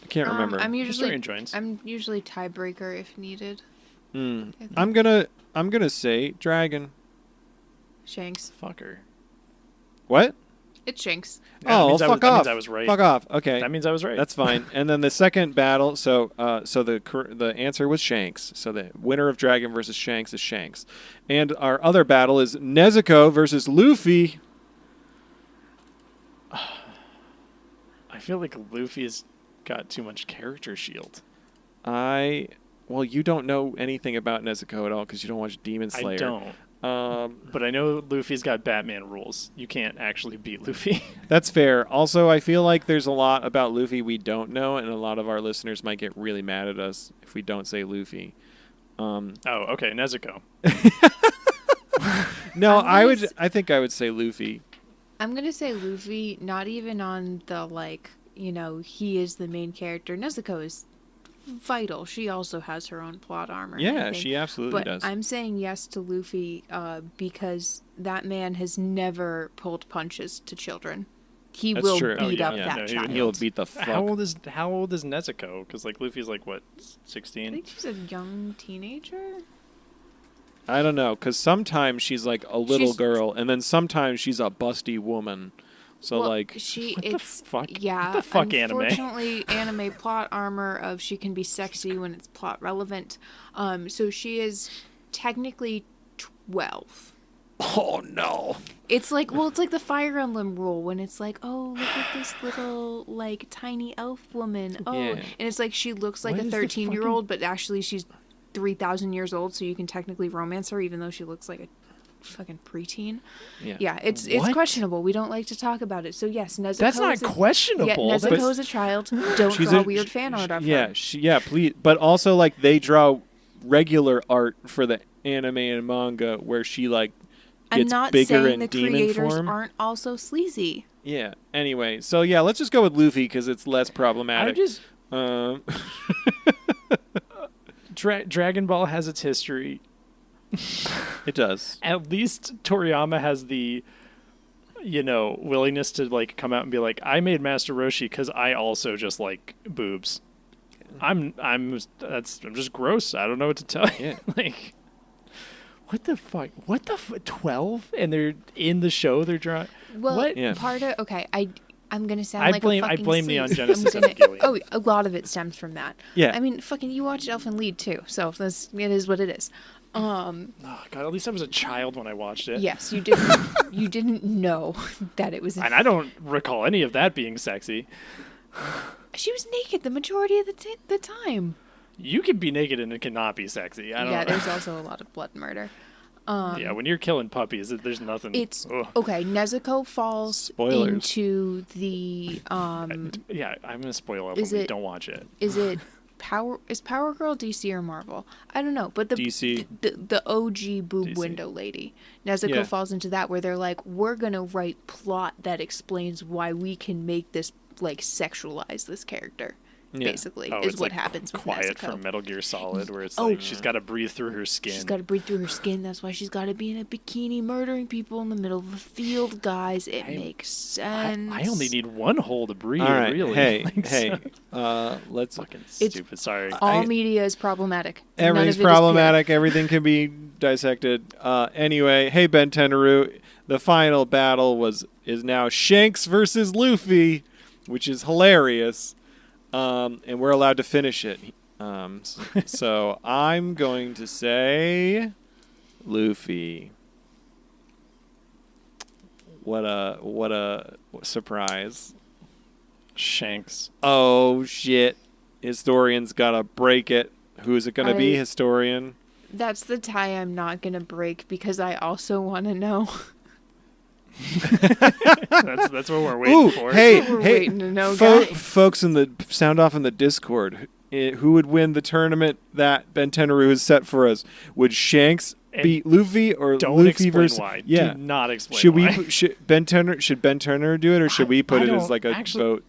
I can't remember. I'm Historian joins. usually tiebreaker if needed. I'm gonna say Dragon. Shanks. Fucker. What? It's Shanks. Yeah, that Oh, means I was- fuck that means off. I was right. Fuck off. Okay. That means I was right. That's fine. And then the second battle, so the answer was Shanks. So the winner of Dragon versus Shanks is Shanks. And our other battle is Nezuko versus Luffy. I feel like Luffy's got too much character shield. Well, you don't know anything about Nezuko at all because you don't watch Demon Slayer. I don't. But I know Luffy's got Batman rules. You can't actually beat Luffy. That's fair. Also, I feel like there's a lot about Luffy we don't know, and a lot of our listeners might get really mad at us if we don't say Luffy. Oh, okay, Nezuko. No, I'm gonna I think I would say Luffy. I'm gonna say Luffy, not even on the he is the main character. Nezuko is vital. She also has her own plot armor. and Yeah, everything. she absolutely But does. I'm saying yes to Luffy because that man has never pulled punches to children. He That's will true. beat Oh, up yeah, that no, child. He'll beat the fuck. How old is Nezuko? Because like Luffy's like what, I 16? think she's a young teenager. I don't know, because sometimes she's like a little She's- girl, and then sometimes she's a busty woman. So Well, like, she What the it's fuck? yeah. What the fuck, anime? Unfortunately, anime plot armor of she can be sexy when it's plot relevant. So she is technically 12. oh no. It's like the Fire Emblem rule when it's like, oh, look at this little like tiny elf woman. Oh, Yeah. and it's like she looks like What a is the 13-year-old, but actually she's 3,000 years old, so you can technically romance her even though she looks like a fucking preteen. Yeah. Yeah, it's What? questionable. We don't like to talk about it. So yes, Nezuko. That's not Yeah, questionable. Nezuko's a child. Don't She's draw a- weird fan art of Yeah, her. please. But also like they draw regular art for the anime and manga where she like I'm gets not bigger saying in the demon creators form. aren't also sleazy. Yeah. Anyway, so yeah, let's just go with Luffy because it's less problematic. I just Um, Dragon Ball has its history. it does. At least Toriyama has the willingness to like come out and be like, I made Master Roshi because I also just like boobs. I'm just gross. I don't know what to tell you. Yeah. Like, what the fuck? 12? And they're in the show. They're drawing. Well, What? Yeah. part of I'm gonna sound I like blame- a I fucking blame Neon sleuth. Genesis I'm gonna- Evangelion. Oh, a lot of it stems from that. Yeah. I mean, fucking, you watched Elfen Lied too, so it is what it is. Oh God! At least I was a child when I watched it. Yes, you didn't. You didn't know that it was. And I don't recall any of that being sexy. She was naked the majority of the time. You can be naked and it cannot be sexy. I don't Yeah, know. there's also a lot of blood and murder. Yeah, when you're killing puppies, there's nothing. It's Ugh. okay. Nezuko falls Spoilers. into the Yeah, I'm gonna spoil it. Is But it- don't watch it. Is it Power Girl DC or Marvel? I don't know, but the DC. the OG boob DC. window lady. Nezuko Yeah. falls into that where they're like, we're gonna write plot that explains why we can make this like sexualize this character. Yeah. Basically, Oh, is it's what like happens with Quiet Nezuko. from Metal Gear Solid, where it's Oh. like she's got to breathe through her skin. She's got to breathe through her skin. That's why she's got to be in a bikini murdering people in the middle of a field, guys. It makes sense. I only need one hole to breathe. All right. Really. Hey, Like, hey. so- Let's. fucking It's- stupid. Sorry. All media is problematic. None Everything's of it is pure. problematic. Everything can be dissected. Anyway, hey Ben Tenaru, the final battle is now Shanks versus Luffy, which is hilarious, and we're allowed to finish it. So I'm going to say Luffy. What a surprise! Shanks. Oh shit! Historian's gotta break it. Who's it gonna be? I- Historian. That's the tie I'm not gonna break because I also want to know. That's what we're waiting for. Hey, That's what we're hey, waiting to know, guy. folks in the sound off in the Discord, who would win the tournament that Ben Tenaru has set for us? Would Shanks And beat Luffy or Don't Luffy explain versus? why. Yeah. Do not explain Should why. we? Should Ben Turner do it, or should we put I it as don't like a actually- vote?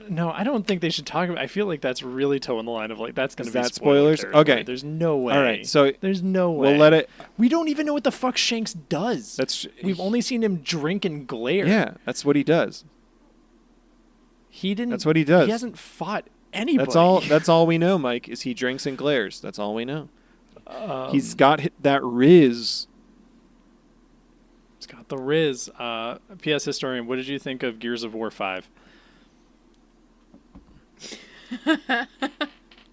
No, I don't think they should talk about. I feel like that's really toeing the line of like that's going Is to be that spoiler spoilers? territory. Okay. There's no way. All right, so there's no way. we'll let it. We don't even know what the fuck Shanks does. We've only seen him drink and glare. Yeah, that's what he does. He didn't. That's what he does. He hasn't fought anybody. That's all we know, Mike. Is he drinks and glares? That's all we know. He's Um, got that Riz. He's got the Riz. P.S. Historian, what did you think of Gears of War 5?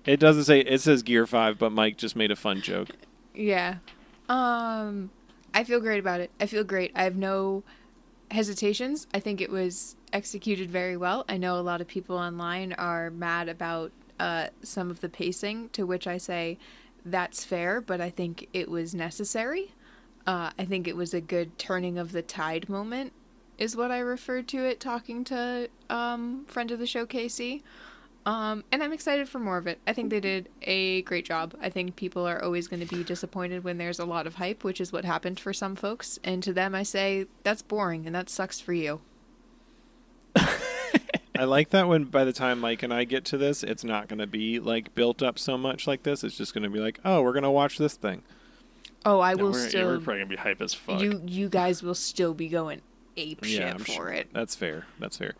It doesn't say. It says Gear 5, but Mike just made a fun joke. Yeah. I feel great about it. I feel great. I have no hesitations. I think it was executed very well. I know a lot of people online are mad about some of the pacing, to which I say that's fair, but I think it was necessary. I think it was a good turning of the tide moment, is what I referred to it, talking to friend of the show, Casey. And I'm excited for more of it. I think they did a great job. I think people are always going to be disappointed when there's a lot of hype, which is what happened for some folks. And to them, I say, that's boring, and that sucks for you. I like that when by the time Mike and I get to this, it's not going to be like built up so much like this. It's just going to be like, oh, we're going to watch this thing. Oh, I No, will we're still... probably going to be hype as fuck. You guys will still be going ape Yeah, shit I'm for sure. it. That's fair. That's fair.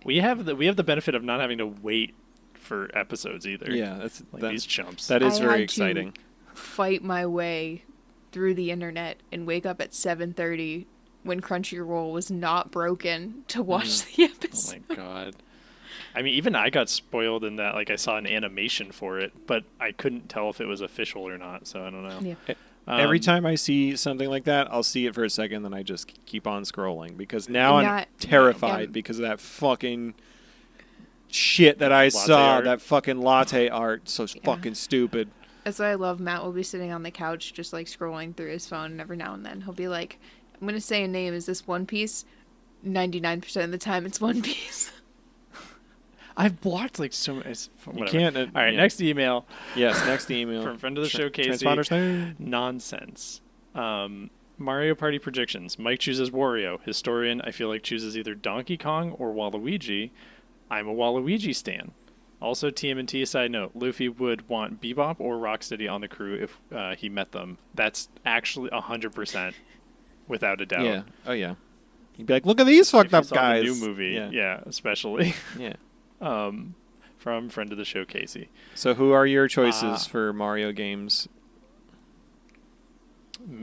We have the benefit of not having to wait for episodes either. Yeah, that's Like that, these chumps. that is I very had to exciting. Fight my way through the internet and wake up at 7:30 when Crunchyroll was not broken to watch the Oh episode. my god. I mean, even I got spoiled in that. Like, I saw an animation for it, but I couldn't tell if it was official or not. So I don't know. Yeah. Every time I see something like that, I'll see it for a second, then I just keep on scrolling because now I'm Not- terrified yeah. because of that fucking shit that I Latte saw. art. That fucking latte art, so fucking stupid. That's what I love. Matt will be sitting on the couch just like scrolling through his phone, and every now and then he'll be like, I'm going to say a name. Is this One Piece? 99% of the time it's One Piece. I've blocked like so many. You can't. All right, yeah. next email Yes, next email from friend of the show, Casey. Transponder snail. Nonsense. Mario Party predictions. Mike chooses Wario. Historian, I feel like, chooses either Donkey Kong or Waluigi. I'm a Waluigi stan. Also, TMNT side note, Luffy would want Bebop or Rocksteady on the crew if he met them. That's actually 100%, without a doubt. Yeah. Oh yeah. You'd be like, look at these fucked If you up saw guys. the new movie, yeah especially. Yeah. From friend of the show, Casey. So who are your choices for Mario games?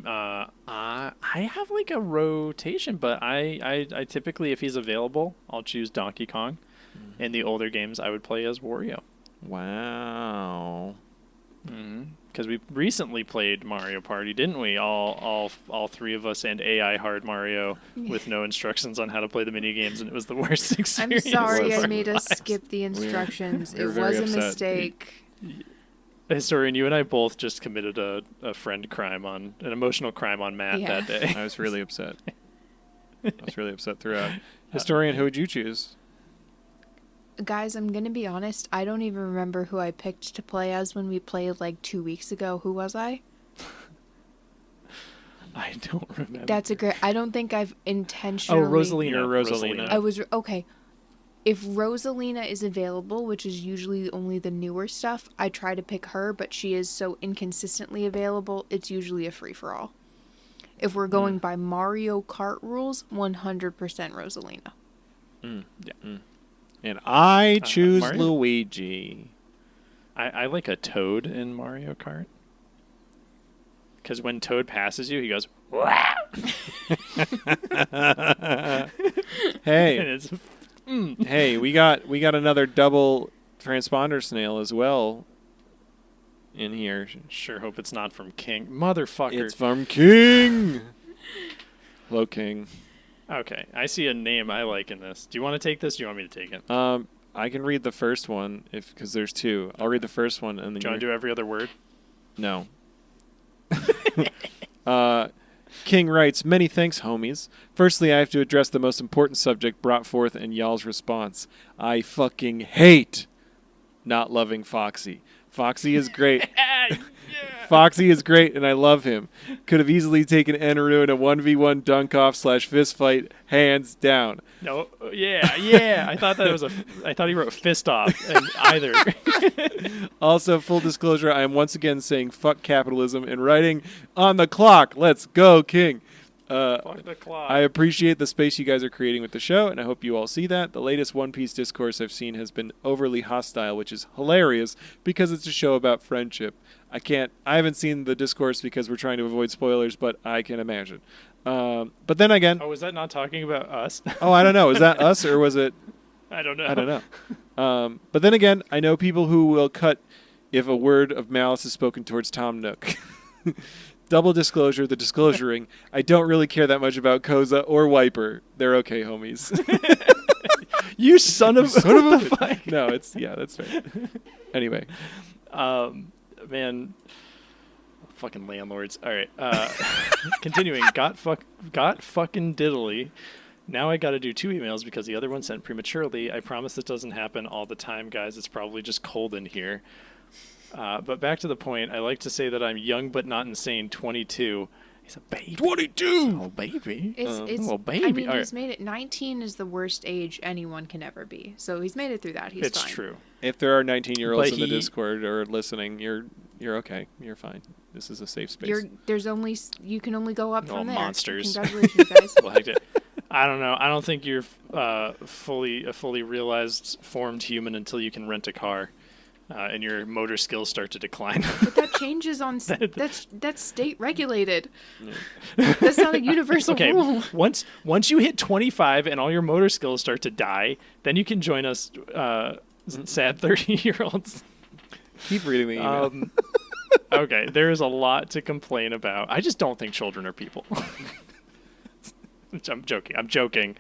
I have like a rotation, but I typically, if he's available, I'll choose Donkey Kong. In the older games, I would play as Wario. Wow. Because we recently played Mario Party, didn't we? All three of us and AI Hard Mario with no instructions on how to play the mini games, and it was the worst I'm experience. sorry of I our made us lives. skip the instructions. we were It very was a upset. mistake. Historian, you and I both just committed a friend crime an emotional crime on Matt Yeah. that day. I was really upset. I was really upset throughout. Historian, who would you choose? Guys, I'm going to be honest. I don't even remember who I picked to play as when we played like 2 weeks ago. Who was I? I don't remember. That's a great... I don't think I've intentionally... Rosalina. You're Rosalina. I was... Okay. If Rosalina is available, which is usually only the newer stuff, I try to pick her, but she is so inconsistently available, it's usually a free-for-all. If we're going by Mario Kart rules, 100% Rosalina. Yeah. And I choose Mario? Luigi. I like a Toad in Mario Kart. Because when Toad passes you, he goes, "Wow!" and Hey, it's hey, we got another double transponder snail as well in here. sure hope it's not from King. Motherfucker. It's from King. Hello, King. Okay, I see a name I like in this. Do you want to take this? Or do you want me to take it? I can read the first one because there's two. I'll read the first one and then Do you want to do every other word? No. King writes, many thanks, homies. Firstly, I have to address the most important subject brought forth in y'all's response. I fucking hate not loving Foxy. Foxy is great. Foxy is great, and I love him. Could have easily taken Enru in a 1v1 dunk-off / fist fight, hands down. No, yeah. I thought he wrote fist off, and either. Also, full disclosure, I am once again saying fuck capitalism and writing on the clock. Let's go, King. Fuck the clock. I appreciate the space you guys are creating with the show, and I hope you all see that. The latest One Piece discourse I've seen has been overly hostile, which is hilarious because it's a show about friendship. I haven't seen the discourse because we're trying to avoid spoilers, but I can imagine. But then again... Oh, is that not talking about us? Oh, I don't know. Is that us or was it... I don't know. I don't know. But then again, I know people who will cut if a word of malice is spoken towards Tom Nook. Double disclosure, the disclosuring. I don't really care that much about Koza or Wiper. They're okay, homies. You son of a fuck. No, that's right. Anyway. Man, fucking landlords. All right. Continuing. Got fucking diddly. Now I got to do 2 emails because the other one sent prematurely. I promise this doesn't happen all the time, guys. It's probably just cold in here. But back to the point, I like to say that I'm young but not insane, 22. He's a baby. 22! Oh, baby. It's oh, baby. I mean, All he's right. made it. 19 is the worst age anyone can ever be. So he's made it through that. He's It's fine. true. If there are 19-year-olds But in the Discord or listening, you're okay. You're fine. This is a safe space. You can only go up Oh, from there. monsters. Congratulations, guys. Well, heck yeah. I don't know. I don't think you're a fully realized formed human until you can rent a car. And your motor skills start to decline. But that changes on... that's state regulated. Yeah. That's not a universal rule. Once you hit 25 and all your motor skills start to die, then you can join us sad 30-year-olds. Keep reading the email. Okay, there is a lot to complain about. I just don't think children are people. I'm joking.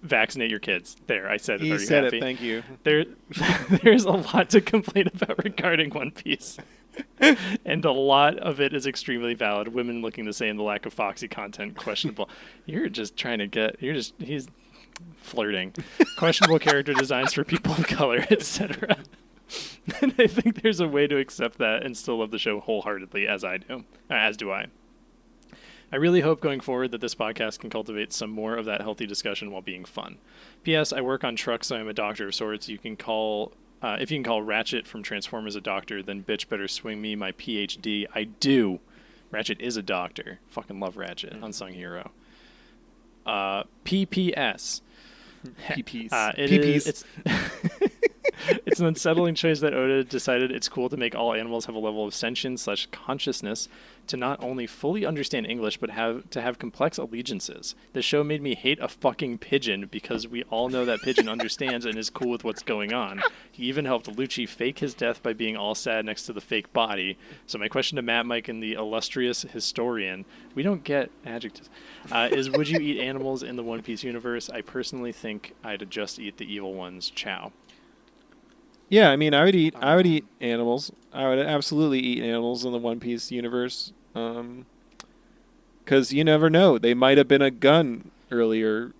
Vaccinate your kids. There, I said it. You Are you said happy? it. Thank you. There's a lot to complain about regarding One Piece. And a lot of it is extremely valid. Women looking the same, the lack of Foxy content, questionable. You're just trying to get... He's flirting. Questionable character designs for people of color, etc. And I think there's a way to accept that and still love the show wholeheartedly, as I do. As do I. I really hope going forward that this podcast can cultivate some more of that healthy discussion while being fun. P.S. I work on trucks, so I'm a doctor of sorts. If you can call Ratchet from Transformers a doctor, then bitch better swing me my PhD. I do. Ratchet is a doctor. Fucking love Ratchet. Unsung hero. PPS. PPs. It's an unsettling choice that Oda decided it's cool to make all animals have a level of sentience / consciousness to not only fully understand English, but to have complex allegiances. The show made me hate a fucking pigeon because we all know that pigeon understands and is cool with what's going on. He even helped Lucci fake his death by being all sad next to the fake body. So my question to Matt, Mike, and the illustrious historian, we don't get adjectives, is would you eat animals in the One Piece universe? I personally think I'd just eat the evil ones. Ciao. Yeah, I mean, I would eat animals. I would absolutely eat animals in the One Piece universe. Because you never know. They might have been a gun earlier.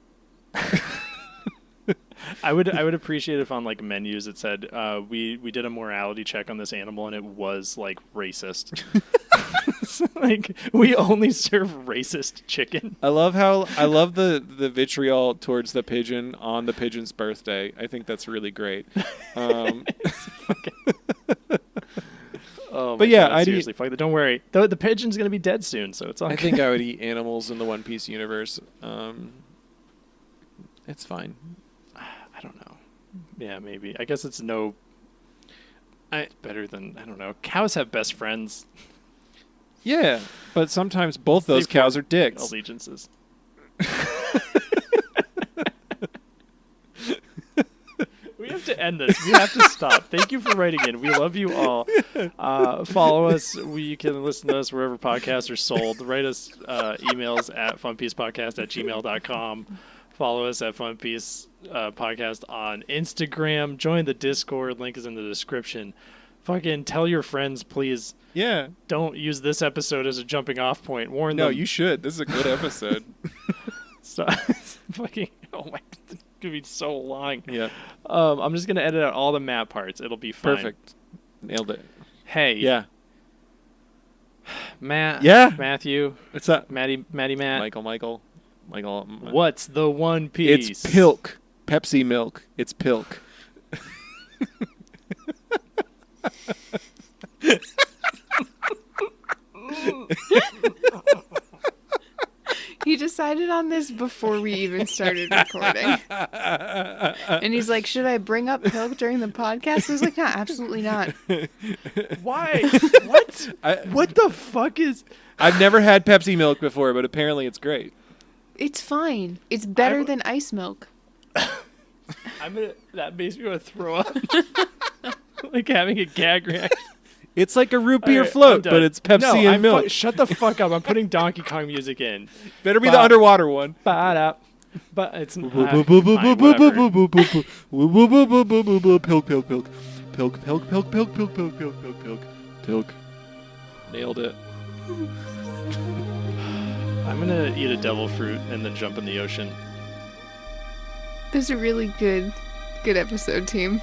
I would appreciate if on like menus it said we did a morality check on this animal and it was like racist. Like we only serve racist chicken. I love the vitriol towards the pigeon on the pigeon's birthday. I think that's really great. Oh, but yeah, God, I'd seriously, fuck that. Don't worry. The pigeon's gonna be dead soon, so it's all. I think I would eat animals in the One Piece universe. It's fine. I don't know. Yeah, maybe. I guess it's better than, I don't know. Cows have best friends. Yeah, but sometimes both those cows are dicks. Allegiances. We have to end this. We have to stop. Thank you for writing in. We love you all. Follow us. You can listen to us wherever podcasts are sold. Write us emails at funpiecepodcast@gmail.com. Follow us at Funpiece Podcast on Instagram. Join the Discord. Link is in the description. Fucking tell your friends, please. Yeah. Don't use this episode as a jumping off point. Warn them. No, you should. This is a good episode. So, fucking, oh my, it's gonna be so long. Yeah. I'm just gonna edit out all the Matt parts. It'll be fine. Perfect. Nailed it. Hey. Yeah. Matt. Yeah. Matthew. What's up? Matt. Michael. What's the One Piece? It's Pilk. Pepsi milk. It's Pilk. He decided on this before we even started recording. And he's like, should I bring up Pilk during the podcast? I was like, no, absolutely not. Why? What? What the fuck is... I've never had Pepsi milk before, but apparently it's great. It's fine. It's better than ice milk. That makes me want to throw up. Like having a gag reaction. It's like a root beer Alright, float, I'm done. but it's Pepsi and milk. Shut the fuck up. I'm putting Donkey Kong music in. Better be the underwater one. But it's fine, whatever. Pilk. Nailed it. I'm gonna eat a devil fruit and then jump in the ocean. This is a really good episode, team.